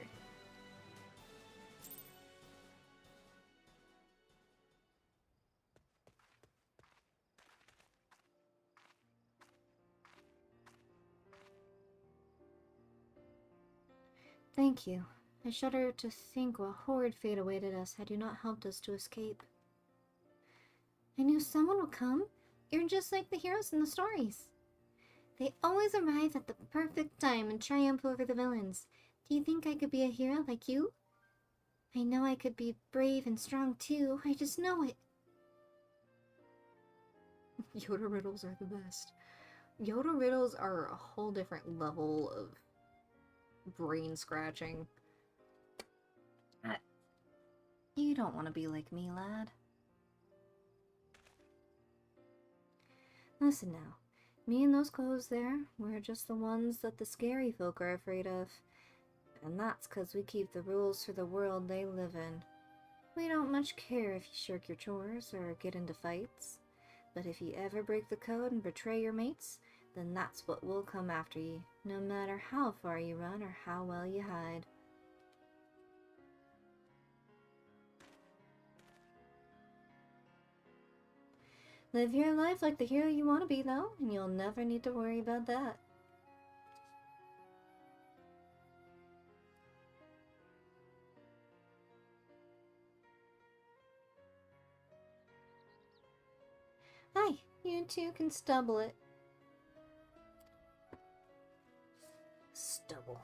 Thank you. I shudder to think what horrid fate awaited us had you not helped us to escape. I knew someone would come. You're just like the heroes in the stories. They always arrive at the perfect time and triumph over the villains. Do you think I could be a hero like you? I know I could be brave and strong too. I just know it. Yoda riddles are the best. Yoda riddles are a whole different level of brain scratching. You don't want to be like me, lad. Listen now. Me and those clothes there, we're just the ones that the scary folk are afraid of. And that's 'cause we keep the rules for the world they live in. We don't much care if you shirk your chores or get into fights. But if you ever break the code and betray your mates, then that's what will come after you, no matter how far you run or how well you hide. Live your life like the hero you want to be, though, and you'll never need to worry about that. Hi, you two can stubble it. Stubble.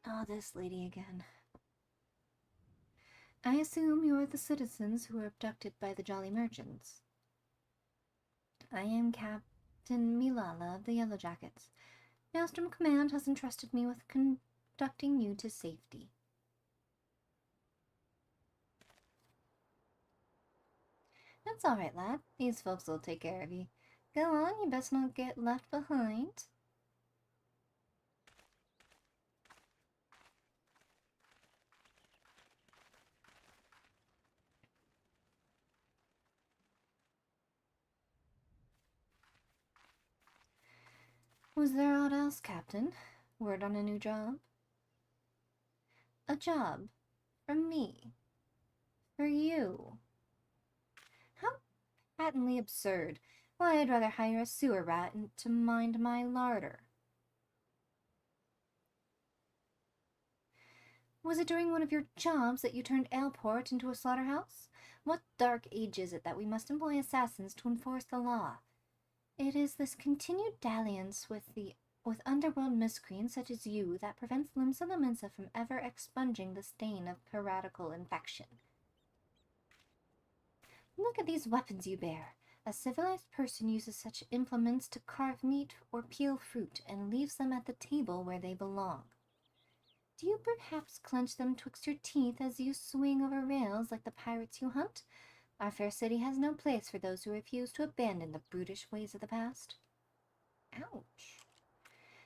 Oh, this lady again. I assume you are the citizens who were abducted by the Jolly Merchants. I am Captain Milala of the Yellow Jackets. Maelstrom Command has entrusted me with conducting you to safety. That's all right, lad. These folks will take care of you. Go on, you best not get left behind. Was there aught else, Captain? Word on a new job? A job. From me. For you. How patently absurd. Why, I'd rather hire a sewer rat to mind my larder. Was it during one of your jobs that you turned Aleport into a slaughterhouse? What dark age is it that we must employ assassins to enforce the law? It is this continued dalliance with underworld miscreants such as you that prevents Limsa Lominsa from ever expunging the stain of piratical infection. Look at these weapons you bear. A civilized person uses such implements to carve meat or peel fruit and leaves them at the table where they belong. Do you perhaps clench them twixt your teeth as you swing over rails like the pirates you hunt? Our fair city has no place for those who refuse to abandon the brutish ways of the past. Ouch.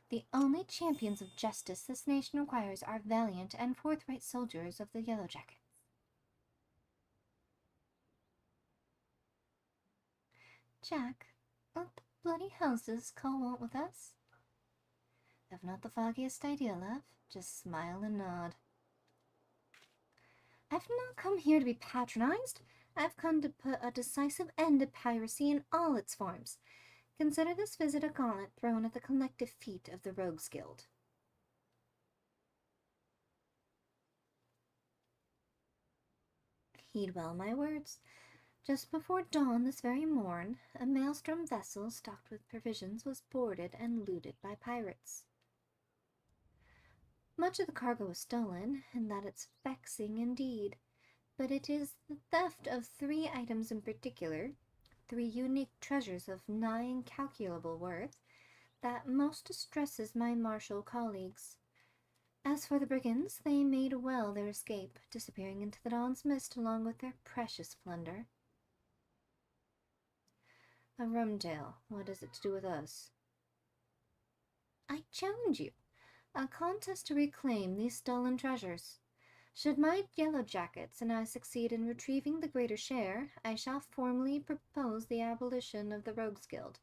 The only champions of justice this nation requires are valiant and forthright soldiers of the Yellow Jackets. Jack, what the bloody hell's this call want with us? I've not the foggiest idea, love. Just smile and nod. I've not come here to be patronized. I've come to put a decisive end to piracy in all its forms. Consider this visit a gauntlet thrown at the collective feet of the Rogues Guild. Heed well my words. Just before dawn this very morn, a maelstrom vessel stocked with provisions was boarded and looted by pirates. Much of the cargo was stolen, and that it's vexing indeed. But it is the theft of 3 items in particular, 3 unique treasures of nigh incalculable worth, that most distresses my martial colleagues. As for the brigands, they made well their escape, disappearing into the dawn's mist along with their precious plunder. A rum tale. What has it to do with us? I challenge you. A contest to reclaim these stolen treasures. Should my Yellow Jackets and I succeed in retrieving the greater share, I shall formally propose the abolition of the Rogues Guild.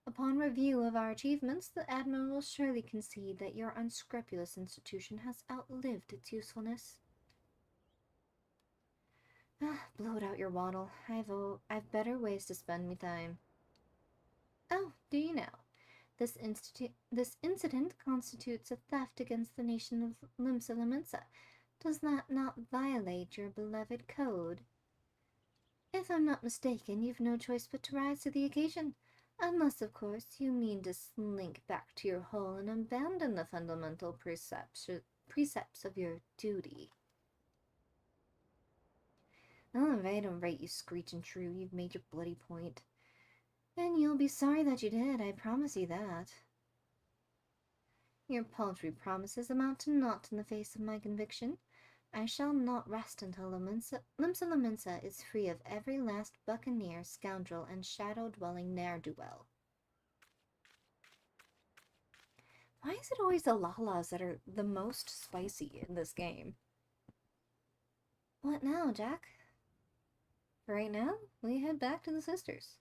Upon review of our achievements, the Admiral will surely concede that your unscrupulous institution has outlived its usefulness. Blow it out your waddle. I've better ways to spend me time. Oh, do you know? This incident constitutes a theft against the nation of Limsa Lominsa. Does that not violate your beloved code? If I'm not mistaken, you've no choice but to rise to the occasion. Unless, of course, you mean to slink back to your hole and abandon the fundamental precepts of your duty. All right, you screeching shrew, you've made your bloody point. And you'll be sorry that you did, I promise you that. Your paltry promises amount to naught in the face of my conviction. I shall not rest until Limsa Lominsa is free of every last buccaneer, scoundrel, and shadow-dwelling ne'er-do-well. Why is it always the Lalas that are the most spicy in this game? What now, Jack? For right now, we head back to the sisters.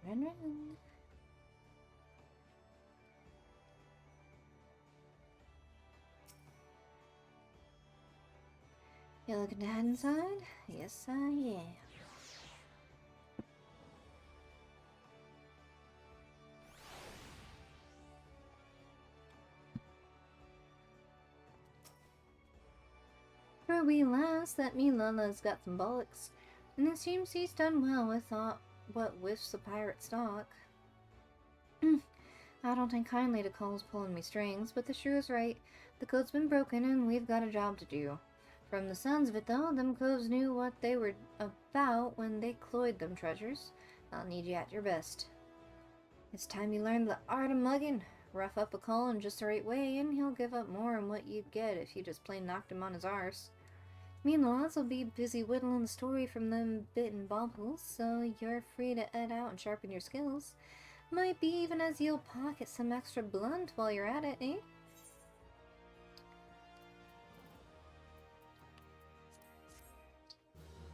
Run. You looking to head inside? Yes, I am. For a wee lass, that me Lala's got some bollocks, and it seems he's done well with what whiffs of pirate stock. I don't take kindly to calls pulling me strings, but the shrew is right. The code's been broken and we've got a job to do. From the sounds of it though, them coves knew what they were about when they cloyed them treasures. I'll need you at your best. It's time you learned the art of mugging. Rough up a call in just the right way and he'll give up more than what you'd get if you just plain knocked him on his arse. Me and the lads will be busy whittling the story from them bitten baubles, so you're free to head out and sharpen your skills. Might be even as you'll pocket some extra blunt while you're at it, eh?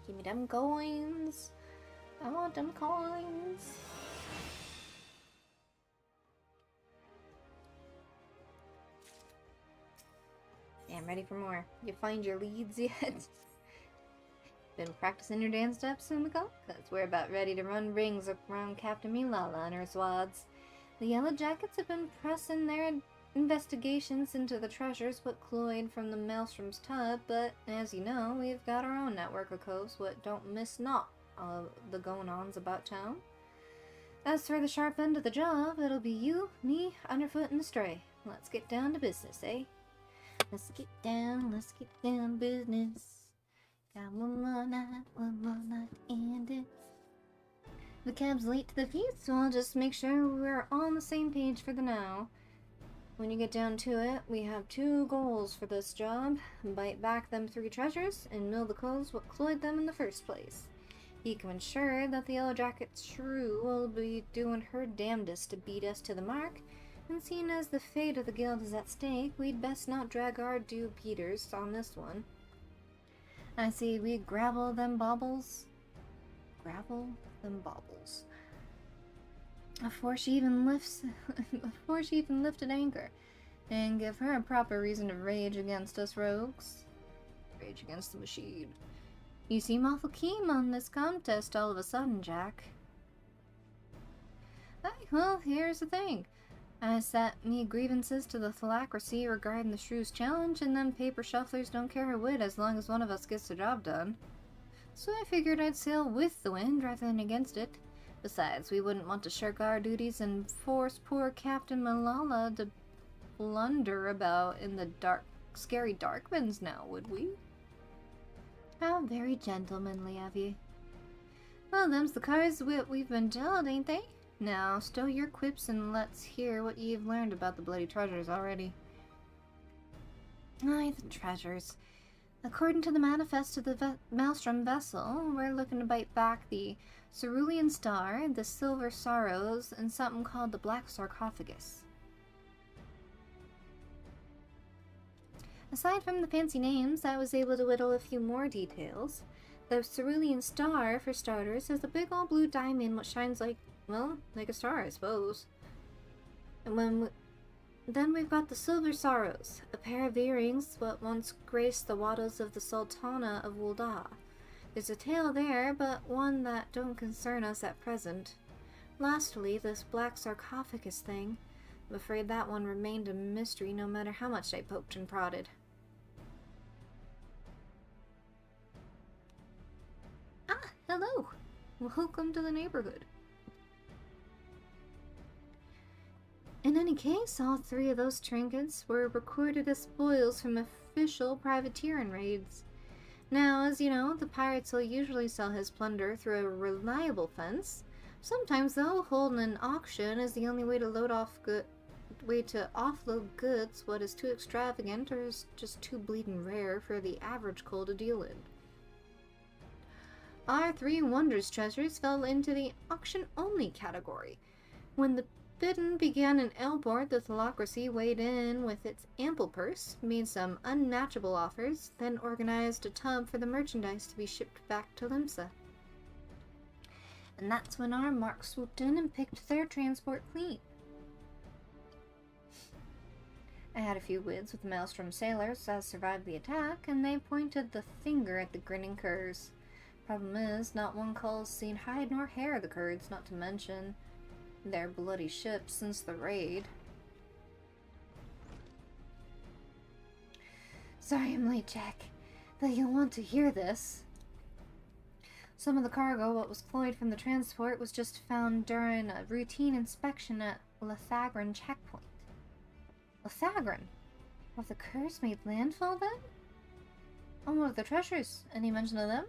Give me them coins. I want them coins. Yeah, I'm ready for more. You find your leads yet? Been practicing your dance steps, Sumiko? Cause we're about ready to run rings around Captain Milala and her swads. The Yellow Jackets have been pressing their investigations into the treasures what cloyed from the Maelstrom's tub, but as you know, we've got our own network of coves what don't miss not of the going-ons about town. As for the sharp end of the job, it'll be you, me, Underfoot, and the Stray. Let's get down to business, eh? Let's get down to business. Got one more night, and it. The cab's late to the feast, so I'll just make sure we're on the same page for the now. When you get down to it, we have 2 goals for this job. Bite back them 3 treasures, and mill the coves what cloyed them in the first place. You can ensure that the Yellow Jacket's shrew will be doing her damnedest to beat us to the mark, and seeing as the fate of the guild is at stake, we'd best not drag our due Peters on this one. I see we gravel them baubles. Gravel them baubles. Before she even lifted anchor, and give her a proper reason to rage against us rogues. Rage against the machine. You seem awful keen on this contest all of a sudden, Jack. Aye, well, here's the thing. I set me grievances to the Phylacracy regarding the Shrew's challenge, and them paper shufflers don't care a whit as long as one of us gets the job done. So I figured I'd sail with the wind rather than against it. Besides, we wouldn't want to shirk our duties and force poor Captain Malala to blunder about in the scary darkmans now, would we? How very gentlemanly of you. Well, them's the cards we've been dealt, ain't they? Now, stow your quips and let's hear what you've learned about the bloody treasures already. Aye, the treasures. According to the manifest of the Maelstrom vessel, we're looking to bite back the Cerulean Star, the Silver Sorrows, and something called the Black Sarcophagus. Aside from the fancy names, I was able to whittle a few more details. The Cerulean Star, for starters, is a big old blue diamond which shines like, well, like a star, I suppose. And then we've got the Silver Sorrows, a pair of earrings what once graced the wattles of the Sultana of Wulda. There's a tale there, but one that don't concern us at present. Lastly, this Black Sarcophagus thing. I'm afraid that one remained a mystery no matter how much I poked and prodded. Ah, hello! Welcome to the neighborhood. In any case, all 3 of those trinkets were recorded as spoils from official privateering raids. Now, as you know, the pirates will usually sell his plunder through a reliable fence. Sometimes, though, holding an auction is the only way to offload goods what is too extravagant or is just too bleeding rare for the average coal to deal in. Our 3 wondrous treasures fell into the auction-only category. When the bidding began in Elport, the Phylacracy weighed in with its ample purse, made some unmatchable offers, then organized a tub for the merchandise to be shipped back to Limsa. And that's when our mark swooped in and picked their transport clean. I had a few words with the Maelstrom sailors as survived the attack, and they pointed the finger at the grinning curs. Problem is, not one cull's seen hide nor hair of the Kurds, not to mention their bloody ships since the raid. Sorry I'm late, Jack, but you'll want to hear this. Some of the cargo what was cloyed from the transport was just found during a routine inspection at Lethagran checkpoint. Lethagran? Have the Kurds made landfall then? On what of the treasures? Any mention of them?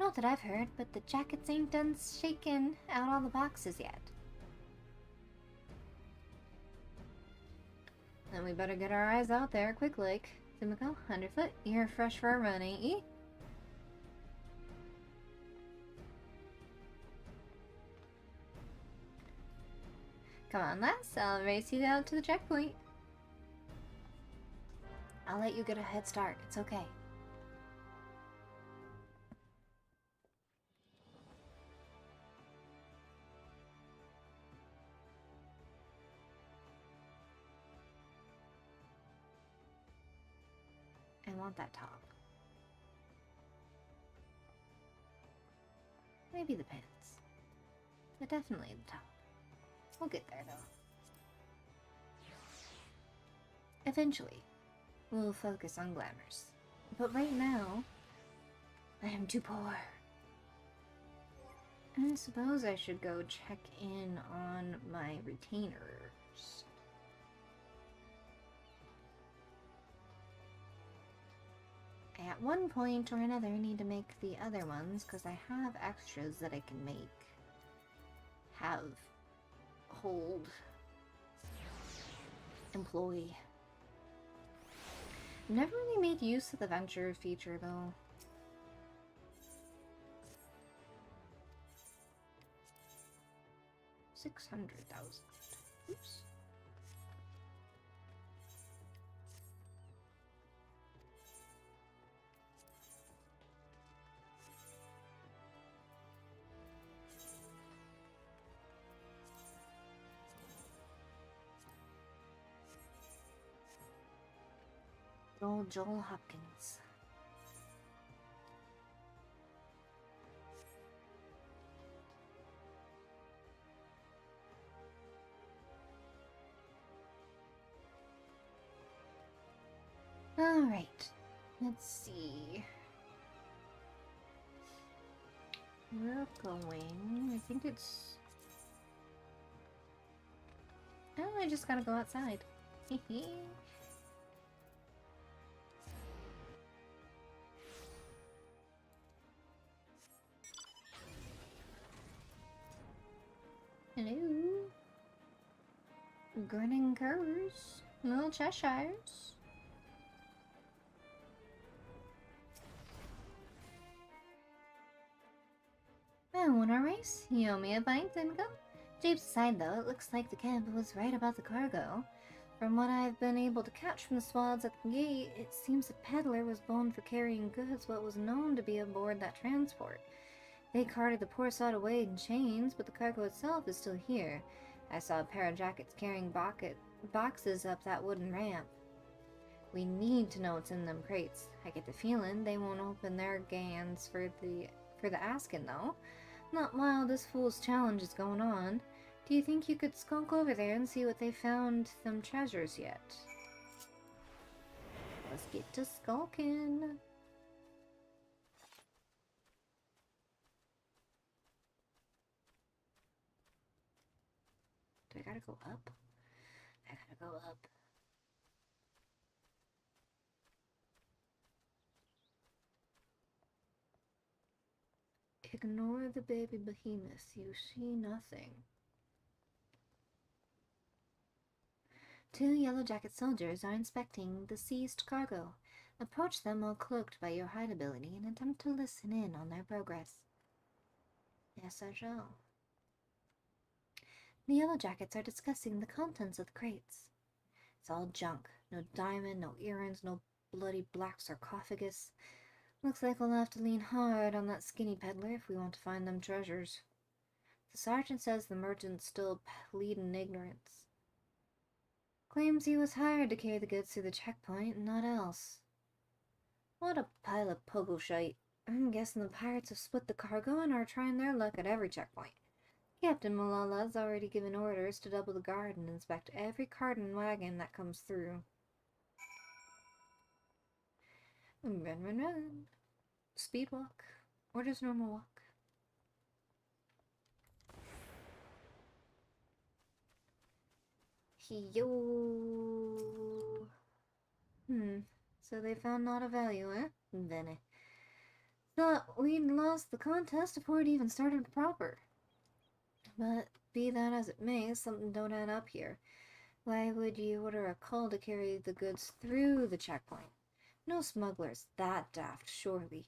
Not that I've heard, but the jackets ain't done shaking out all the boxes yet. Then we better get our eyes out there quick like. Simiko, underfoot, you're fresh for a run, ain't ye? Come on, lass, I'll race you out to the checkpoint. I'll let you get a head start, it's okay. I want that top. Maybe the pants. But definitely the top. We'll get there, though. Eventually, we'll focus on glamours. But right now, I am too poor. I suppose I should go check in on my retainers. I at one point or another need to make the other ones because I have extras that I can make. Hold. Employee. Never really made use of the venture feature though. $600,000. Oops. Old Joel Hopkins. Alright, let's see. We're going, I think it's... Oh, I just gotta go outside. Hehe. Hello. Grinning curs. Little Cheshires. I want a race. You owe me a pint, Simco. Jokes aside, though, it looks like the cab was right about the cargo. From what I've been able to catch from the swaths at the gate, it seems the peddler was boned for carrying goods what was known to be aboard that transport. They carted the poor sod away in chains, but the cargo itself is still here. I saw a pair of jackets carrying boxes up that wooden ramp. We need to know what's in them crates. I get the feeling they won't open their gans for the asking, though. Not while this fool's challenge is going on. Do you think you could skulk over there and see what they found them treasures yet? Let's get to skulking. Do I gotta go up? I gotta go up. Ignore the baby behemoth. You see nothing. 2 yellow jacket soldiers are inspecting the seized cargo. Approach them all cloaked by your hide ability and attempt to listen in on their progress. Yes, I shall. The yellow jackets are discussing the contents of the crates. It's all junk. No diamond, no earrings, no bloody black sarcophagus. Looks like we'll have to lean hard on that skinny peddler if we want to find them treasures. The sergeant says the merchants still plead in ignorance. Claims he was hired to carry the goods through the checkpoint and not else. What a pile of pogo shite. I'm guessing the pirates have split the cargo and are trying their luck at every checkpoint. Captain Malala's already given orders to double the guard and inspect every cart and wagon that comes through. Run, run, run. Speed walk. Or just normal walk. Yo. So they found not a value, eh? Bene. Thought we'd lost the contest before it even started proper. But be that as it may, something don't add up here. Why would you order a call to carry the goods through the checkpoint? No smuggler's that daft, surely.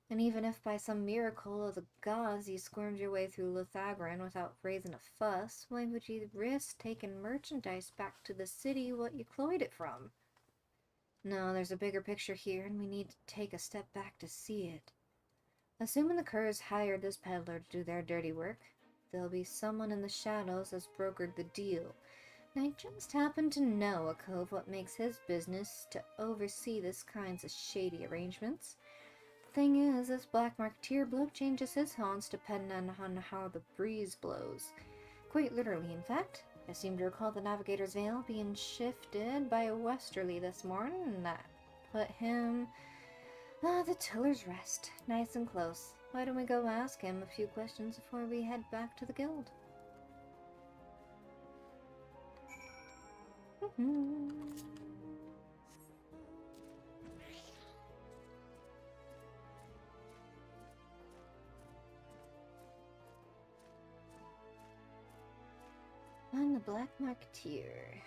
And even if by some miracle of the gods you squirmed your way through Lothagran without raising a fuss, why would you risk taking merchandise back to the city what you cloyed it from? No, there's a bigger picture here, and we need to take a step back to see it. Assuming the Curs hired this peddler to do their dirty work, there'll be someone in the shadows that's brokered the deal. And I just happen to know a cove what makes his business to oversee this kinds of shady arrangements. Thing is, this black marketeer bloke changes his haunts depending on how the breeze blows. Quite literally, in fact. I seem to recall the Navigator's Veil being shifted by a westerly this morning, and that put him... the Tiller's Rest. Nice and close. Why don't we go ask him a few questions before we head back to the guild? I'm the Black Marketeer.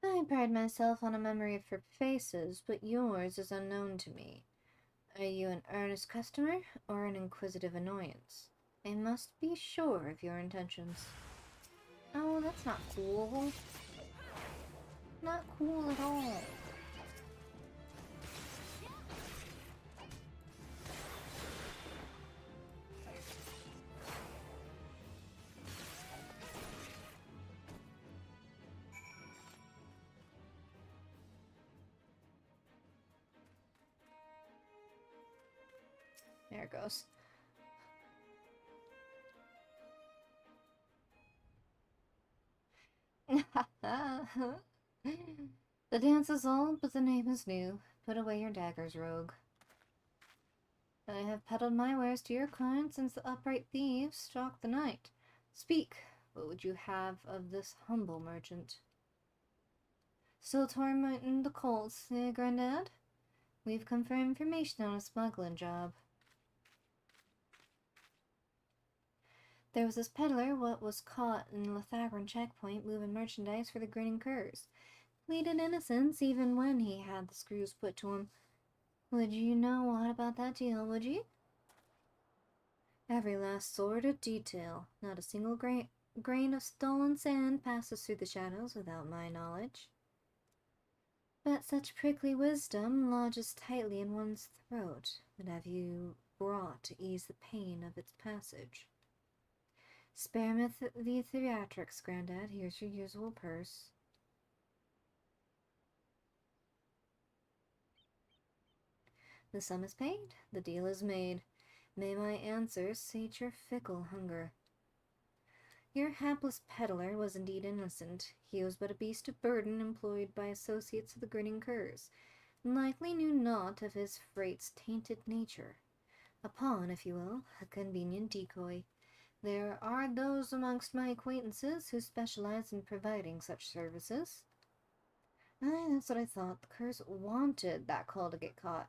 I pride myself on a memory for faces, but yours is unknown to me. Are you an earnest customer, or an inquisitive annoyance? I must be sure of your intentions. Oh, that's not cool. Not cool at all. There it goes. The dance is old, but the name is new. Put away your daggers, rogue. I have peddled my wares to your client since the upright thieves stalked the night. Speak, what would you have of this humble merchant? Still tormenting the colts, eh, Grandad? We've come for information on a smuggling job. There was this peddler what was caught in Lothagran checkpoint moving merchandise for the grinning curs. Pleaded innocence even when he had the screws put to him. Would you know aught about that deal, would you? Every last sordid detail. Not a single grain of stolen sand passes through the shadows without my knowledge. But such prickly wisdom lodges tightly in one's throat. What have you brought to ease the pain of its passage? Spare me the theatrics, Grandad. Here's your usual purse. The sum is paid. The deal is made. May my answers sate your fickle hunger. Your hapless peddler was indeed innocent. He was but a beast of burden employed by associates of the grinning curs, and likely knew naught of his freight's tainted nature. A pawn, if you will, a convenient decoy. There are those amongst my acquaintances who specialize in providing such services. Aye, that's what I thought. The curs wanted that call to get caught.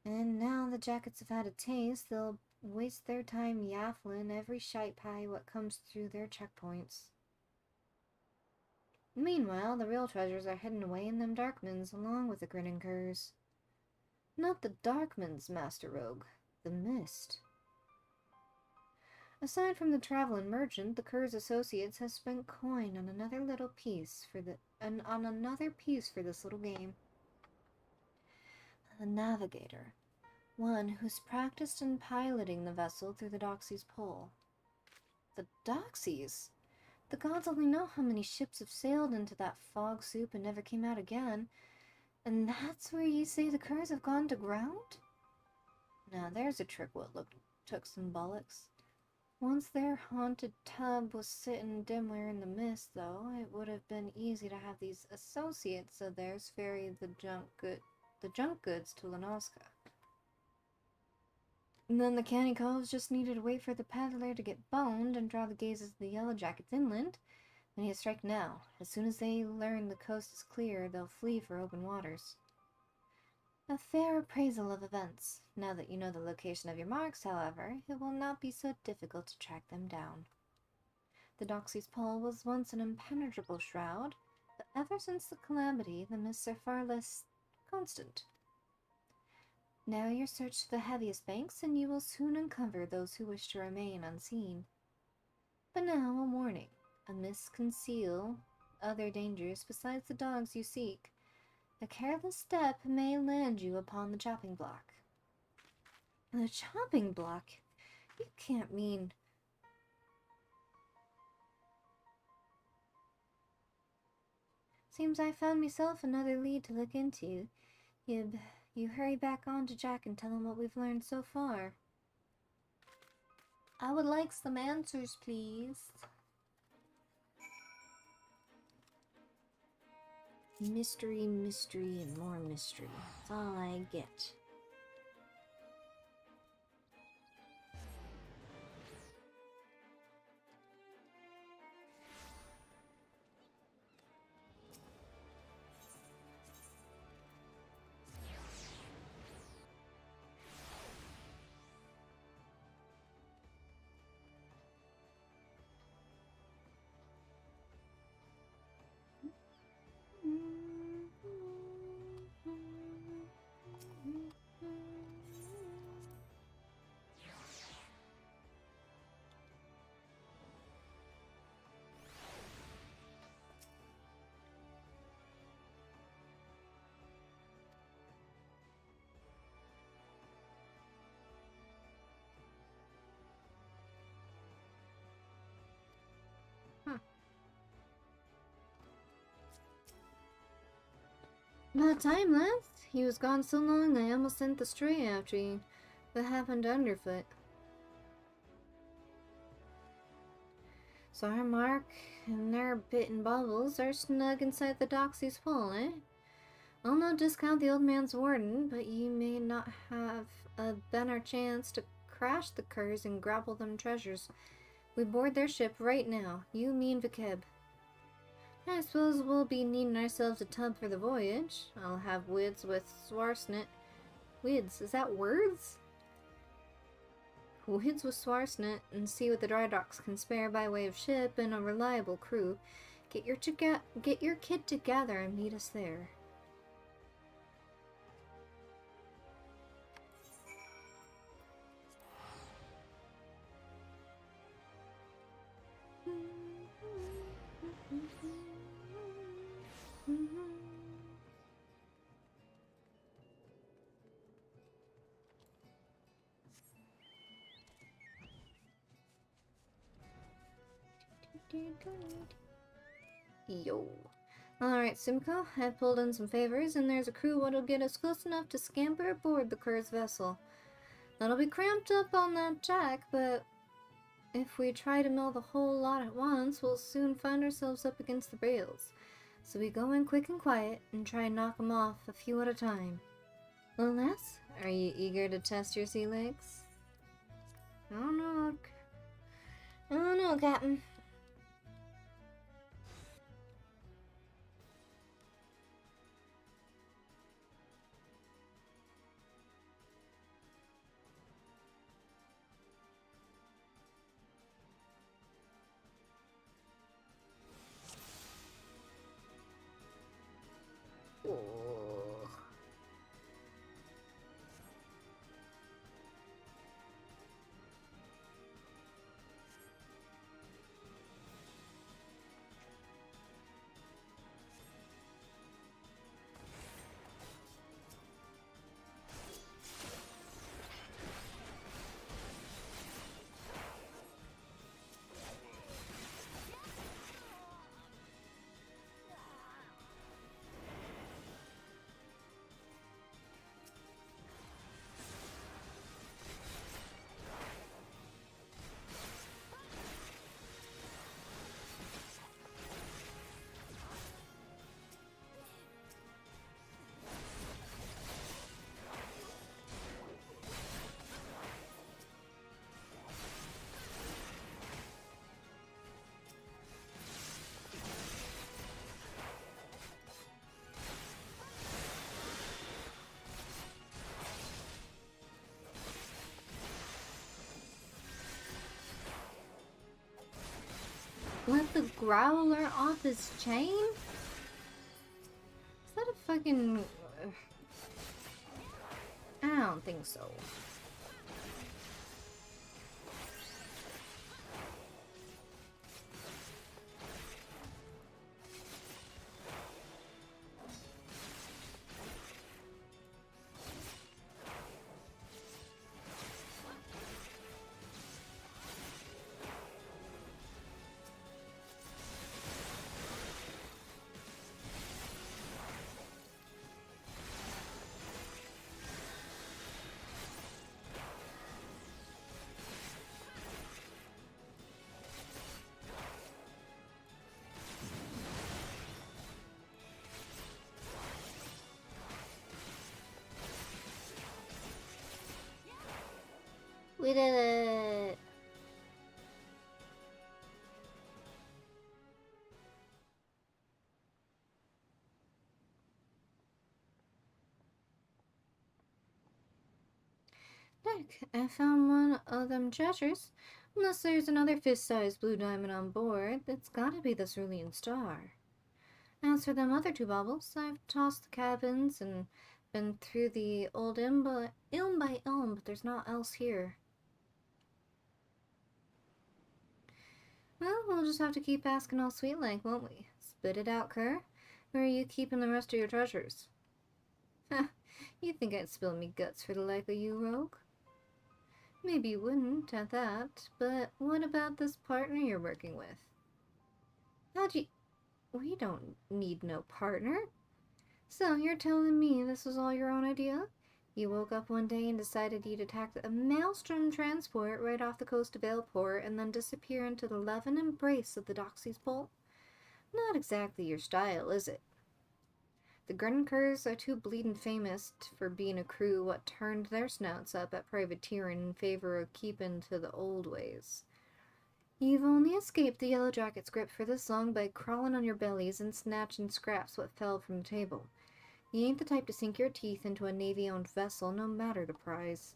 And now the jackets have had a taste, they'll waste their time yaffling every shite pie what comes through their checkpoints. Meanwhile, the real treasures are hidden away in them Darkmans, along with the grinning curs. Not the Darkmans, Master Rogue. The Mist. Aside from the traveling merchant, the Curs associates have spent coin on another piece for this little game. The Navigator. One who's practiced in piloting the vessel through the Doxy's Pole. The Doxies? The gods only know how many ships have sailed into that fog soup and never came out again. And that's where you say the Curs have gone to ground? Now there's a trick what took some bollocks. Once their haunted tub was sitting dimware in the mist, though, it would have been easy to have these associates of theirs ferry the junk goods to Lanoska. And then the canny coves just needed to wait for the peddler to get boned and draw the gazes of the yellow jackets inland. They need to strike now. As soon as they learn the coast is clear, they'll flee for open waters. A fair appraisal of events. Now that you know the location of your marks, however, it will not be so difficult to track them down. The Doxy's Pole was once an impenetrable shroud, but ever since the calamity, the mists are far less constant. Now your search to the heaviest banks, and you will soon uncover those who wish to remain unseen. But now a warning. A mist conceal other dangers besides the dogs you seek. A careless step may land you upon the chopping block. The chopping block? You can't mean... Seems I found myself another lead to look into. Yib, you hurry back on to Jack and tell him what we've learned so far. I would like some answers, please. Mystery, mystery, and more mystery. That's all I get. About time left. He was gone so long I almost sent the stray after you. What happened to Underfoot? So our Mark and their bitten bubbles are snug inside the Doxy's Pole, eh? I'll not discount the old man's warden, but you may not have been our chance to crash the curs and grapple them treasures. We board their ship right now, you, me, and Vikeb. I suppose we'll be needing ourselves a tub for the voyage. I'll have Wids with Swarsnet. Wids, is that words? Wids with Swarsnet and see what the dry docks can spare by way of ship and a reliable crew. Get your kit together and meet us there. Yo. Alright, Simcoe, I've pulled in some favors, and there's a crew what'll get us close enough to scamper aboard the Cur's vessel. That'll be cramped up on that jack, but if we try to mill the whole lot at once, we'll soon find ourselves up against the rails. So we go in quick and quiet, and try and knock 'em off a few at a time. Well, Les, are you eager to test your sea legs? I don't know, Captain. let the growler off his chain? Is that a fucking... I don't think so. We did it! Look, I found one of them treasures. Unless there's another fist-sized blue diamond on board, it's gotta be the cerulean star. As for them other two baubles, I've tossed the cabins and been through the old ilm by ilm, but there's naught else here. Well, we'll just have to keep asking all sweet like, won't we? Spit it out, Kerr. Where are you keeping the rest of your treasures? Ha! You think I'd spill me guts for the like of you, rogue? Maybe you wouldn't, at that, but what about this partner you're working with? How'd you... We don't need no partner. So, you're telling me this was all your own idea? You woke up one day and decided you'd attack a maelstrom transport right off the coast of Aleport and then disappear into the loving embrace of the Doxy's Pole? Not exactly your style, is it? The Grunkers are too bleedin' famous for being a crew what turned their snouts up at privateering in favor of keeping to the old ways. You've only escaped the Yellow Jacket's grip for this long by crawling on your bellies and snatching scraps what fell from the table. You ain't the type to sink your teeth into a Navy-owned vessel, no matter the prize.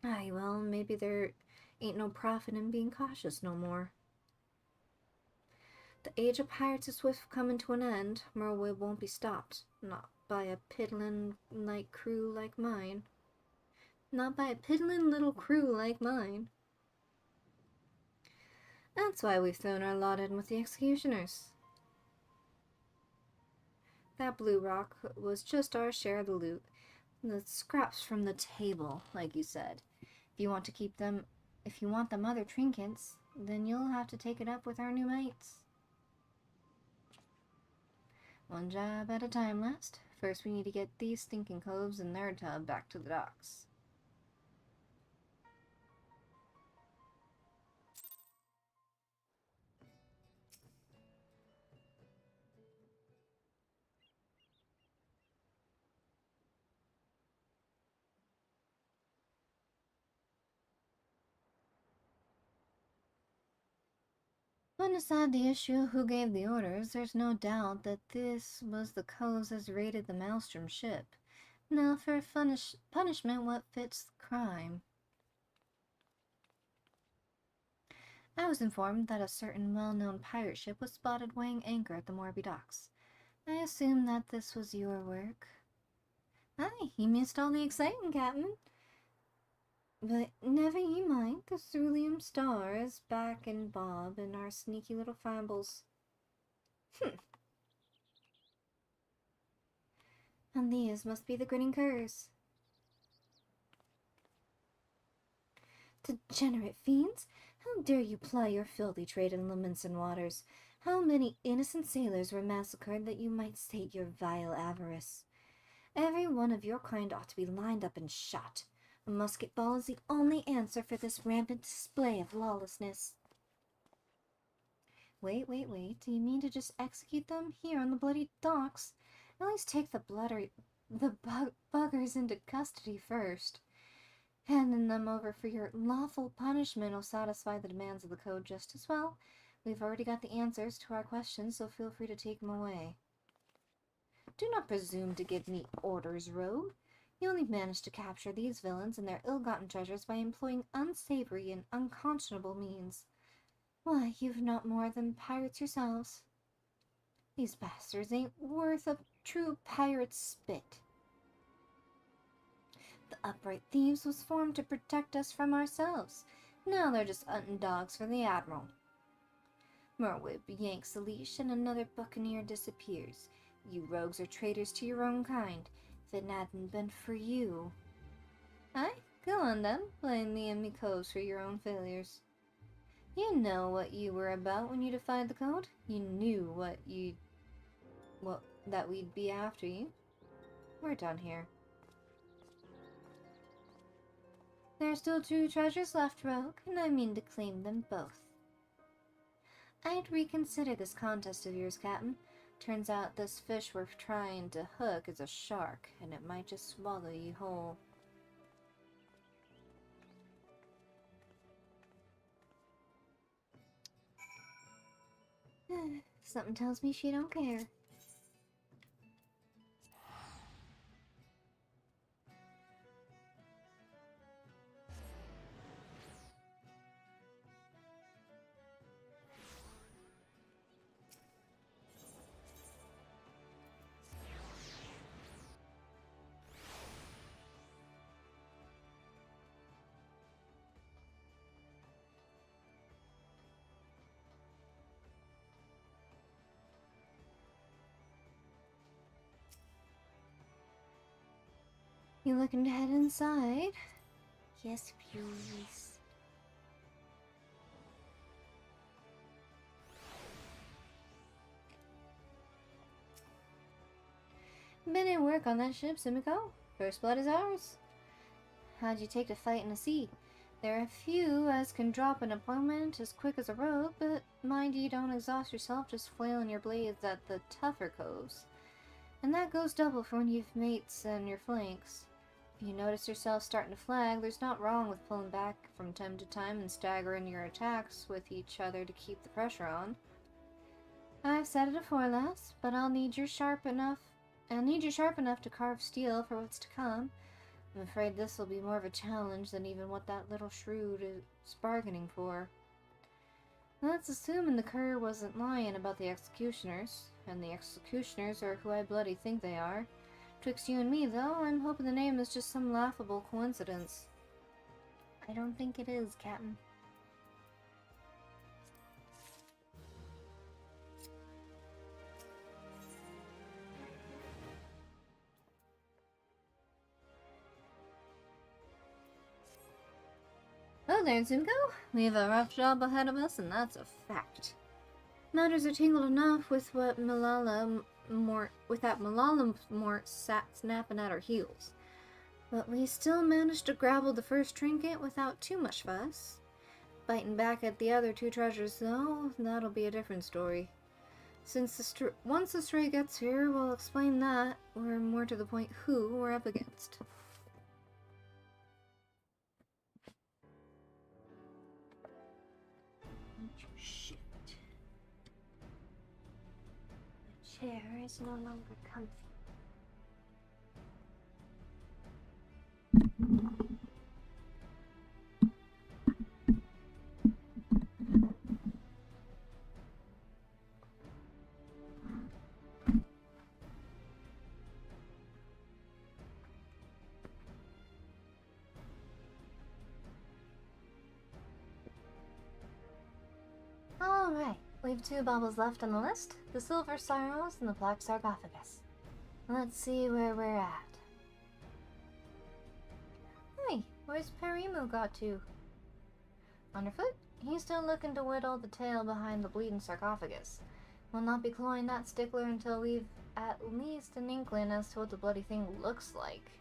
Aye, well, maybe there ain't no profit in being cautious no more. The age of pirates is swift coming to an end. Merwood won't be stopped. Not by a piddlin' like crew like mine. Not by a piddlin' little crew like mine. That's why we've thrown our lot in with the executioners. That blue rock was just our share of the loot. The scraps from the table, like you said. If you want them other trinkets, then you'll have to take it up with our new mates. One job at a time, last. First we need to get these stinking coves and their tub back to the docks. Putting aside the issue of who gave the orders, there's no doubt that this was the coves as raided the Maelstrom ship. Now for punishment, what fits the crime? I was informed that a certain well-known pirate ship was spotted weighing anchor at the Morby docks. I assume that this was your work. Aye, you missed all the exciting, Captain. But never you mind, the cerulean star is back in Bob and our sneaky little fimbles. And these must be the grinning curs. Degenerate fiends! How dare you ply your filthy trade in the Minson waters? How many innocent sailors were massacred that you might sate your vile avarice? Every one of your kind ought to be lined up and shot. A musket ball is the only answer for this rampant display of lawlessness. Wait. Do you mean to just execute them here on the bloody docks? At least take the buggers into custody first. Handing them over for your lawful punishment will satisfy the demands of the code just as well. We've already got the answers to our questions, so feel free to take them away. Do not presume to give me orders, rogue. You only managed to capture these villains and their ill-gotten treasures by employing unsavory and unconscionable means. Why, you've not more than pirates yourselves. These bastards ain't worth a true pirate's spit. The upright thieves was formed to protect us from ourselves. Now they're just hunting dogs for the Admiral. Merwib yanks the leash and another buccaneer disappears. You rogues are traitors to your own kind. If it hadn't been for you... Aye, go on then, blame me and me coves for your own failures. You know what you were about when you defied the code. You knew that we'd be after you. We're done here. There are still 2 treasures left, Rogue, and I mean to claim them both. I'd reconsider this contest of yours, Captain. Turns out this fish we're trying to hook is a shark, and it might just swallow you whole. Something tells me she don't care. You looking to head inside? Yes, please. Been in work on that ship, Sumiko. First blood is ours. How'd you take to fight in the sea? There are a few as can drop an opponent as quick as a rope, but mind you don't exhaust yourself just flailing your blades at the tougher coves. And that goes double for when you've mates on your flanks. If you notice yourself starting to flag, there's not wrong with pulling back from time to time and staggering your attacks with each other to keep the pressure on. I've said it afore, lass, but I'll need you sharp enough to carve steel for what's to come. I'm afraid this will be more of a challenge than even what that little shrew is bargaining for. That's assuming the cur wasn't lying about the executioners, and the executioners are who I bloody think they are. Twixt you and me, though, I'm hoping the name is just some laughable coincidence. I don't think it is, Captain. Oh there, Zuko. We have a rough job ahead of us, and that's a fact. Matters are tangled enough with that Malala Mort sat snapping at our heels. But we still managed to grapple the first trinket without too much fuss. Biting back at the other 2 treasures, though, that'll be a different story. Once the stray gets here, we'll explain that, or more to the point, who we're up against. Shit. The chair is no longer comfy. Alright, we've 2 baubles left on the list, the Silver Sorrows and the Black Sarcophagus. Let's see where we're at. Hey, where's Perimu got to? Underfoot? He's still looking to whittle the tail behind the bleeding sarcophagus. We'll not be clawing that stickler until we've at least an inkling as to what the bloody thing looks like.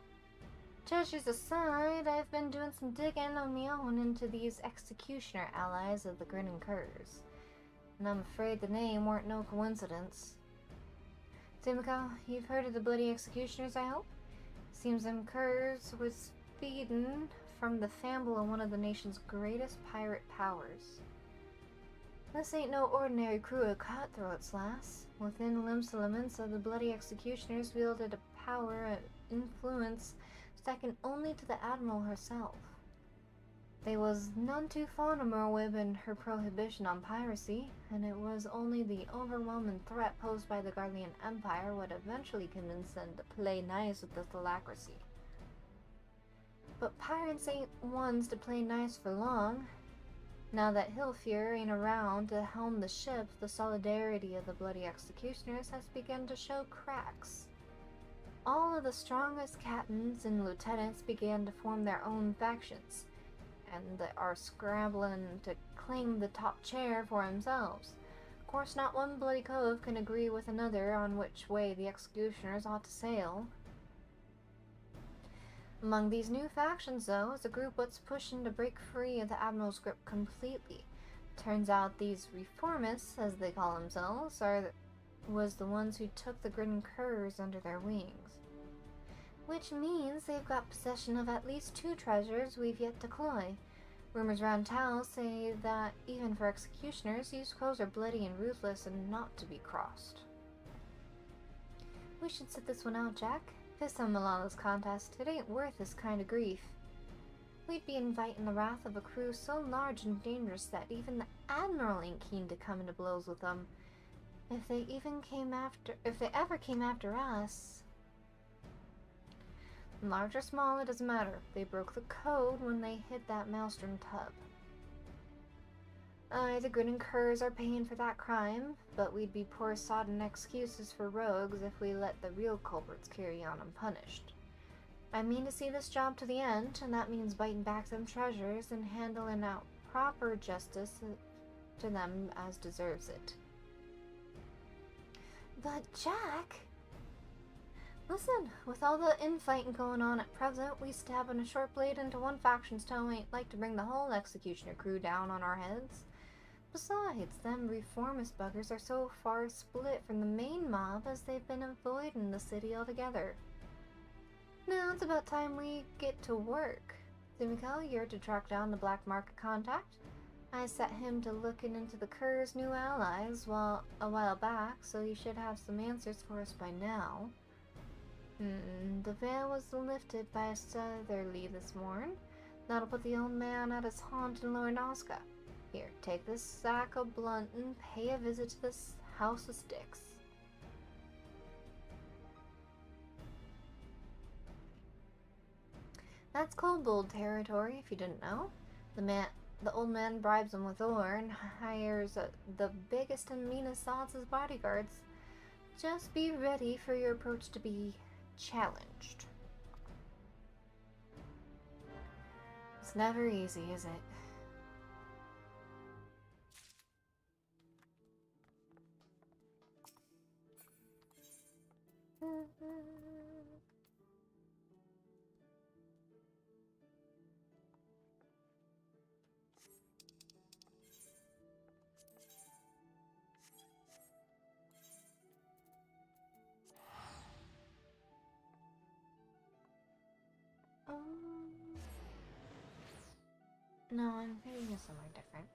Treasures aside, I've been doing some digging on my own into these executioner allies of the Grinning Curs. And I'm afraid the name weren't no coincidence. Sumiko, you've heard of the bloody executioners, I hope? Seems them curs was feeding from the famble of one of the nation's greatest pirate powers. This ain't no ordinary crew of cutthroats, lass. Within limits of the bloody executioners wielded a power and influence second only to the Admiral herself. They was none too fond of Merwib and her prohibition on piracy, and it was only the overwhelming threat posed by the Guardian Empire would eventually convince them to play nice with the Thalaccracy. But pirates ain't ones to play nice for long. Now that Hilfir ain't around to helm the ship, the solidarity of the Bloody Executioners has begun to show cracks. All of the strongest captains and lieutenants began to form their own factions, and they are scrambling to claim the top chair for themselves. Of course, not one bloody cove can agree with another on which way the executioners ought to sail. Among these new factions, though, is a group what's pushing to break free of the Admiral's grip completely. Turns out these reformists, as they call themselves, was the ones who took the Gridden Curs under their wings. Which means they've got possession of at least 2 treasures we've yet to cloy. Rumors around town say that, even for executioners, these crows are bloody and ruthless and not to be crossed. We should sit this one out, Jack. Piss on Malala's contest. It ain't worth this kind of grief. We'd be inviting the wrath of a crew so large and dangerous that even the Admiral ain't keen to come into blows with them. If they ever came after us... Large or small, it doesn't matter. They broke the code when they hit that maelstrom tub. Aye, the Gridden Curs are paying for that crime, but we'd be poor sodden excuses for rogues if we let the real culprits carry on unpunished. I mean to see this job to the end, and that means biting back them treasures and handling out proper justice to them as deserves it. But Jack... Listen, with all the infighting going on at present, we stabbing a short blade into one faction's toe ain't like to bring the whole executioner crew down on our heads. Besides, them reformist buggers are so far split from the main mob as they've been avoiding the city altogether. Now it's about time we get to work. Simiko, you're to track down the black market contact. I set him to looking into the Curs' new allies a while back, so you should have some answers for us by now. The veil was lifted by a southerly this morn. That'll put the old man at his haunt in Lower Nazca. Here, take this sack of blunt and pay a visit to this house of sticks. That's Kobold territory, if you didn't know. The old man bribes him with ore and hires the biggest and meanest sods as bodyguards. Just be ready for your approach to be challenged. It's never easy, is it? No, I'm thinking of somewhere different.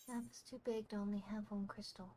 That was too big to only have one crystal.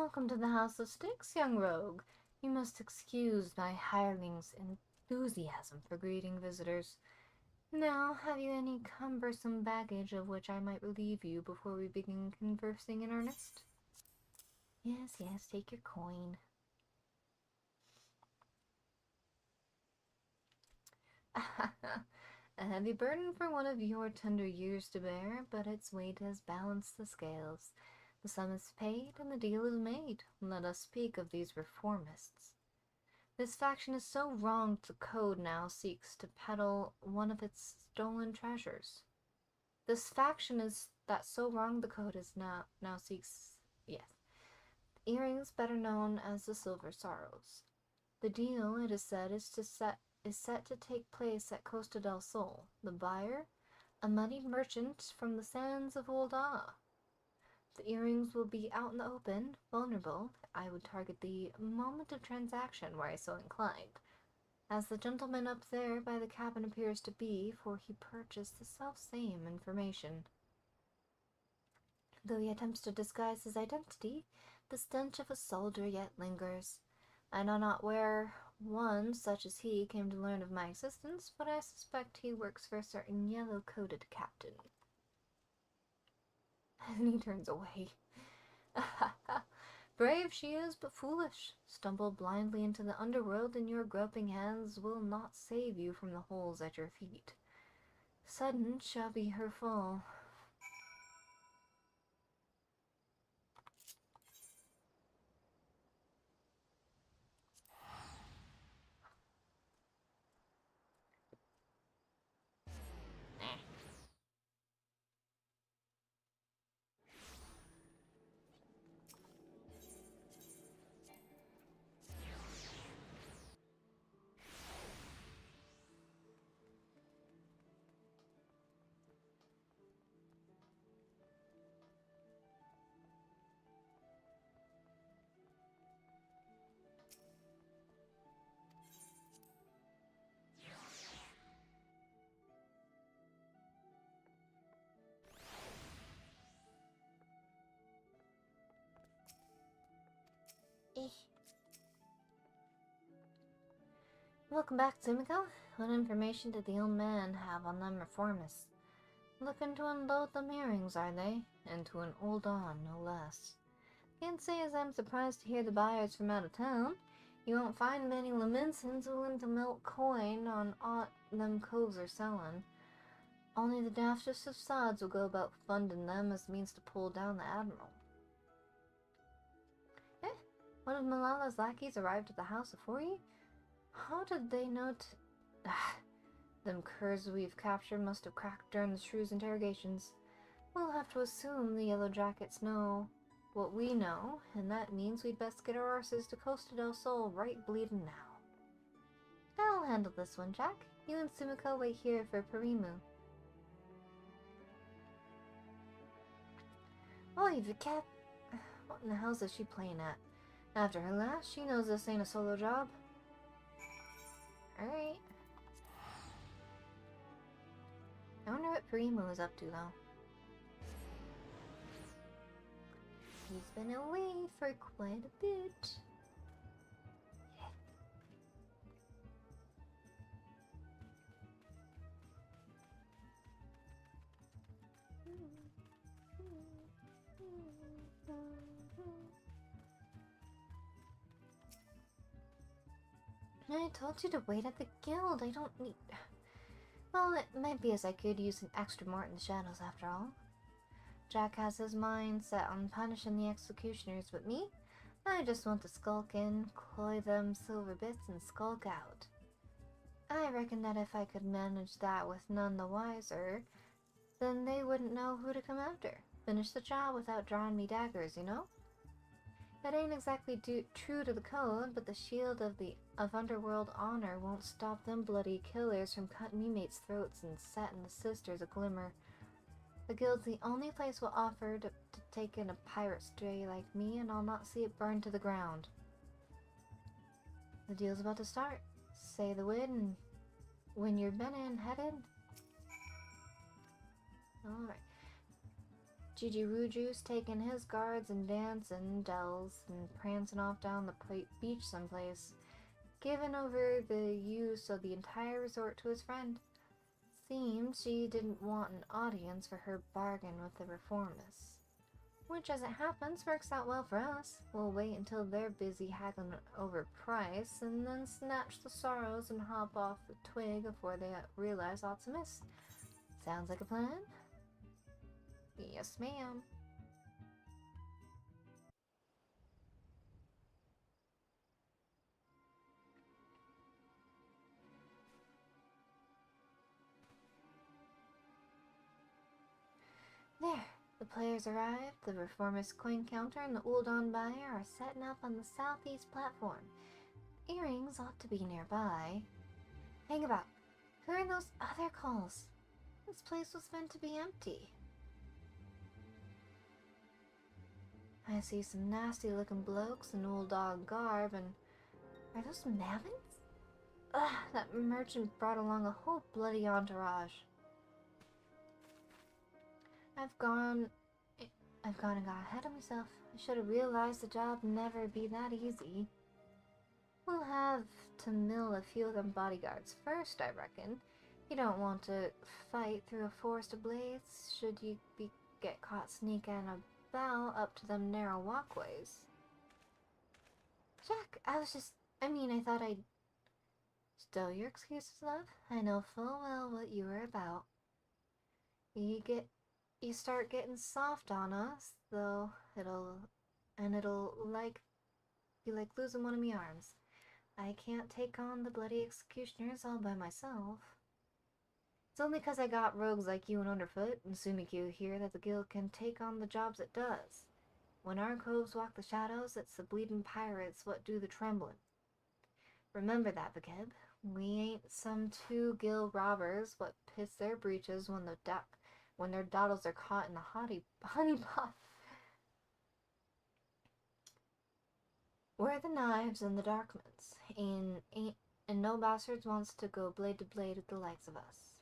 Welcome to the House of Sticks, young rogue. You must excuse my hireling's enthusiasm for greeting visitors. Now, have you any cumbersome baggage of which I might relieve you before we begin conversing in earnest? Yes, yes, take your coin. A heavy burden for one of your tender years to bear, but its weight has balanced the scales. The sum is paid, and the deal is made. Let us speak of these reformists. This faction is so wronged the code now seeks to peddle one of its stolen treasures. This faction is that so wronged the code is now seeks, yes, earrings better known as the Silver Sorrows. The deal, it is said, is set to take place at Costa del Sol. The buyer, a moneyed merchant from the sands of Old Ah. The earrings will be out in the open, vulnerable. I would target the moment of transaction were I so inclined, as the gentleman up there by the cabin appears to be, for he purchased the self-same information. Though he attempts to disguise his identity, the stench of a soldier yet lingers. I know not where one such as he came to learn of my existence, but I suspect he works for a certain yellow-coated captain. And he turns away. Brave she is, but foolish. Stumble blindly into the underworld, and your groping hands will not save you from the holes at your feet. Sudden shall be her fall. Welcome back, Sumiko. What information did the old man have on them reformists? Looking to unload them earrings, are they? And to an old on, no less. Can't say as I'm surprised to hear the buyers from out of town. You won't find many Laminsons willing to melt coin on aught them coves are selling. Only the daftest of sods will go about funding them as means to pull down the admiral. One of Malala's lackeys arrived at the house afore you? How did they know them curs we've captured must have cracked during the shrew's interrogations. We'll have to assume the yellow jackets know what we know, and that means we'd best get our horses to Costa del Sol right bleeding now. I'll handle this one, Jack. You and Sumiko wait here for Parimu. Oi, the cat. What in the hell's is she playing at? After her last, she knows this ain't a solo job. Alright. I wonder what Parimu is up to, though. He's been away for quite a bit. I told you to wait at the guild. I don't need... Well, it might be as I could use an extra mort in the shadows after all. Jack has his mind set on punishing the executioners, but me? I just want to skulk in, cloy them silver bits, and skulk out. I reckon that if I could manage that with none the wiser, then they wouldn't know who to come after. Finish the job without drawing me daggers, you know? That ain't exactly true to the code, but the shield of underworld honor won't stop them bloody killers from cutting me mates' throats and setting the sisters a glimmer. The guild's the only place we'll offer to take in a pirate stray like me, and I'll not see it burn to the ground. The deal's about to start. Say the word, and when you're been in headed. Alright. Gigi Ruju's taking his guards and dancing dells and prancing off down the beach someplace, giving over the use of the entire resort to his friend. Seemed she didn't want an audience for her bargain with the reformists. Which, as it happens, works out well for us. We'll wait until they're busy haggling over price, and then snatch the sorrows and hop off the twig before they realize lots amiss. Sounds like a plan? Yes, ma'am. There. The players arrived, the reformist coin counter and the Uldon buyer are setting up on the southeast platform. Earrings ought to be nearby. Hang about. Who are those other calls? This place was meant to be empty. I see some nasty looking blokes in old dog garb and... Are those Mavins? Ugh, that merchant brought along a whole bloody entourage. I've gone and got ahead of myself. I should have realized the job never be that easy. We'll have to mill a few of them bodyguards first, I reckon. You don't want to fight through a forest of blades should you get caught sneaking about up to them narrow walkways. Jack, I thought I'd... Stow your excuses, love. I know full well what you were about. You start getting soft on us, though, it'll be like losing one of me arms. I can't take on the bloody executioners all by myself. It's only 'cause I got rogues like you and Underfoot and Sumikyu here that the guild can take on the jobs it does. When our coves walk the shadows, it's the bleeding pirates what do the trembling. Remember that, Bakeb. We ain't some two guild robbers what piss their breeches when their daughters are caught in the honey pot. We're the knives and the darkmans, and no bastards wants to go blade to blade with the likes of us.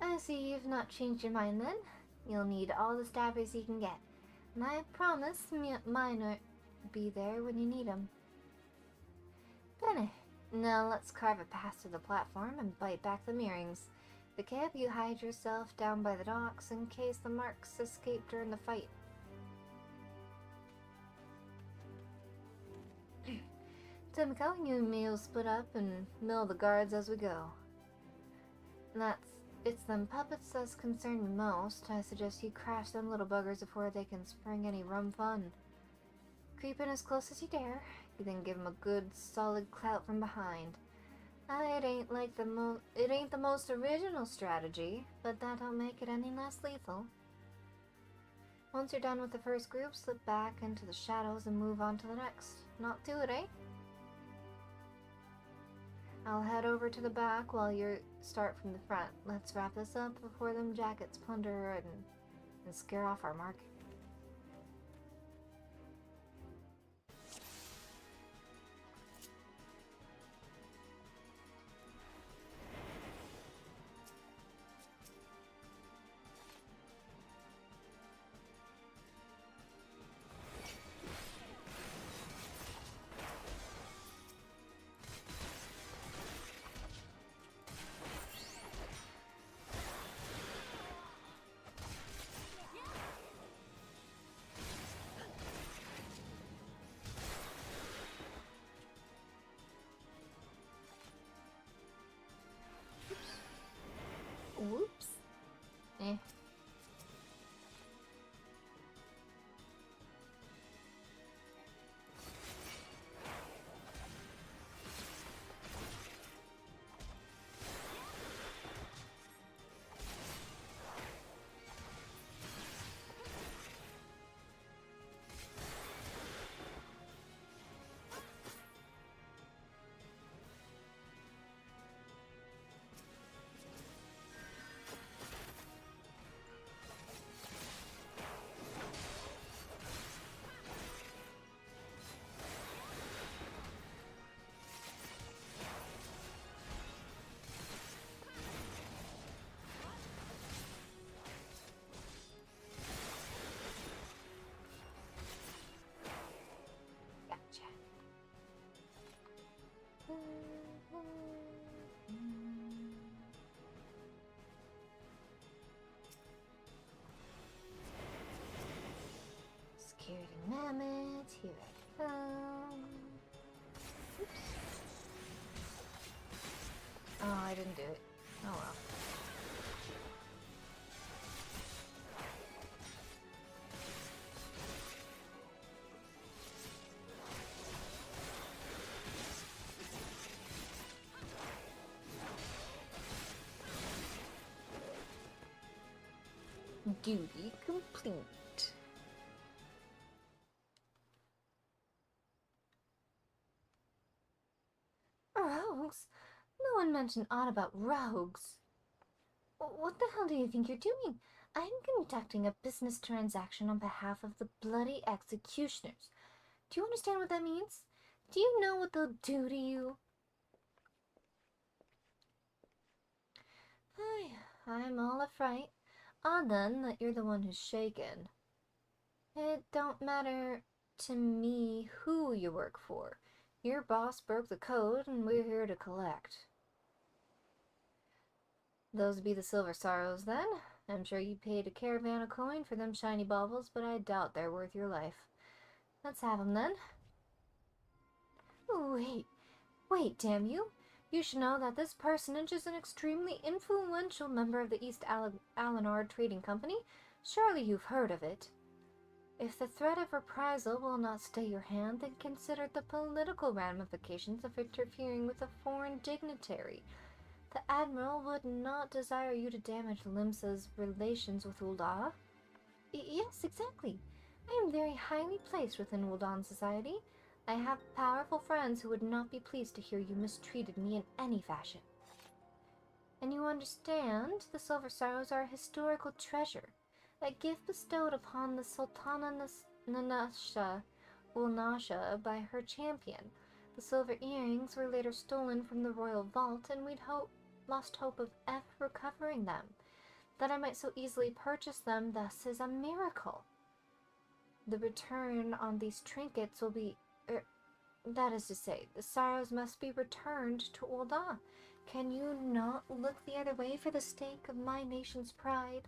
I see you've not changed your mind then. You'll need all the stabbers you can get, and I promise mine will be there when you need 'em. Bene. Now let's carve a path to the platform and bite back the earrings. The cab, you hide yourself down by the docks in case the marks escape during the fight. Timiko, you and me will split up and mill the guards as we go. It's them puppets that's concerned me most. I suggest you crash them little buggers before they can spring any rum fun. Creep in as close as you dare. You then give 'em a good, solid clout from behind. It ain't the most original strategy, but that don't make it any less lethal. Once you're done with the first group, slip back into the shadows and move on to the next. Not do it, eh? I'll head over to the back while you start from the front. Let's wrap this up before them jackets plunder and scare off our market. Oh, I didn't do it. Oh well. Duty complete. Rogues? No one mentioned aught about rogues. What the hell do you think you're doing? I'm conducting a business transaction on behalf of the bloody executioners. Do you understand what that means? Do you know what they'll do to you? I'm all afraid. Odd then that you're the one who's shaken. It don't matter to me who you work for. Your boss broke the code and we're here to collect. Those be the Silver Sorrows then. I'm sure you paid a caravan a coin for them shiny baubles, but I doubt they're worth your life. Let's have 'em then. Wait, damn you! You should know that this personage is an extremely influential member of the East Alanard Trading Company. Surely you've heard of it. If the threat of reprisal will not stay your hand, then consider the political ramifications of interfering with a foreign dignitary. The Admiral would not desire you to damage Limsa's relations with Ul'dah. Yes, exactly. I am very highly placed within Ul'dan society. I have powerful friends who would not be pleased to hear you mistreated me in any fashion. And you understand, the Silver Sorrows are a historical treasure, a gift bestowed upon the Sultana Nanasha Ulnasha by her champion. The silver earrings were later stolen from the royal vault, and we'd lost hope of ever recovering them. That I might so easily purchase them thus is a miracle. The return on these trinkets will be... that is to say, the sorrows must be returned to Ul'dah. Can you not look the other way for the stake of my nation's pride?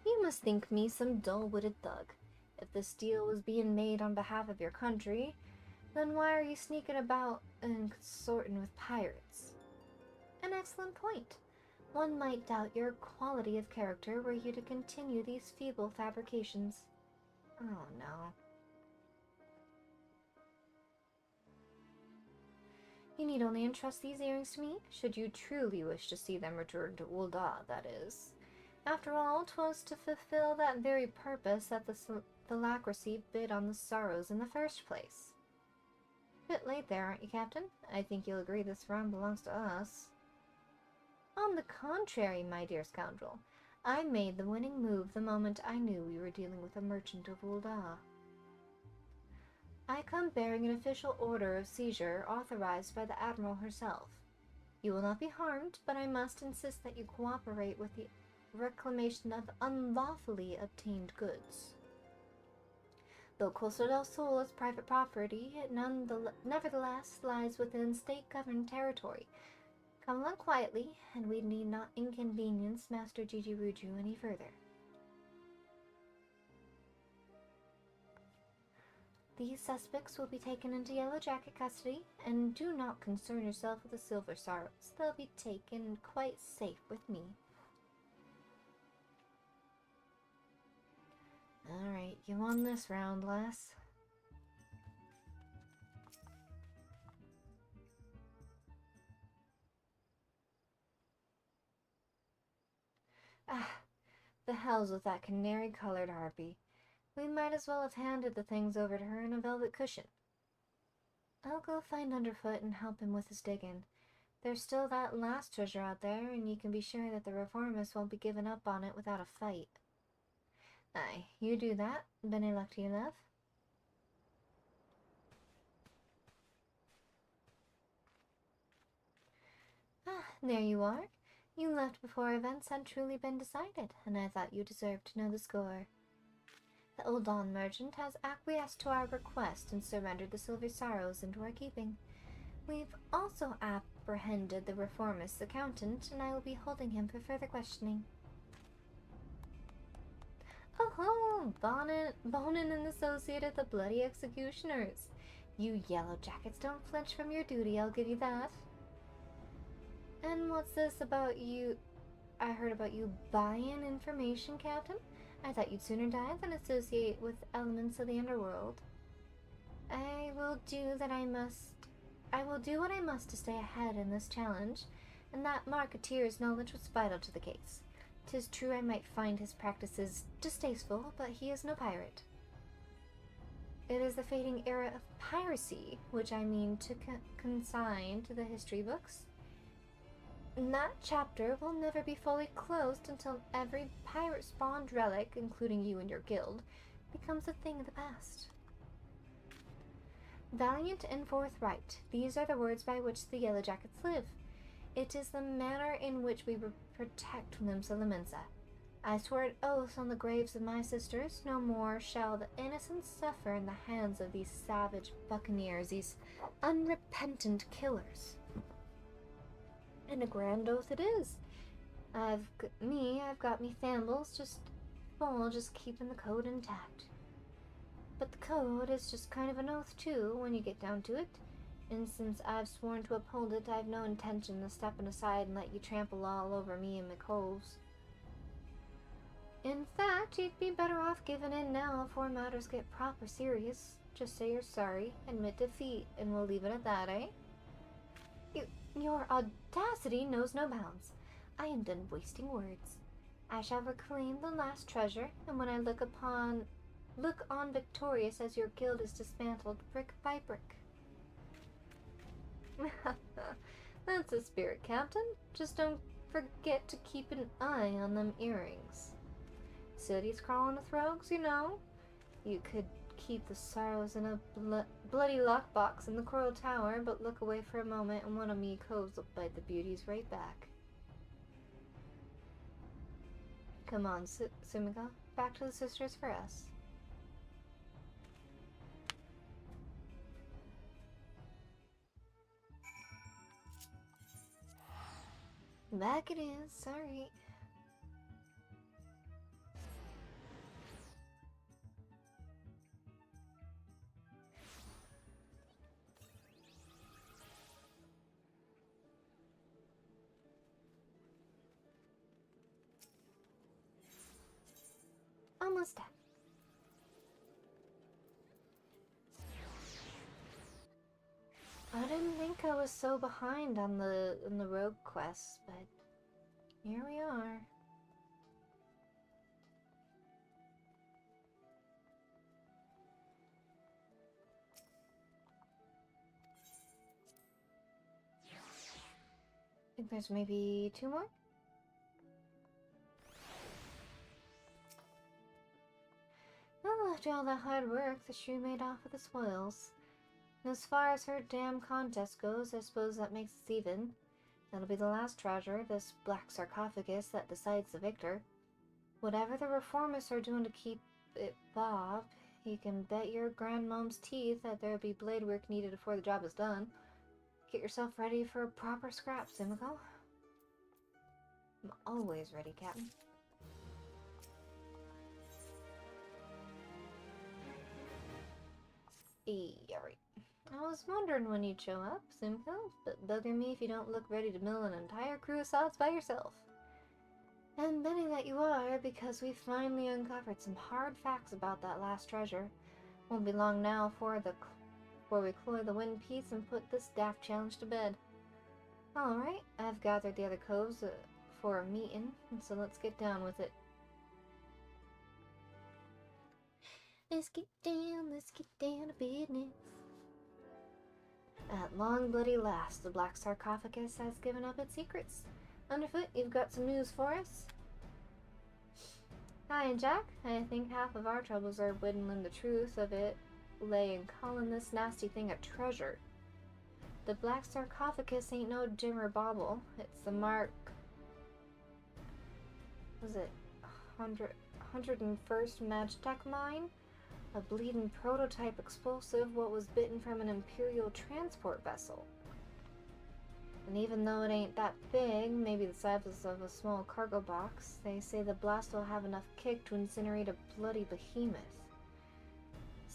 You must think me some dull-witted thug. If this deal was being made on behalf of your country, then why are you sneaking about and consorting with pirates? An excellent point. One might doubt your quality of character were you to continue these feeble fabrications. Oh no. You need only entrust these earrings to me, should you truly wish to see them returned to Ul'dah, that is. After all, 'twas to fulfill that very purpose that the Phylacracy bid on the sorrows in the first place. Bit late there, aren't you, Captain? I think you'll agree this realm belongs to us. On the contrary, my dear scoundrel, I made the winning move the moment I knew we were dealing with a merchant of Ul'dah. I come bearing an official order of seizure authorized by the Admiral herself. You will not be harmed, but I must insist that you cooperate with the reclamation of unlawfully obtained goods. Though Costa del Sol is private property, it nevertheless lies within state-governed territory. Come along quietly, and we need not inconvenience Master Jijiruju any further. These suspects will be taken into Yellow Jacket custody, and do not concern yourself with the Silver Sorrows. They'll be taken quite safe with me. Alright, you won this round, lass. The hells with that canary-colored harpy. We might as well have handed the things over to her in a velvet cushion. I'll go find Underfoot and help him with his digging. There's still that last treasure out there, and you can be sure that the reformists won't be giving up on it without a fight. Aye, you do that, Bene luck to you, love. There you are. You left before events had truly been decided, and I thought you deserved to know the score. The Ul'dan merchant has acquiesced to our request and surrendered the Silver Sorrows into our keeping. We've also apprehended the reformist's accountant, and I will be holding him for further questioning. Oh, Bonin and associate of the bloody executioners. You yellow jackets don't flinch from your duty, I'll give you that. And what's this about you? I heard about you buying information, Captain. I thought you'd sooner die than associate with elements of the underworld. I will do what I must to stay ahead in this challenge, and that Marketeer's knowledge was vital to the case. 'Tis true I might find his practices distasteful, but he is no pirate. It is the fading era of piracy, which I mean to consign to the history books. And that chapter will never be fully closed until every pirate-spawned relic, including you and your guild, becomes a thing of the past. Valiant and forthright, these are the words by which the Yellow Jackets live. It is the manner in which we protect Limsa Limensa. I swear an oath on the graves of my sisters, no more shall the innocent suffer in the hands of these savage buccaneers, these unrepentant killers. And a grand oath it is. I've got me thambles, just keeping the code intact. But the code is just kind of an oath too, when you get down to it. And since I've sworn to uphold it, I've no intention of stepping aside and let you trample all over me and my coves. In fact, you'd be better off giving in now before matters get proper serious. Just say you're sorry, admit defeat, and we'll leave it at that, eh? Your audacity knows no bounds. I am done wasting words. I shall reclaim the last treasure, and when I look on victorious as your guild is dismantled brick by brick. That's a spirit, Captain. Just don't forget to keep an eye on them earrings. Cities crawling with rogues, you know. You could keep the sorrows in a bloody lockbox in the Coral Tower, but look away for a moment and one of me coves will bite the beauties right back. Come on, Sumiko. Back to the sisters for us. Back it is, sorry. Almost done. I didn't think I was so behind on the rogue quests, but here we are. I think there's maybe 2 more? Well, after all that hard work, the shrew made off with the spoils. And as far as her damn contest goes, I suppose that makes us even. That'll be the last treasure, this black sarcophagus that decides the victor. Whatever the reformists are doing to keep it Bob, you can bet your grandmom's teeth that there'll be blade work needed before the job is done. Get yourself ready for a proper scrap, Sumiko. I'm always ready, Captain. Alright. I was wondering when you'd show up, Sumiko, but bugger me if you don't look ready to mill an entire crew of sods by yourself. And betting that you are, because we finally uncovered some hard facts about that last treasure. Won't be long now before we cloy the wind piece and put this daft challenge to bed. Alright, I've gathered the other coves for a meeting, so let's get down with it. Let's get down to business. At long bloody last, the black sarcophagus has given up its secrets. Underfoot, you've got some news for us? Hi, Jack. I think half of our troubles are whittling the truth of it lay in calling this nasty thing a treasure. The black sarcophagus ain't no dimmer bauble. It's the mark... was it 101st Magtech mine? A bleeding prototype explosive what was bitten from an Imperial transport vessel. And even though it ain't that big, maybe the size of a small cargo box, they say the blast will have enough kick to incinerate a bloody behemoth.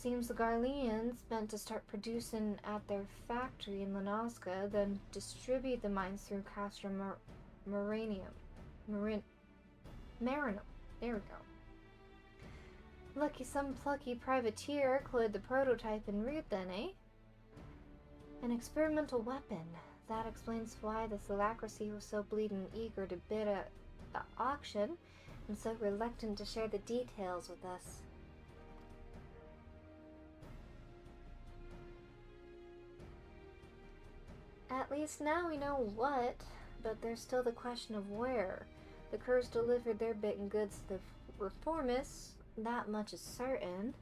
Seems the Garleans meant to start producing at their factory in Lanoska, then distribute the mines through Castor Marinum. There we go. Lucky some plucky privateer cloyed the prototype en route then, eh? An experimental weapon. That explains why the Alacrity was so bleeding eager to bid at the auction and so reluctant to share the details with us. At least now we know what, but there's still the question of where. The Curs delivered their bit and goods to the Reformists, that much is certain.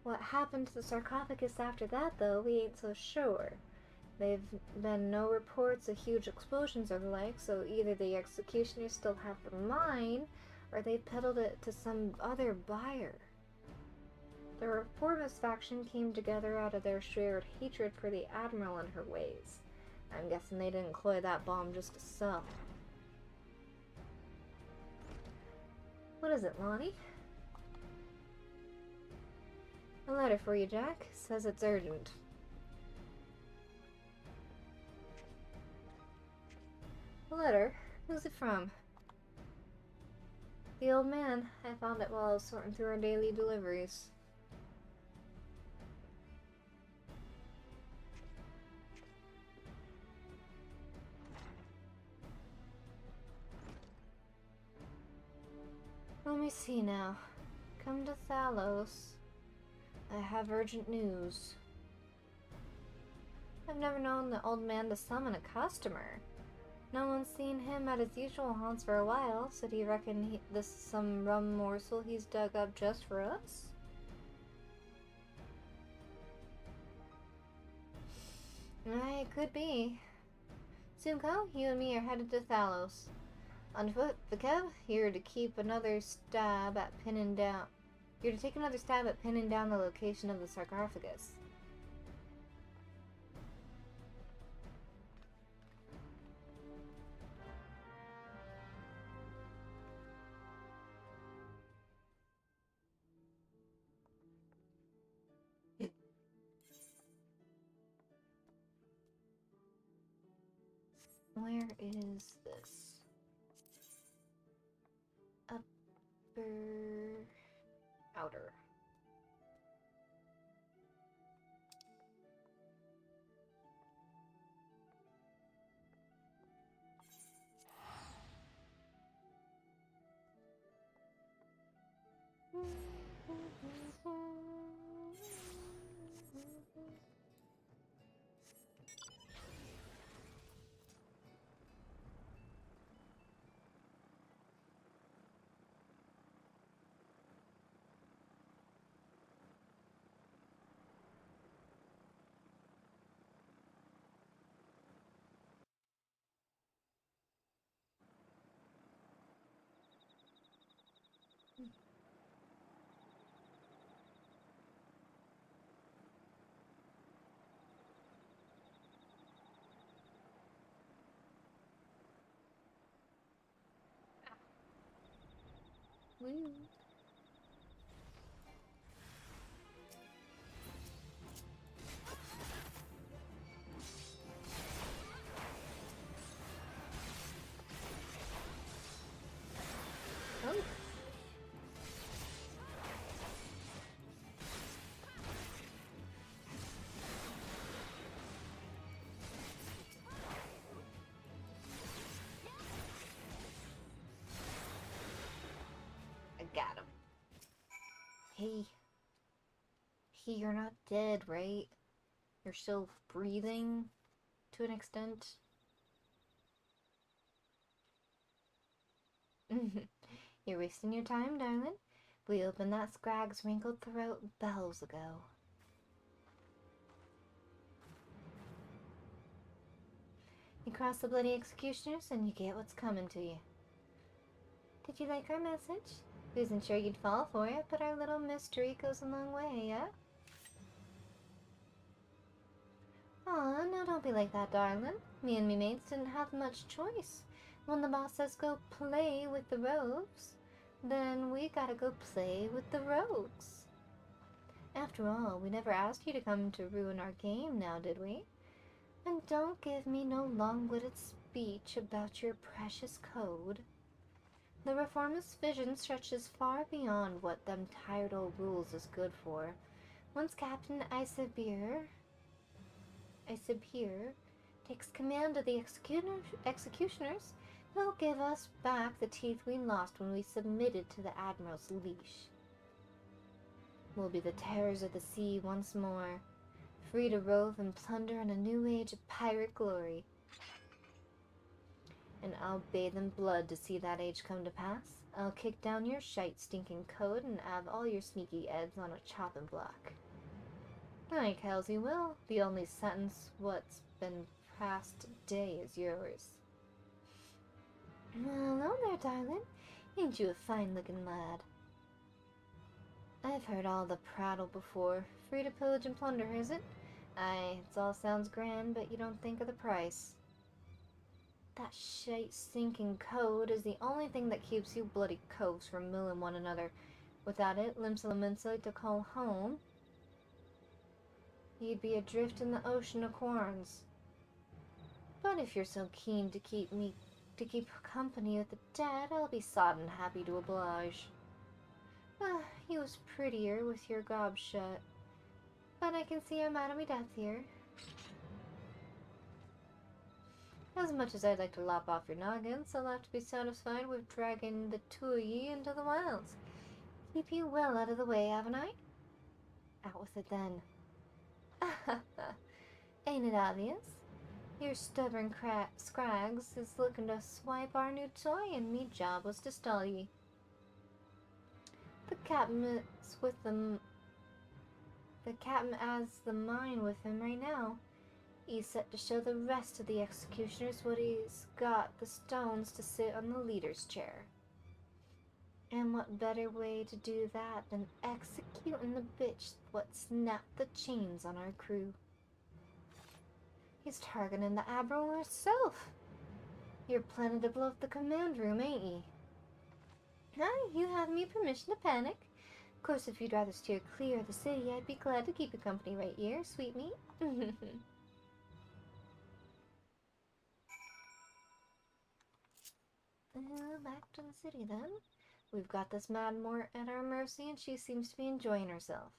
What happened to the sarcophagus after that, though, we ain't so sure. There've been no reports of huge explosions or the like, so either the executioners still have the mine, or they peddled it to some other buyer. The Reformist faction came together out of their shared hatred for the Admiral and her ways. I'm guessing they didn't cloy that bomb just to sell. What is it, Lonnie? A letter for you, Jack. Says it's urgent. A letter? Who's it from? The old man. I found it while I was sorting through our daily deliveries. Let me see now. Come to Thalos. I have urgent news. I've never known the old man to summon a customer. No one's seen him at his usual haunts for a while, so do you reckon this is some rum morsel he's dug up just for us? It could be. Simcoe, you and me are headed to Thalos. On foot, Vikev, you're to take another stab at pinning down the location of the sarcophagus. Where is this? Outer. Woo. Oh. I got him. Hey. Hey, you're not dead, right? You're still breathing to an extent. You're wasting your time, darling. We opened that Scrag's wrinkled throat bells ago. You cross the bloody executioners and you get what's coming to you. Did you like our message? Wasn't sure you'd fall for it, but our little mystery goes a long way, yeah? Aw, no, don't be like that, darling. Me and me mates didn't have much choice. When the boss says go play with the rogues, then we gotta go play with the rogues. After all, we never asked you to come to ruin our game now, did we? And don't give me no long-winded speech about your precious code. The reformist vision stretches far beyond what them tired old rules is good for. Once Captain Isabir takes command of the executioners, he'll give us back the teeth we lost when we submitted to the Admiral's leash. We'll be the terrors of the sea once more, free to rove and plunder in a new age of pirate glory. And I'll bathe in blood to see that age come to pass. I'll kick down your shite stinking code and have all your sneaky eds on a chopping block. I tells you will. The only sentence what's been passed today is yours. Well, hello there, darling. Ain't you a fine-looking lad? I've heard all the prattle before. Free to pillage and plunder, is it? Aye, it all sounds grand, but you don't think of the price. That shite sinking code is the only thing that keeps you bloody coves from milling one another. Without it, Limsa to call home, you'd be adrift in the ocean of Quarns. But if you're so keen to keep company with the dead, I'll be sodden happy to oblige. You was prettier with your gob shut. But I can see I'm out of me depth here. As much as I'd like to lop off your noggins, I'll have to be satisfied with dragging the two of ye into the wilds. Keep you well out of the way, haven't I? Out with it then. Ain't it obvious? Your stubborn scrags is looking to swipe our new toy, and me job was to stall ye. The captain has the mine with him right now. He's set to show the rest of the executioners what he's got the stones to sit on the leader's chair. And what better way to do that than executing the bitch what snapped the chains on our crew? He's targeting the Admiral herself. You're planning to blow up the command room, ain't ye? Aye, you have me permission to panic. Of course, if you'd rather steer clear of the city, I'd be glad to keep you company right here, sweet meat. Back to the city, then. We've got this Mad Mort at our mercy, and she seems to be enjoying herself.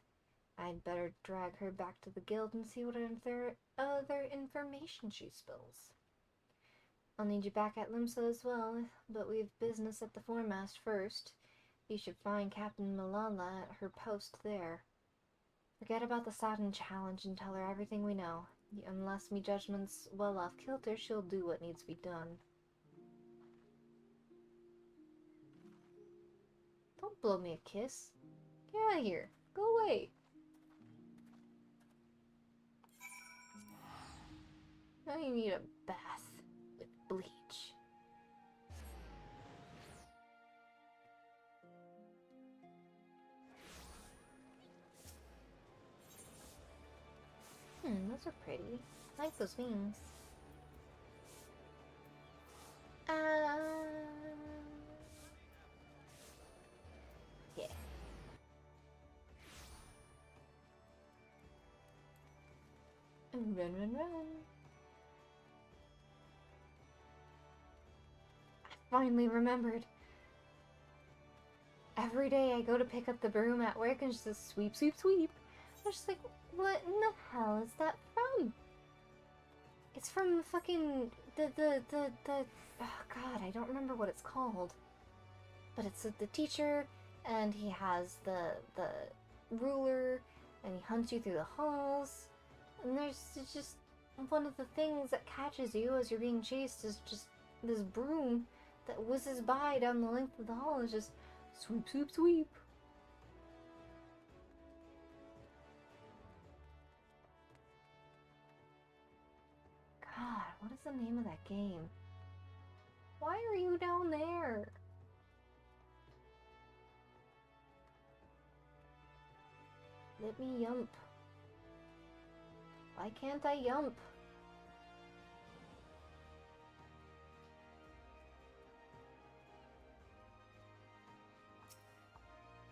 I'd better drag her back to the guild and see what other information she spills. I'll need you back at Limsa as well, but we've business at the foremast first. You should find Captain Malala at her post there. Forget about the sudden challenge and tell her everything we know. Unless me judgment's well off kilter, she'll do what needs to be done. Don't blow me a kiss. Get out of here. Go away. Now you need a bath with bleach. Those are pretty. I like those wings. Yeah. And run, run, run. I finally remembered. Every day I go to pick up the broom at work and just sweep, sweep, sweep. I'm just like, what in the hell is that from? It's from fucking oh god, I don't remember what it's called. But it's the teacher, and he has the ruler, and he hunts you through the halls. And there's just one of the things that catches you as you're being chased is just this broom that whizzes by down the length of the hall. It's just sweep, sweep, sweep. God, what is the name of that game? Why are you down there? Let me yump. Why can't I yump?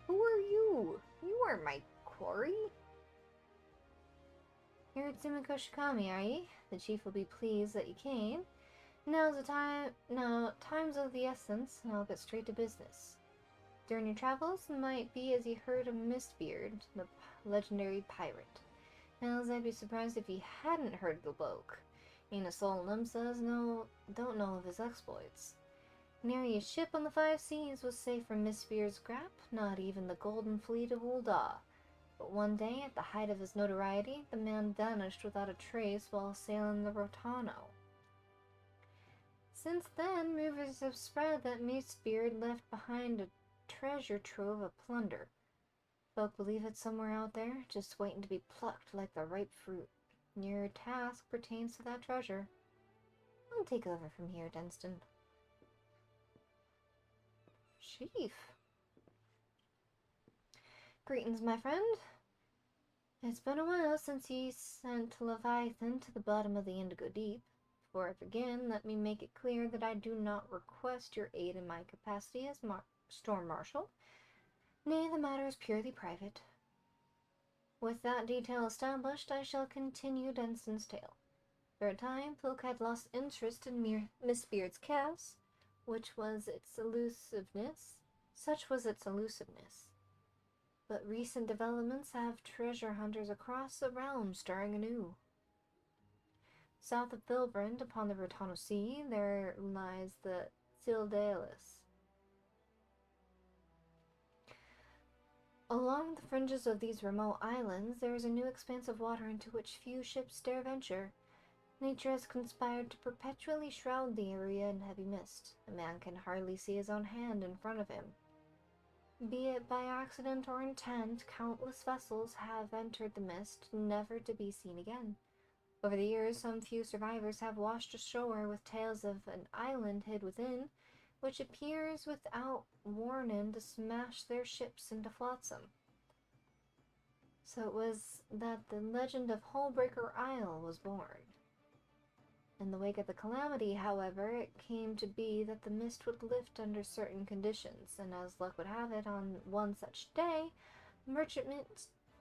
Who are you? You are my quarry? Here at Sumiko Shikami, are ye? The chief will be pleased that you came. Now's the time. Now, time's of the essence, and I'll get straight to business. During your travels, it might be as you heard of Mistbeard, the legendary pirate. Hells, I'd be surprised if you hadn't heard the bloke. Ain't a soul in says don't know of his exploits. Nary a ship on the 5 seas was safe from Mistbeard's grip, not even the Golden Fleet of Ul'dah. But one day, at the height of his notoriety, the man vanished without a trace while sailing the Rotano. Since then, rumors have spread that Mistbeard left behind a treasure trove of plunder. Folk believe it's somewhere out there, just waiting to be plucked like the ripe fruit. Your task pertains to that treasure. I'll take over from here, Dunstan. Chief. Greetings, my friend. It's been a while since ye sent Leviathan to the bottom of the Indigo Deep. Before I begin, let me make it clear that I do not request your aid in my capacity as Storm Marshal. Nay, the matter is purely private. With that detail established, I shall continue Dunstan's tale. For a time, folk had lost interest in Mistbeard's cast, such was its elusiveness. But recent developments have treasure hunters across the realm stirring anew. South of Bilbrand, upon the Rotano Sea, there lies the Sildalis. Along the fringes of these remote islands, there is a new expanse of water into which few ships dare venture. Nature has conspired to perpetually shroud the area in heavy mist. A man can hardly see his own hand in front of him. Be it by accident or intent, countless vessels have entered the mist, never to be seen again. Over the years, some few survivors have washed ashore with tales of an island hid within, which appears without warning to smash their ships into flotsam. So it was that the legend of Hullbreaker Isle was born. In the wake of the calamity, however, it came to be that the mist would lift under certain conditions, and as luck would have it, on one such day,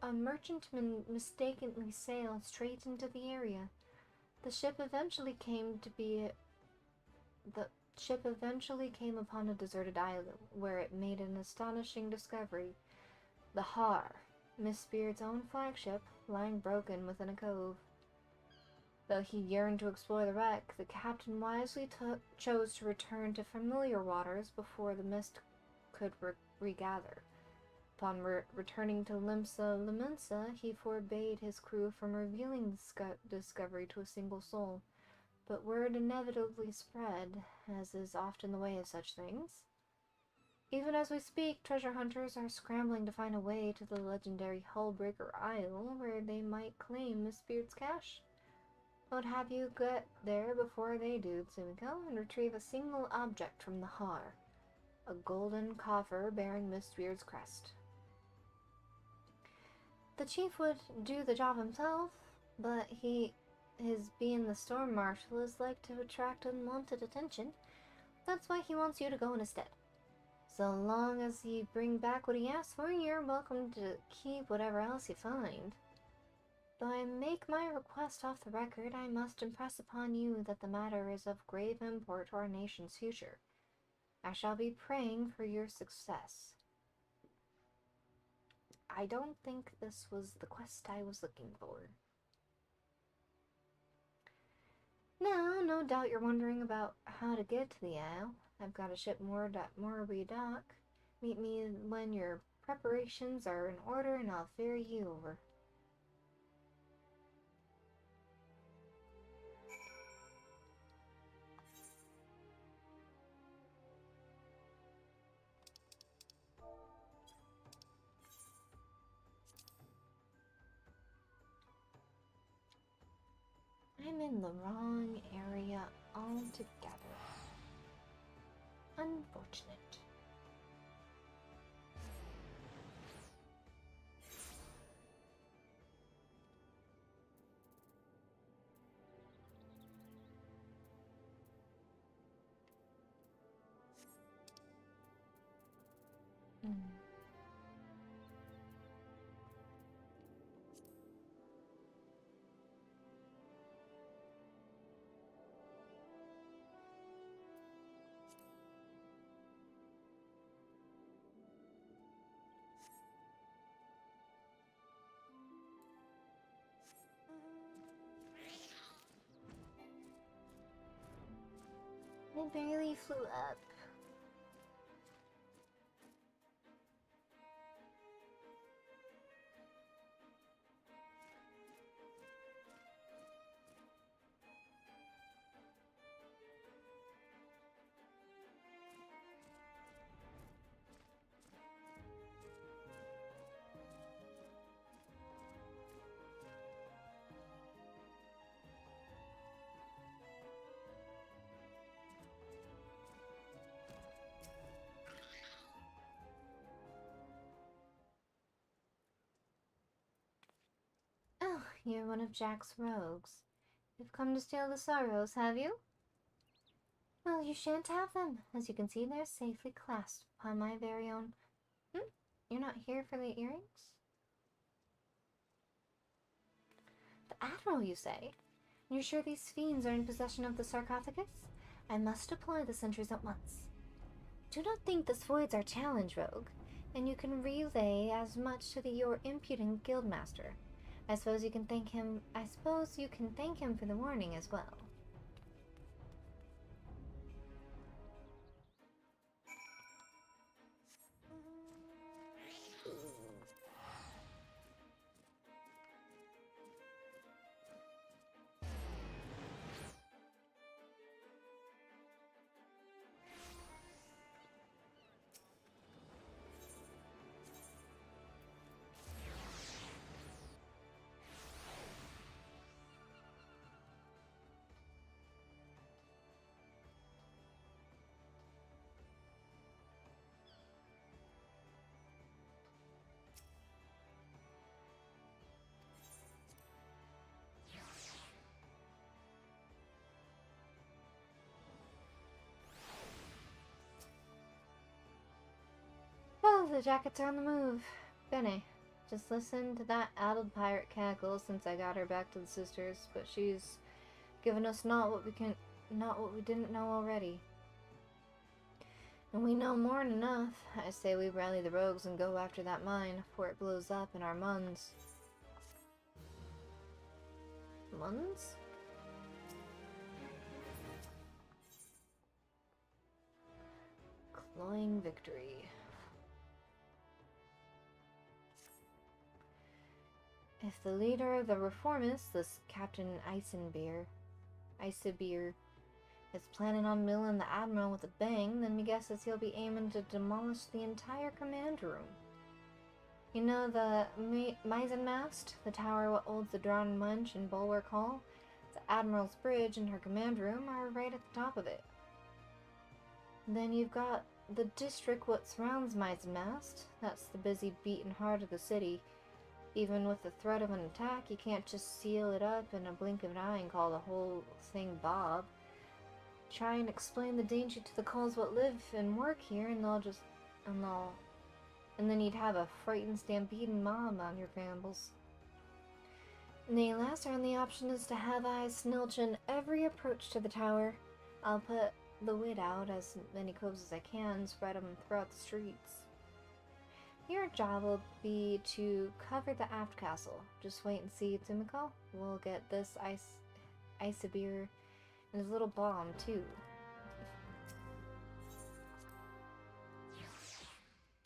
a merchantman mistakenly sailed straight into the area. The ship eventually came upon a deserted island, where it made an astonishing discovery. The Har, Mistbeard's own flagship, lying broken within a cove. Though he yearned to explore the wreck, the captain wisely chose to return to familiar waters before the mist could regather. Upon returning to Limsa Limensa, he forbade his crew from revealing the discovery to a single soul. But word inevitably spread, as is often the way of such things. Even as we speak, treasure hunters are scrambling to find a way to the legendary Hullbreaker Isle, where they might claim Mistbeard's cache. I would have you get there before they do, Tsumiko, and retrieve a single object from the Har. A golden coffer bearing Mistbeard's crest. The chief would do the job himself, but his being the Storm Marshal is like to attract unwanted attention. That's why he wants you to go in his stead. So long as you bring back what he asks for, you're welcome to keep whatever else you find. Though I make my request off the record, I must impress upon you that the matter is of grave import to our nation's future. I shall be praying for your success. I don't think this was the quest I was looking for. Now, no doubt you're wondering about how to get to the Isle. I've got a ship moored at Moorby Dock. Meet me when your preparations are in order and I'll ferry you over. I'm in the wrong area altogether. Unfortunate. It barely flew up. Oh, you're one of Jack's rogues. You've come to steal the sorrows, have you? Well, you shan't have them. As you can see, they're safely clasped upon my very own... You're not here for the earrings? The Admiral, you say? You're sure these fiends are in possession of the sarcophagus? I must deploy the sentries at once. Do not think this voids our challenge, rogue, and you can relay as much to your impudent guildmaster. I suppose you can thank him for the warning as well. Oh, the jackets are on the move. Bene, just listen to that addled pirate cackle since I got her back to the sisters, but she's given us not what we didn't know already. And we know more than enough. I say we rally the rogues and go after that mine before it blows up in our muns. Muns? Cloying victory. If the leader of the reformists, this Captain Eisenbeer, is planning on milling the Admiral with a bang, then me guesses he'll be aiming to demolish the entire command room. You know the Meisenmast, the tower what holds the Drowned Munch in Bulwark Hall? The Admiral's bridge and her command room are right at the top of it. Then you've got the district what surrounds Meisenmast. That's the busy beating heart of the city. Even with the threat of an attack, you can't just seal it up in a blink of an eye and call the whole thing Bob. Try and explain the danger to the calls what live and work here, and then you'd have a frightened stampeding mob on your rambles. The last only option is to have eyes snilching every approach to the tower. I'll put the wit out as many coves as I can, spread them throughout the streets. Your job will be to cover the aft castle. Just wait and see, Tsumiko. We'll get this Eisenbeer and his little bomb, too.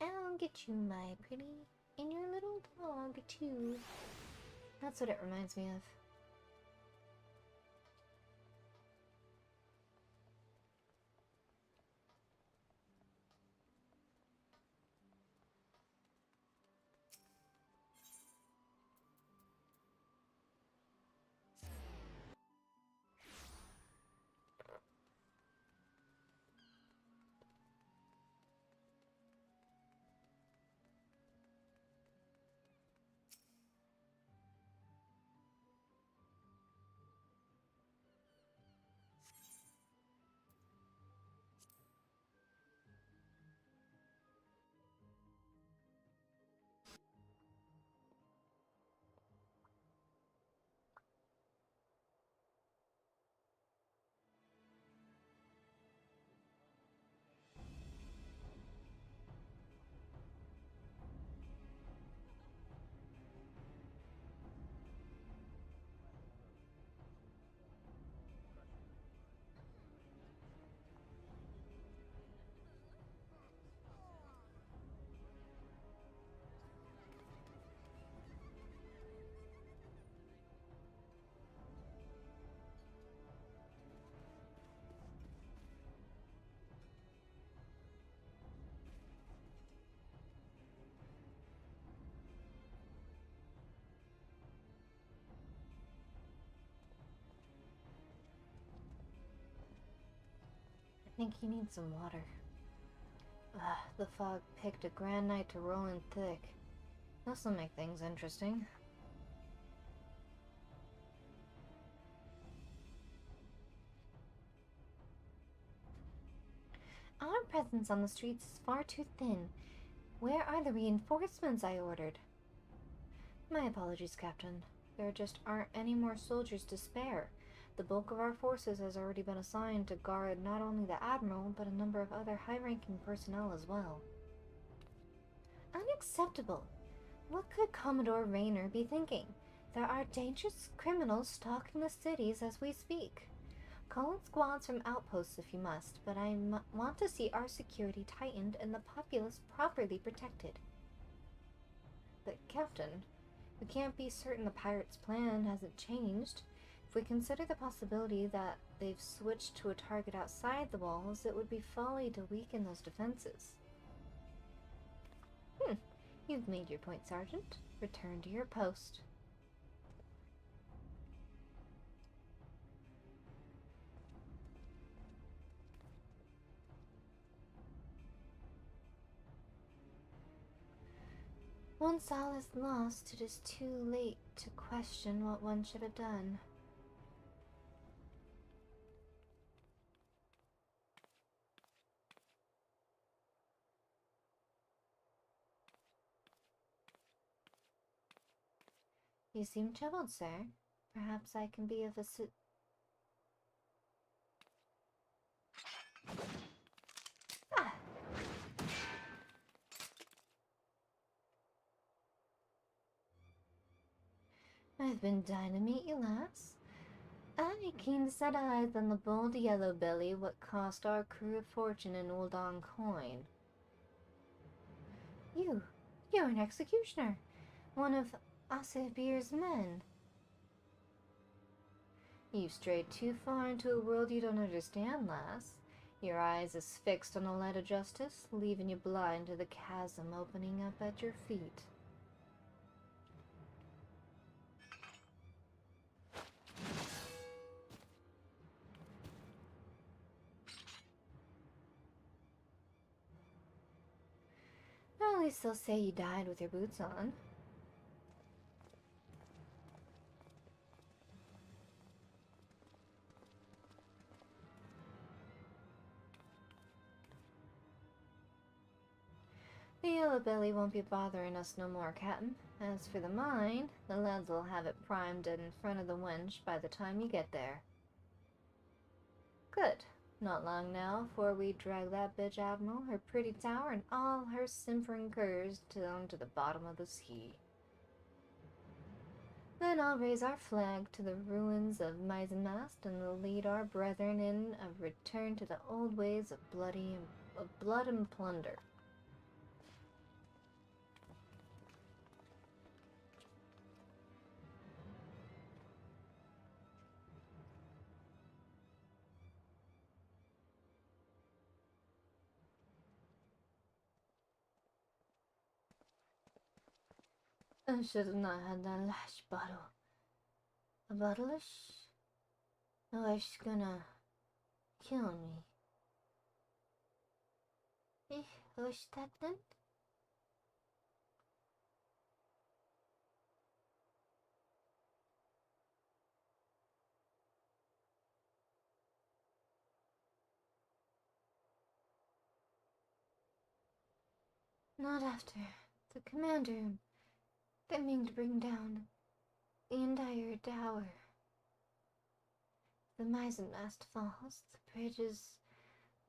I'll get you, my pretty. And your little dog, too. That's what it reminds me of. think you need some water. The fog picked a grand night to roll in thick. This'll make things interesting. Our presence on the streets is far too thin. Where are the reinforcements I ordered? My apologies, Captain. There just aren't any more soldiers to spare. The bulk of our forces has already been assigned to guard not only the Admiral, but a number of other high-ranking personnel as well. Unacceptable! What could Commodore Rayner be thinking? There are dangerous criminals stalking the cities as we speak. Call in squads from outposts if you must, but I want to see our security tightened and the populace properly protected. But, Captain, we can't be certain the pirates' plan hasn't changed. If we consider the possibility that they've switched to a target outside the walls, it would be folly to weaken those defenses. You've made your point, Sergeant. Return to your post. Once all is lost, it is too late to question what one should have done. You seem troubled, sir. Perhaps I can be of Ah! I've been dying to meet you, lass. I keen to set eyes on the bold yellow belly what cost our crew a fortune in Uldon coin. You're an executioner, one of Asabir's men. You've strayed too far into a world you don't understand, lass. Your eyes is fixed on the light of justice, leaving you blind to the chasm opening up at your feet. At least they'll say you died with your boots on. The yellow belly won't be bothering us no more, Captain. As for the mine, the lads will have it primed in front of the wench by the time you get there. Good. Not long now, before we drag that bitch Admiral, her pretty tower, and all her simpering curs down to the bottom of the sea. Then I'll raise our flag to the ruins of Meisenmast and lead our brethren in a return to the old ways of blood and plunder. I should have not had that last bottle. A bottle-ish? Oh, it's gonna kill me. What's that then? Not after the commander. They mean to bring down the entire tower. The Meisenmast falls, the bridges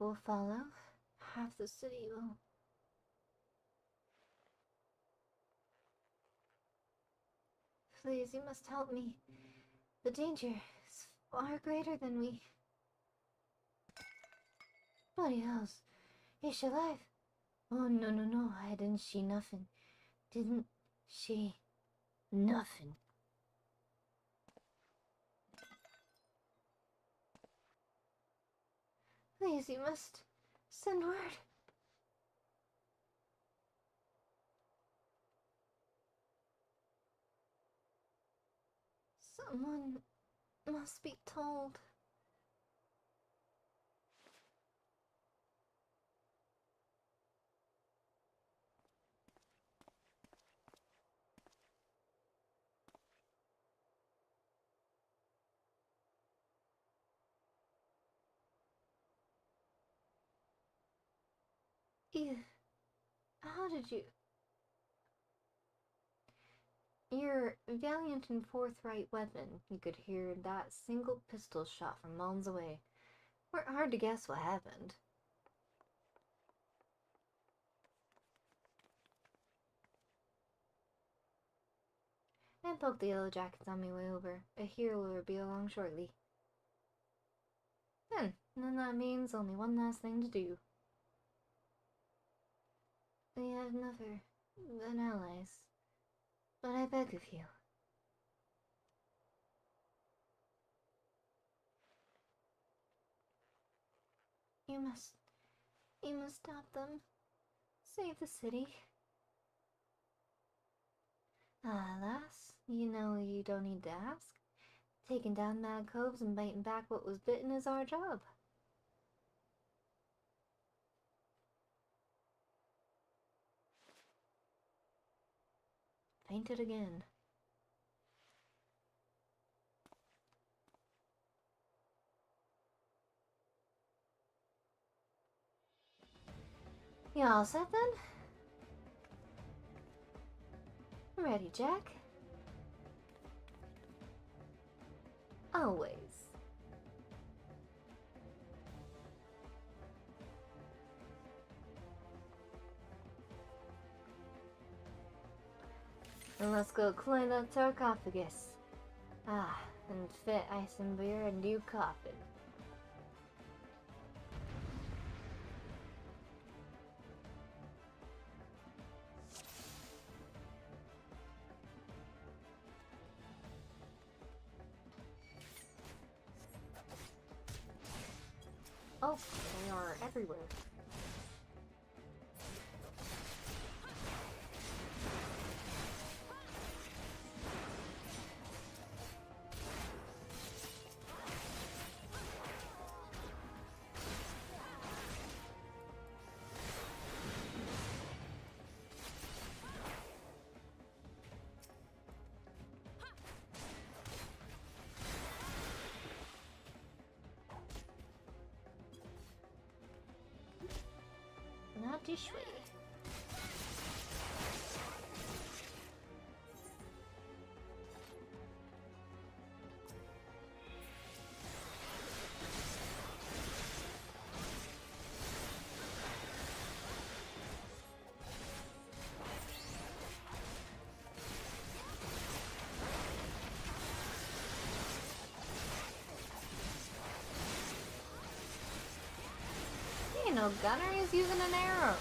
will follow, half the city will. Please, you must help me. The danger is far greater than we. Bloody hells, is she alive? Oh, no, I didn't see nothing. Didn't see nothing. Please, you must send word. Someone must be told. How did you... Your valiant and forthright weapon. You could hear that single pistol shot from miles away. Weren't hard to guess what happened. I poked the yellow jackets on my way over. A hero will be along shortly. Then that means only one last thing to do. We have never been allies, but I beg of you. You must stop them. Save the city. Ah, lass, you know you don't need to ask. Taking down mad coves and biting back what was bitten is our job. Fainted again. You all set then? Ready, Jack? Always. And let's go clean that sarcophagus. Ah, and fit ice and beer and new coffin. Oh, they are everywhere. Not this way. He ain't no gunner, he's using an arrow.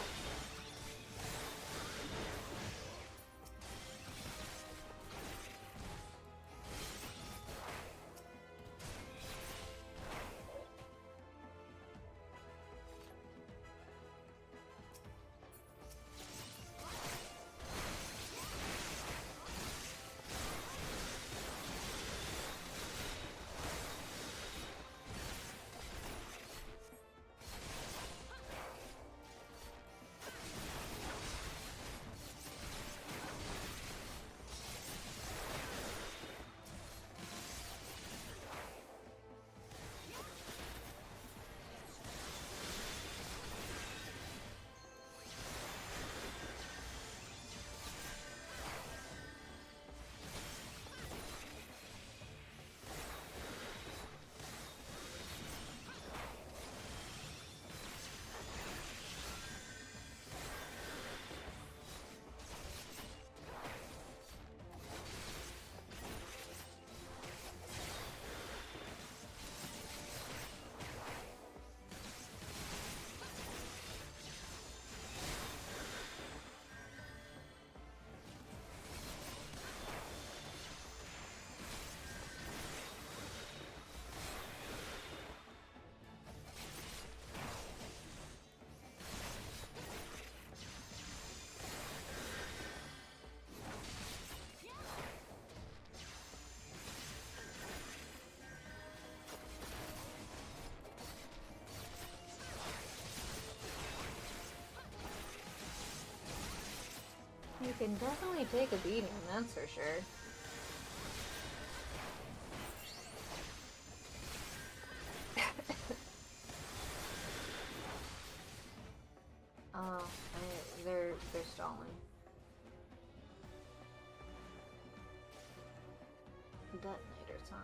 You can definitely take a beating, that's for sure. Oh. detonators, huh?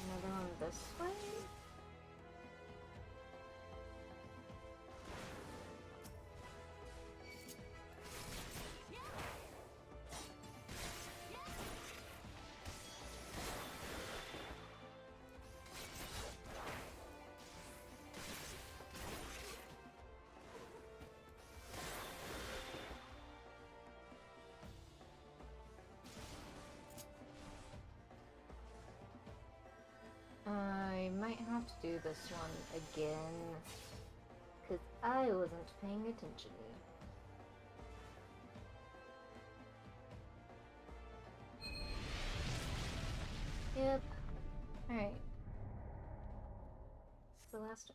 Another one this way. I might have to do this one again, because I wasn't paying attention. Yep. Alright. The last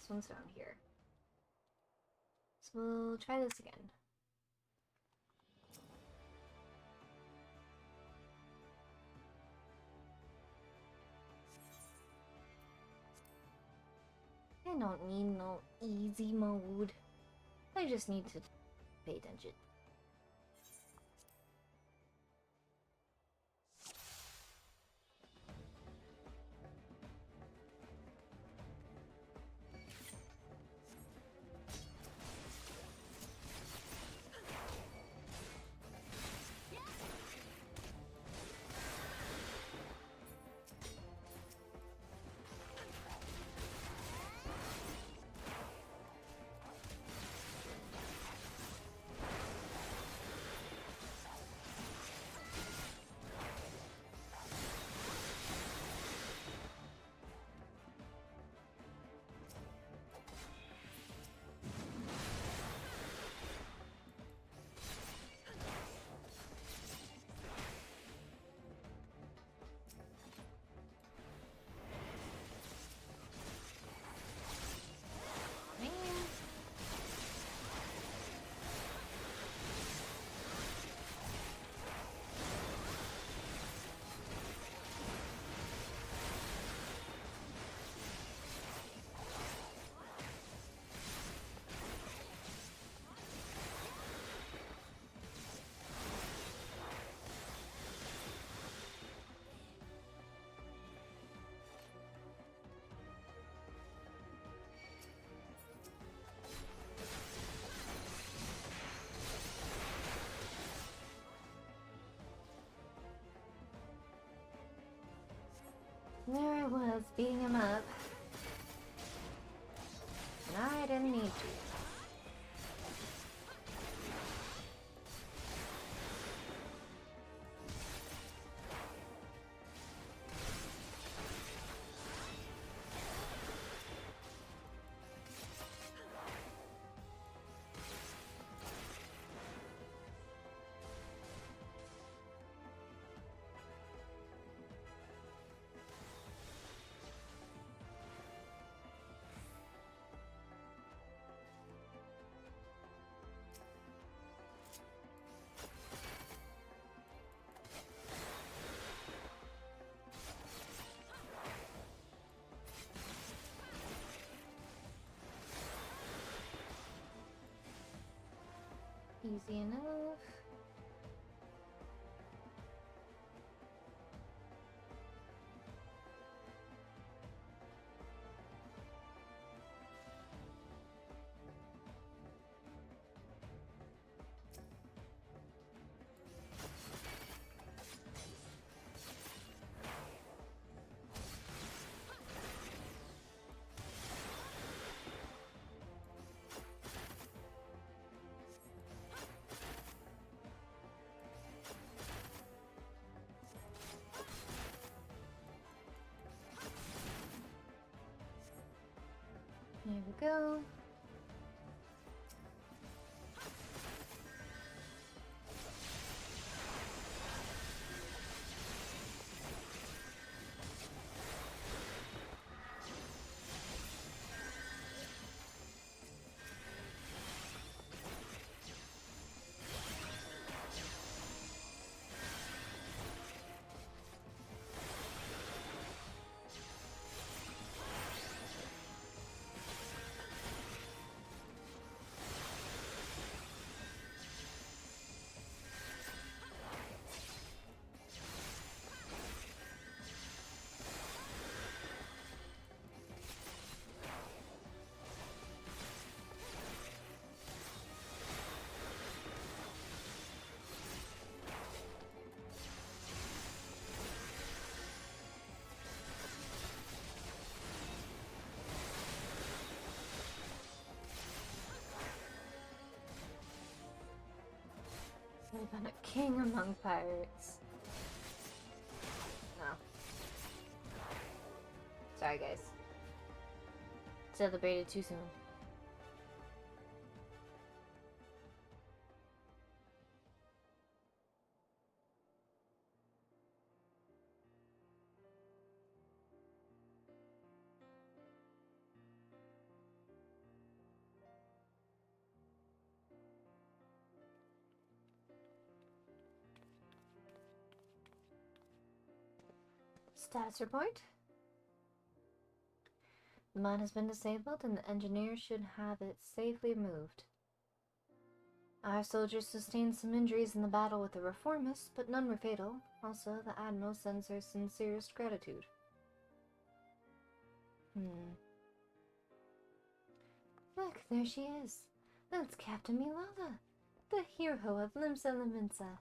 one's down here. So we'll try this again. I don't need no easy mode. I just need to pay attention. There I was, beating him up. And I didn't need to. Easy enough. Here we go. been a king among pirates. No. Sorry, guys. Celebrated too soon. Status report. The mine has been disabled and the engineer should have it safely removed. Our soldiers sustained some injuries in the battle with the reformists, but none were fatal. Also, the Admiral sends her sincerest gratitude. Look, there she is. That's Captain Milava, the hero of Limsa Liminsa.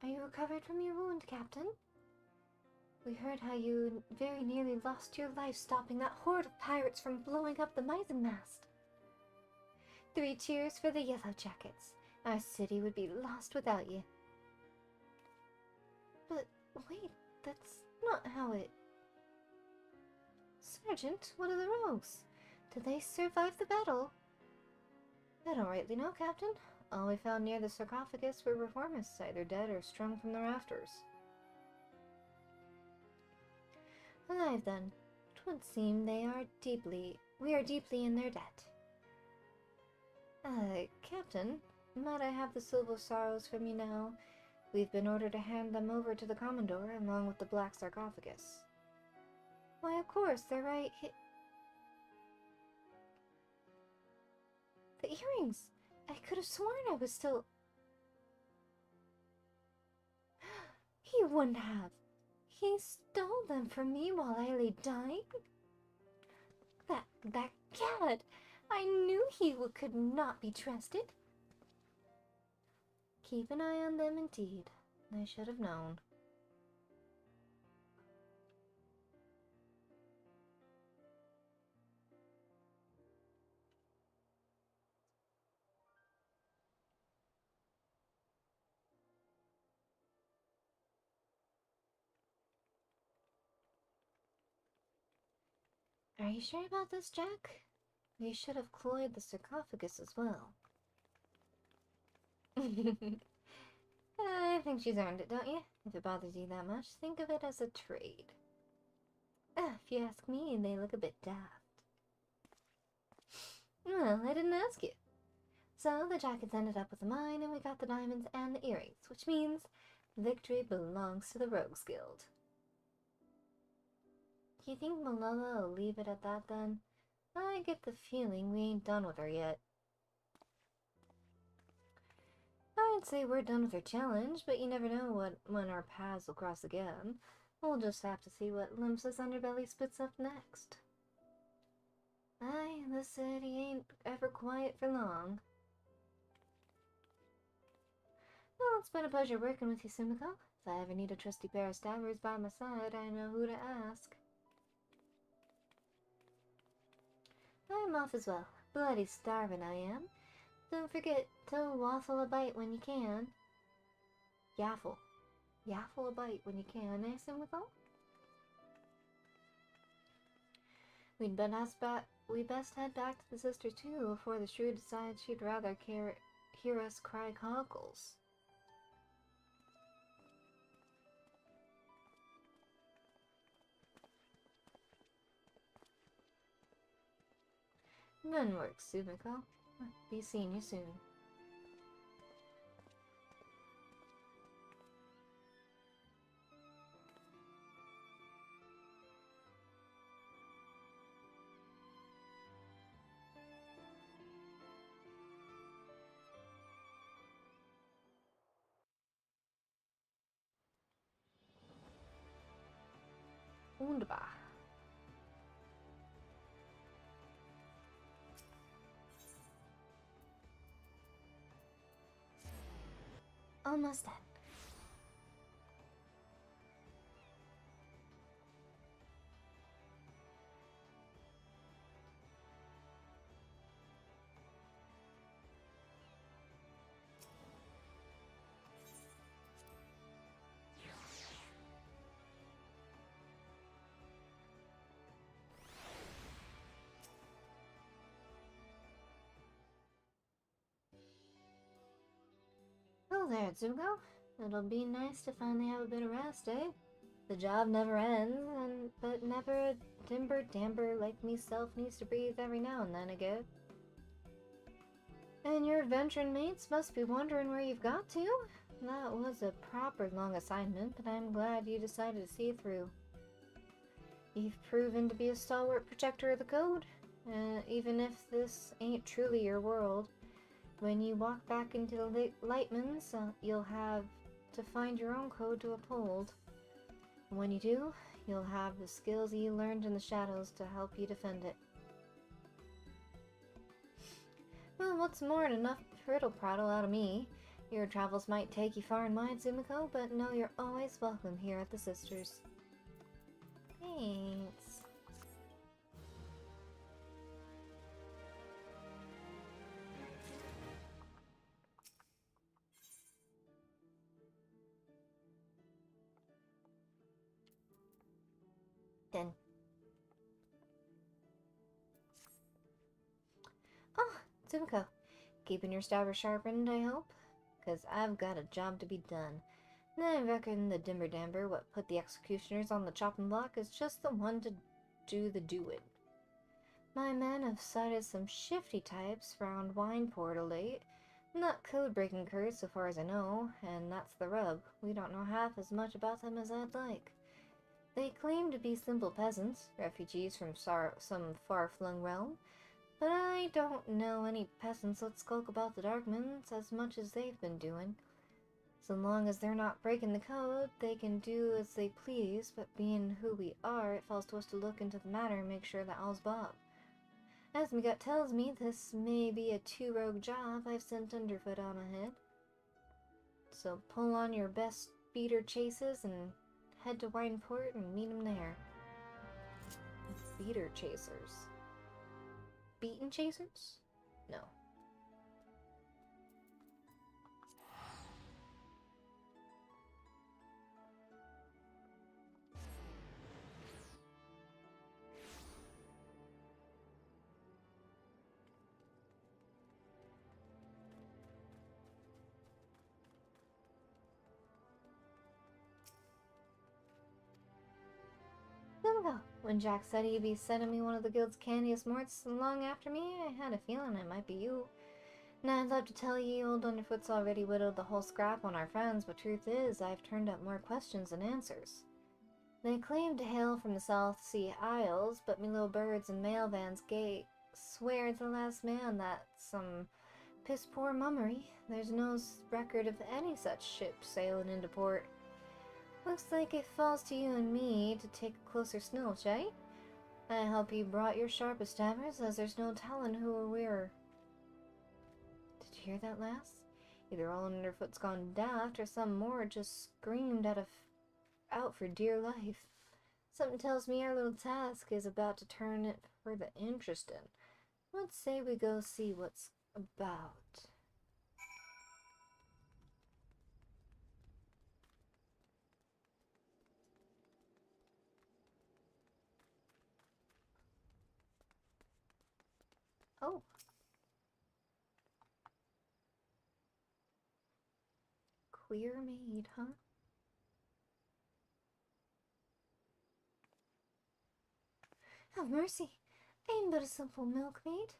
Are you recovered from your wound, Captain? We heard how you very nearly lost your life stopping that horde of pirates from blowing up the mast. 3 cheers for the Yellow Jackets. Our city would be lost without you. But wait, that's not how it... Sergeant, what of the rogues? Did they survive the battle? I don't rightly know, Captain. All we found near the sarcophagus were reformists, either dead or strung from the rafters. Alive then. 'Twould seem we are deeply in their debt. Captain, might I have the silver sorrows from you now? We've been ordered to hand them over to the Commodore, along with the black sarcophagus. Why, of course, they're right here. The earrings! I could have sworn I was still... He wouldn't have. He stole them from me while I lay dying? That cad! I knew he could not be trusted. Keep an eye on them indeed. I should have known. Are you sure about this, Jack? We should have cloyed the sarcophagus as well. I think she's earned it, don't you? If it bothers you that much, think of it as a trade. If you ask me, they look a bit daft. Well, I didn't ask you. So the jackets ended up with the mine, and we got the diamonds and the earrings, which means victory belongs to the Rogues Guild. Do you think Malala will leave it at that then? I get the feeling we ain't done with her yet. I'd say we're done with her challenge, but you never know when our paths will cross again. We'll just have to see what Limsa's underbelly spits up next. Aye, the city ain't ever quiet for long. Well, it's been a pleasure working with you, Sumiko. If I ever need a trusty pair of stabbers by my side, I know who to ask. I'm off as well. Bloody starving I am. Don't forget to waffle a bite when you can. Yaffle. Yaffle a bite when you can, eh, Sumiko? We best head back to the sisters too before the shrew decides she'd rather hear us cry cockles. Good work, Sumiko. Be seeing you soon. Wunderbar. Almost done. there, Zuko. It'll be nice to finally have a bit of rest, eh? The job never ends, but never a dimber-damber like meself needs to breathe every now and then again. And your adventuring mates must be wondering where you've got to. That was a proper long assignment, but I'm glad you decided to see it through. You've proven to be a stalwart protector of the code, even if this ain't truly your world. When you walk back into the Lightmans, you'll have to find your own code to uphold. And when you do, you'll have the skills you learned in the shadows to help you defend it. Well, what's more than enough prattle out of me? Your travels might take you far and wide, Sumiko, but know you're always welcome here at the Sisters. Thanks. Done. Oh, Sumiko. Keeping your stabber sharpened, I hope? 'Cause I've got a job to be done. And I reckon the dimber-damber what put the executioners on the chopping block is just the one to do the doing. My men have sighted some shifty types round Wineport of late. Not code-breaking curs so far as I know, and that's the rub. We don't know half as much about them as I'd like. They claim to be simple peasants, refugees from some far-flung realm, but I don't know any peasants that skulk about the Darkmans as much as they've been doing. So long as they're not breaking the code, they can do as they please, but being who we are, it falls to us to look into the matter and make sure that all's bob. As my gut tells me, this may be a two-rogue job I've sent Underfoot on ahead. So pull on your best beater chases and head to Wineport and meet him there. Beater chasers. Beaten chasers? No. When Jack said he'd be sending me one of the guild's candiest morts long after me, I had a feeling it might be you. Now I'd love to tell you old Underfoot's already whittled the whole scrap on our friends, but truth is, I've turned up more questions than answers. They claim to hail from the South Sea Isles, but me little birds and mail vans gate swear to the last man that's some piss-poor mummery. There's no record of any such ship sailing into port. Looks like it falls to you and me to take a closer snoop, eh? I hope you brought your sharpest stabbers, as there's no telling who or where. Did you hear that, lass? Either all Underfoot's gone daft, or some more just screamed out for dear life. Something tells me our little task is about to turn it further interesting. Let's say we go see what's about. Oh. Queer maid, huh? Have mercy. I am but a simple milkmaid,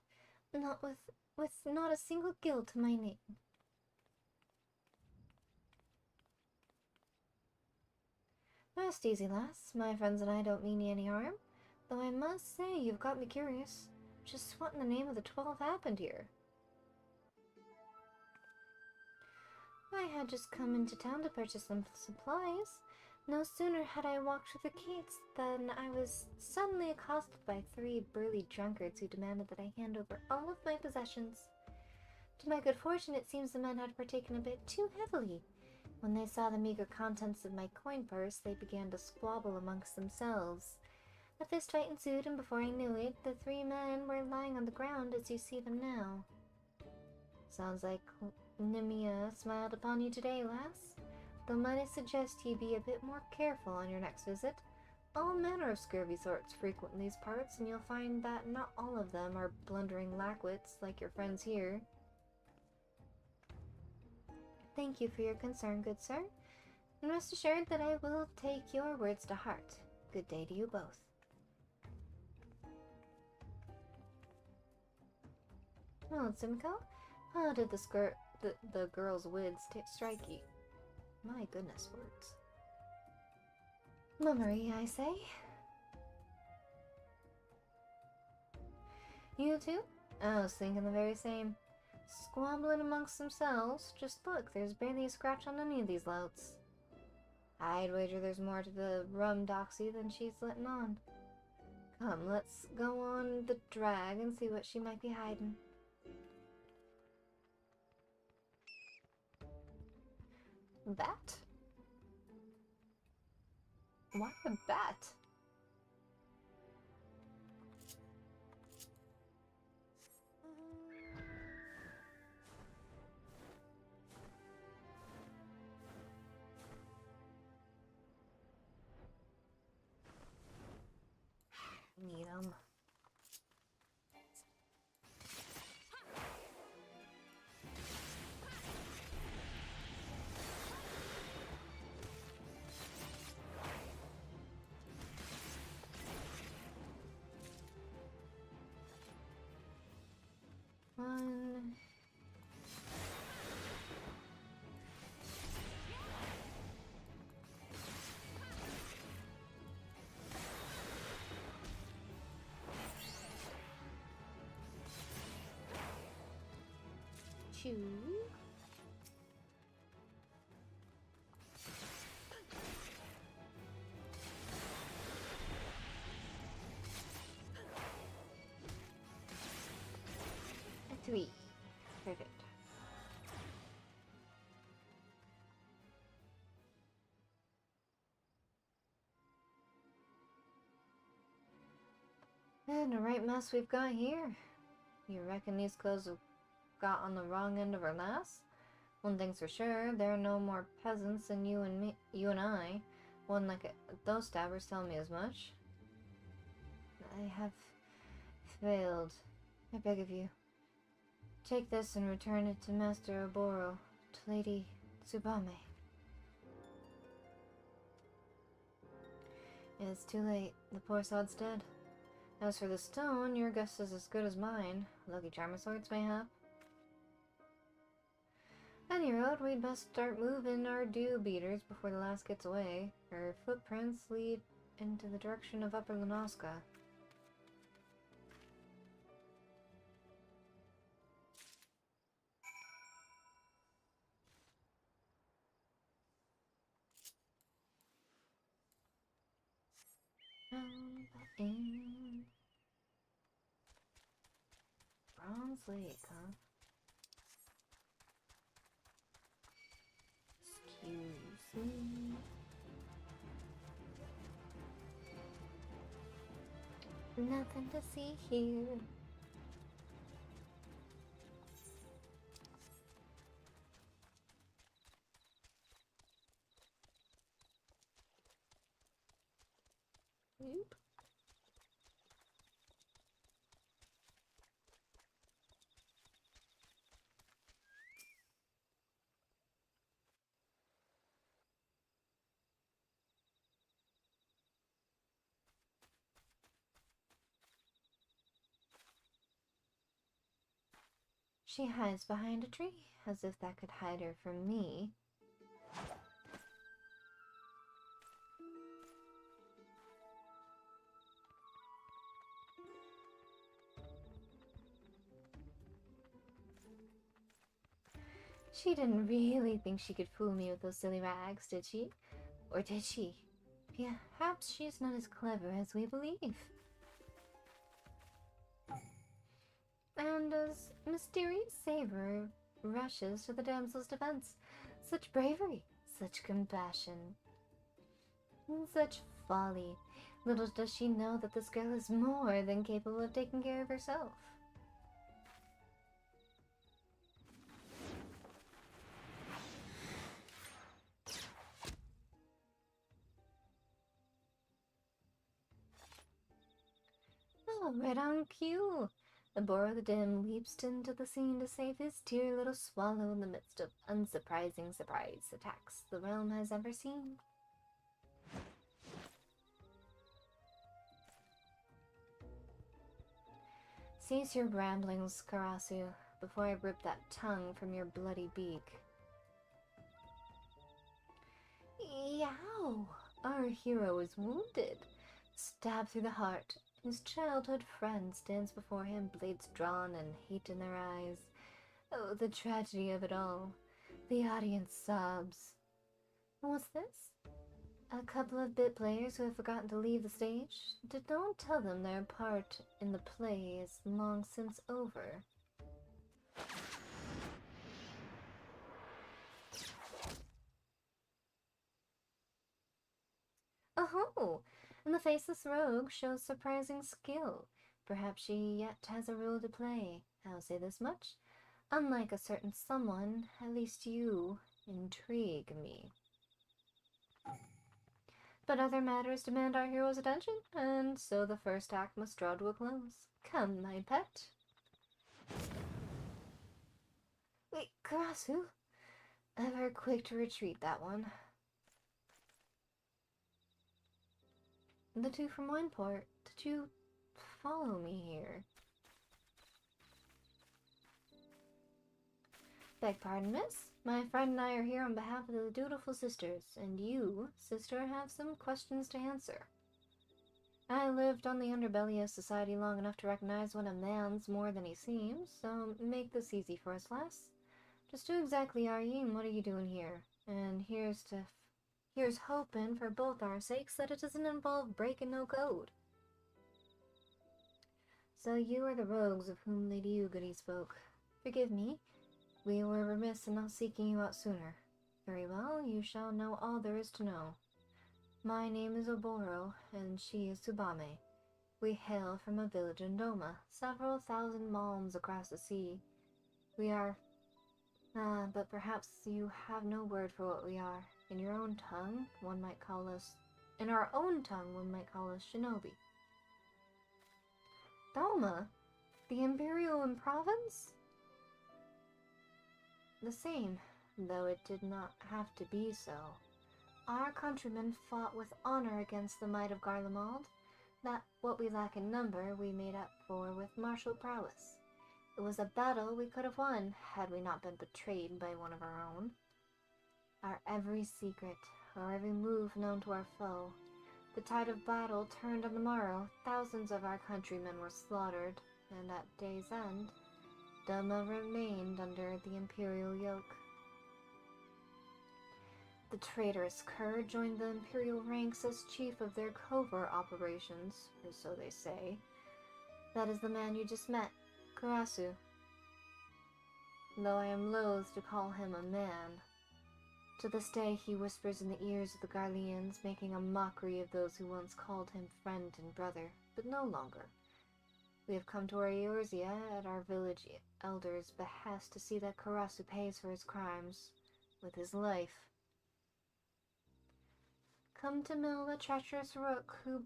not with not a single guild to my name. Rest easy, lass. My friends and I don't mean you any harm, though I must say you've got me curious. Just what in the name of the 12 happened here? I had just come into town to purchase some supplies. No sooner had I walked through the gates than I was suddenly accosted by 3 burly drunkards who demanded that I hand over all of my possessions. To my good fortune, it seems the men had partaken a bit too heavily. When they saw the meager contents of my coin purse, they began to squabble amongst themselves. A fist fight ensued, and before I knew it, the 3 men were lying on the ground as you see them now. Sounds like Nemia smiled upon you today, lass. Though might I suggest ye be a bit more careful on your next visit. All manner of scurvy sorts frequent these parts, and you'll find that not all of them are blundering lackwits like your friends here. thank you for your concern, good sir. And rest assured that I will take your words to heart. Good day to you both. Well, Simcoe, how did the girl's words strike you? My goodness, words. Mummery, I say. You too? I was thinking the very same. Squabbling amongst themselves. Just look, there's barely a scratch on any of these louts. I'd wager there's more to the rum doxy than she's letting on. Come, let's go on the drag and see what she might be hiding. Bat? Why a bat? Need 'em. One. Two. And 3. Perfect. And a right mess we've got here. You reckon these clothes have got on the wrong end of our lass? One thing's for sure, there are no more peasants than you and I. One like those stabbers tell me as much. I have failed. I beg of you. Take this and return it to Master Oboro, to Lady Tsubame. It's too late. The poor sod's dead. As for the stone, your guess is as good as mine. Lucky charmer swords, mayhap. Any road, we'd best start moving our dew beaters before the last gets away. Her footprints lead into the direction of Upper Lunosca. In Bronze Lake, huh? Excuse me. Nothing to see here. Oop. She hides behind a tree, as if that could hide her from me. She didn't really think she could fool me with those silly rags, did she? Or did she? Perhaps she's not as clever as we believe. And as mysterious Saber rushes to the damsel's defense, such bravery, such compassion, and such folly. Little does she know that this girl is more than capable of taking care of herself. Oh, right on cue. Boro the Dim leaps into the scene to save his dear little swallow in the midst of unsurprising surprise attacks the realm has ever seen. Cease your ramblings, Karasu, before I rip that tongue from your bloody beak. Yow! Our hero is wounded, stabbed through the heart. His childhood friend stands before him, blades drawn and hate in their eyes. Oh, the tragedy of it all. The audience sobs. What's this? A couple of bit players who have forgotten to leave the stage? Don't tell them their part in the play is long since over. Oh, and the faceless rogue shows surprising skill. Perhaps she yet has a role to play. I'll say this much. Unlike a certain someone, at least you intrigue me. But other matters demand our hero's attention, and so the first act must draw to a close. Come, my pet. Wait, Karasu? Ever quick to retreat, that one. The two from Wineport, did you follow me here? Beg pardon, miss. My friend and I are here on behalf of the dutiful sisters, and you, sister, have some questions to answer. I lived on the underbelly of society long enough to recognize when a man's more than he seems, so make this easy for us, lass. Just who exactly are ye, and what are you doing here? And here's hoping for both our sakes that it doesn't involve breaking no code. So you are the rogues of whom Lady Ugody spoke. Forgive me. We were remiss in not seeking you out sooner. Very well, you shall know all there is to know. My name is Oboro, and she is Tsubame. We hail from a village in Doma, several thousand malms across the sea. We are... but perhaps you have no word for what we are. In your own tongue, one might call us... In our own tongue, one might call us shinobi. Doma? The Imperial province? The same, though it did not have to be so. Our countrymen fought with honor against the might of Garlemald. That what we lack in number, we made up for with martial prowess. It was a battle we could have won, had we not been betrayed by one of our own. Our every secret, our every move known to our foe. The tide of battle turned on the morrow, thousands of our countrymen were slaughtered, and at day's end, Doma remained under the imperial yoke. The traitorous Kerr joined the imperial ranks as chief of their covert operations, or so they say. That is the man you just met, Karasu. Though I am loath to call him a man. To this day he whispers in the ears of the Garleans, making a mockery of those who once called him friend and brother, but no longer. We have come to our Eorzea at our village elder's behest to see that Karasu pays for his crimes with his life. Come to mill the treacherous rook who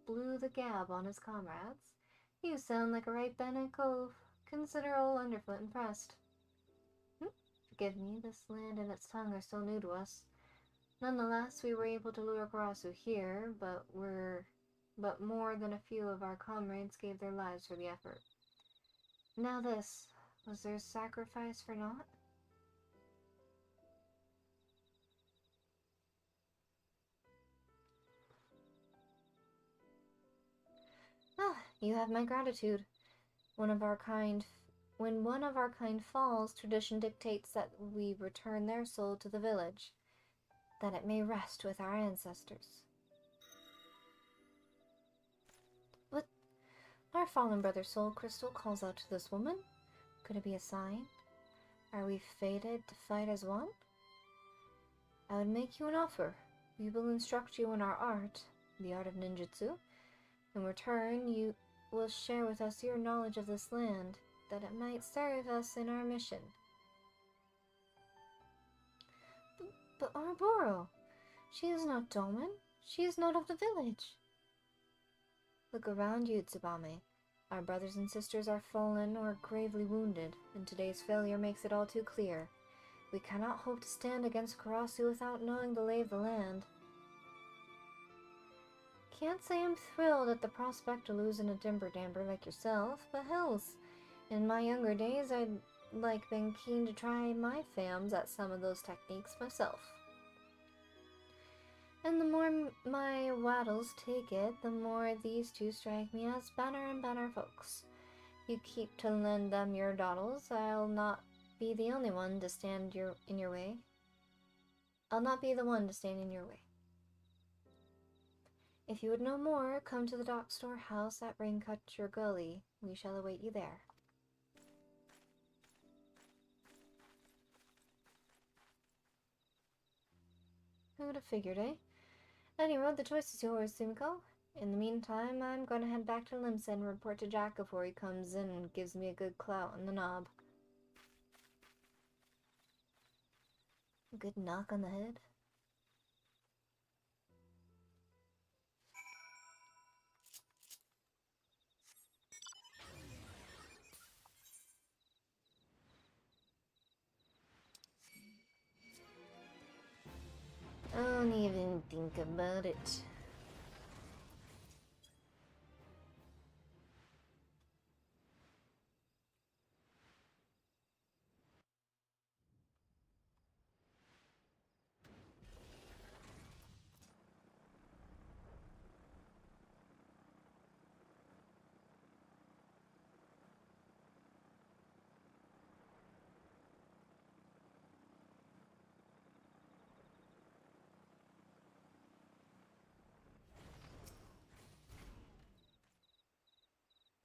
blew the gab on his comrades. You sound like a right Bennett cove. Consider old Underfoot impressed. Forgive me, this land and its tongue are still new to us. Nonetheless, we were able to lure Karasu here, but more than a few of our comrades gave their lives for the effort. Now this, was there sacrifice for naught? Ah, you have my gratitude. When one of our kind falls, tradition dictates that we return their soul to the village, that it may rest with our ancestors. But our fallen brother Soul Crystal calls out to this woman. Could it be a sign? Are we fated to fight as one? I would make you an offer. We will instruct you in our art, the art of ninjutsu. In return, you will share with us your knowledge of this land, that it might serve us in our mission. But Arboro, she is not Doman. She is not of the village. Look around you, Tsubame. Our brothers and sisters are fallen or gravely wounded, and today's failure makes it all too clear. We cannot hope to stand against Karasu without knowing the lay of the land. Can't say I'm thrilled at the prospect of losing a timber-damper like yourself, but hells, in my younger days I'd been keen to try my fams at some of those techniques myself. And the more my waddles take it, the more these two strike me as better and better folks. You keep to lend them your doddles, I'll not be the only one to stand in your way. I'll not be the one to stand in your way. If you would know more, come to the dock storehouse at Raincutter Gully. We shall await you there. Who would have figured, eh? Anyway, the choice is yours, Sumiko. In the meantime, I'm gonna head back to Limsa and report to Jack before he comes in and gives me a good clout on the knob. A good knock on the head. Don't even think about it.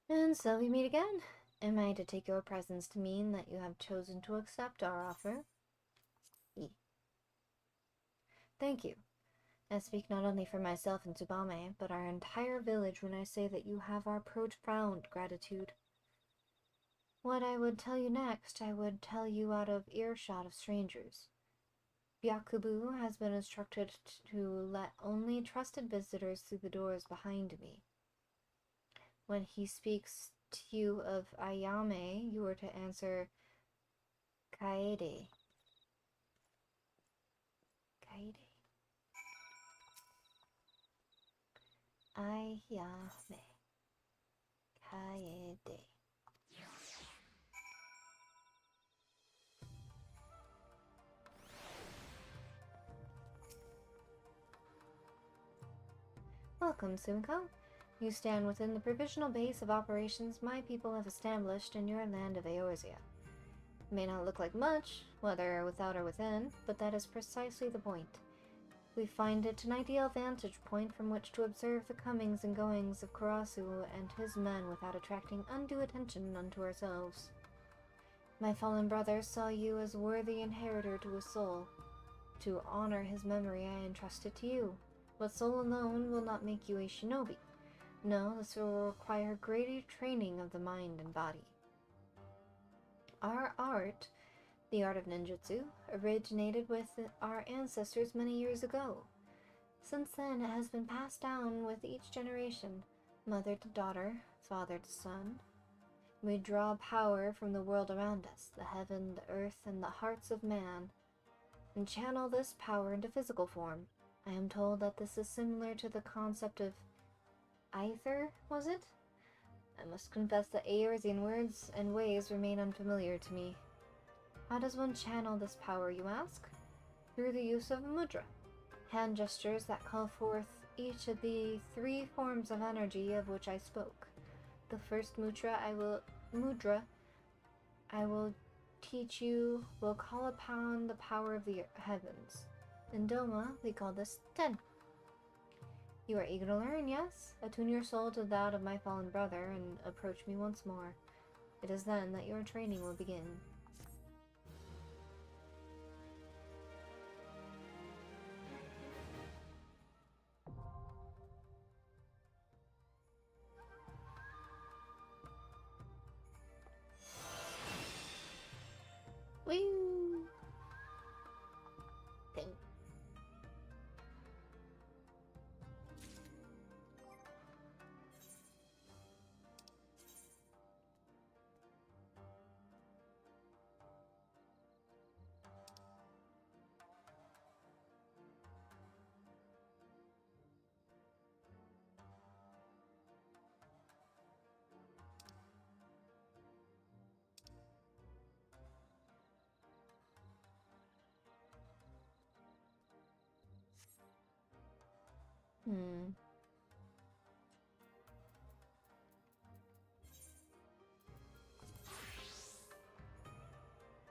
And so we meet again. Am I to take your presence to mean that you have chosen to accept our offer? Thank you. I speak not only for myself and Tsubame, but our entire village when I say that you have our profound gratitude. What I would tell you next, I would tell you out of earshot of strangers. Byakubu has been instructed to let only trusted visitors through the doors behind me. When he speaks to you of Ayame, you are to answer Kaede. Kaede. Ayame. Kaede. Welcome, Sumiko. You stand within the provisional base of operations my people have established in your land of Eorzea. It may not look like much, whether without or within, but that is precisely the point. We find it an ideal vantage point from which to observe the comings and goings of Karasu and his men without attracting undue attention unto ourselves. My fallen brother saw you as worthy inheritor to his soul. To honor his memory, I entrust it to you. But soul alone will not make you a shinobi. No, this will require greater training of the mind and body. Our art, the art of ninjutsu, originated with our ancestors many years ago. Since then, it has been passed down with each generation, mother to daughter, father to son. We draw power from the world around us, the heaven, the earth, and the hearts of man, and channel this power into physical form. I am told that this is similar to the concept of Aether, was it? I must confess that Eorzean words and ways remain unfamiliar to me. How does one channel this power, you ask? Through the use of mudra, hand gestures that call forth each of the 3 forms of energy of which I spoke. The first mudra I will teach you will call upon the power of the heavens. In Doma, we call this Ten. You are eager to learn, yes? Attune your soul to that of my fallen brother and approach me once more. It is then that your training will begin. Woo! Ding.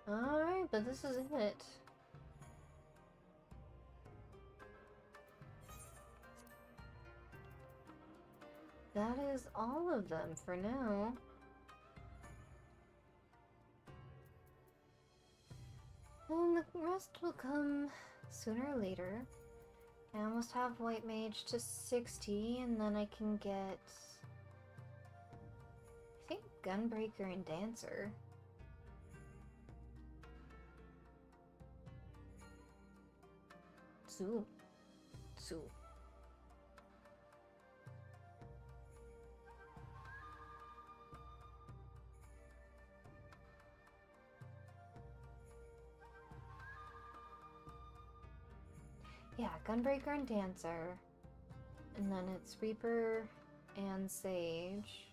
Alright, but this is it. That is all of them for now. And the rest will come sooner or later. I almost have White Mage to 60, and then I can get, I think, Gunbreaker and Dancer. Zoo. Yeah, Gunbreaker and Dancer. And then it's Reaper and Sage.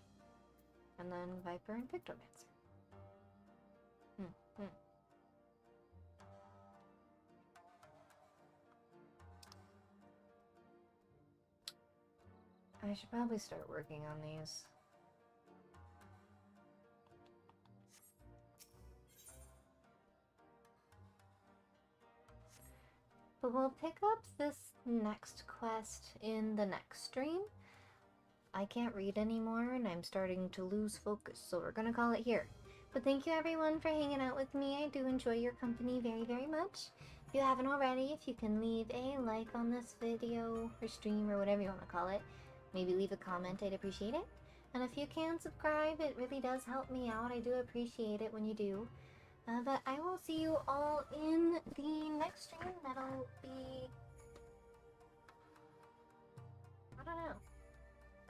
And then Viper and Pictomancer. I should probably start working on these. But we'll pick up this next quest in the next stream. I can't read anymore and I'm starting to lose focus, so we're gonna call it here. But thank you everyone for hanging out with me. I do enjoy your company very, very much. If you haven't already, if you can leave a like on this video or stream or whatever you want to call it, maybe leave a comment, I'd appreciate it. And if you can subscribe, it really does help me out. I do appreciate it when you do. But I will see you all in the next stream. That'll be... I don't know.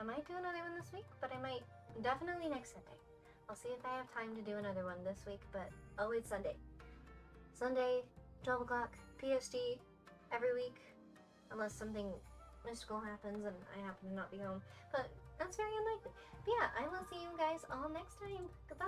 I might do another one this week, but I might definitely next Sunday. I'll see if I have time to do another one this week, but always Sunday. Sunday, 12 o'clock, PST, every week. Unless something mystical happens and I happen to not be home. But that's very unlikely. But yeah, I will see you guys all next time. Goodbye!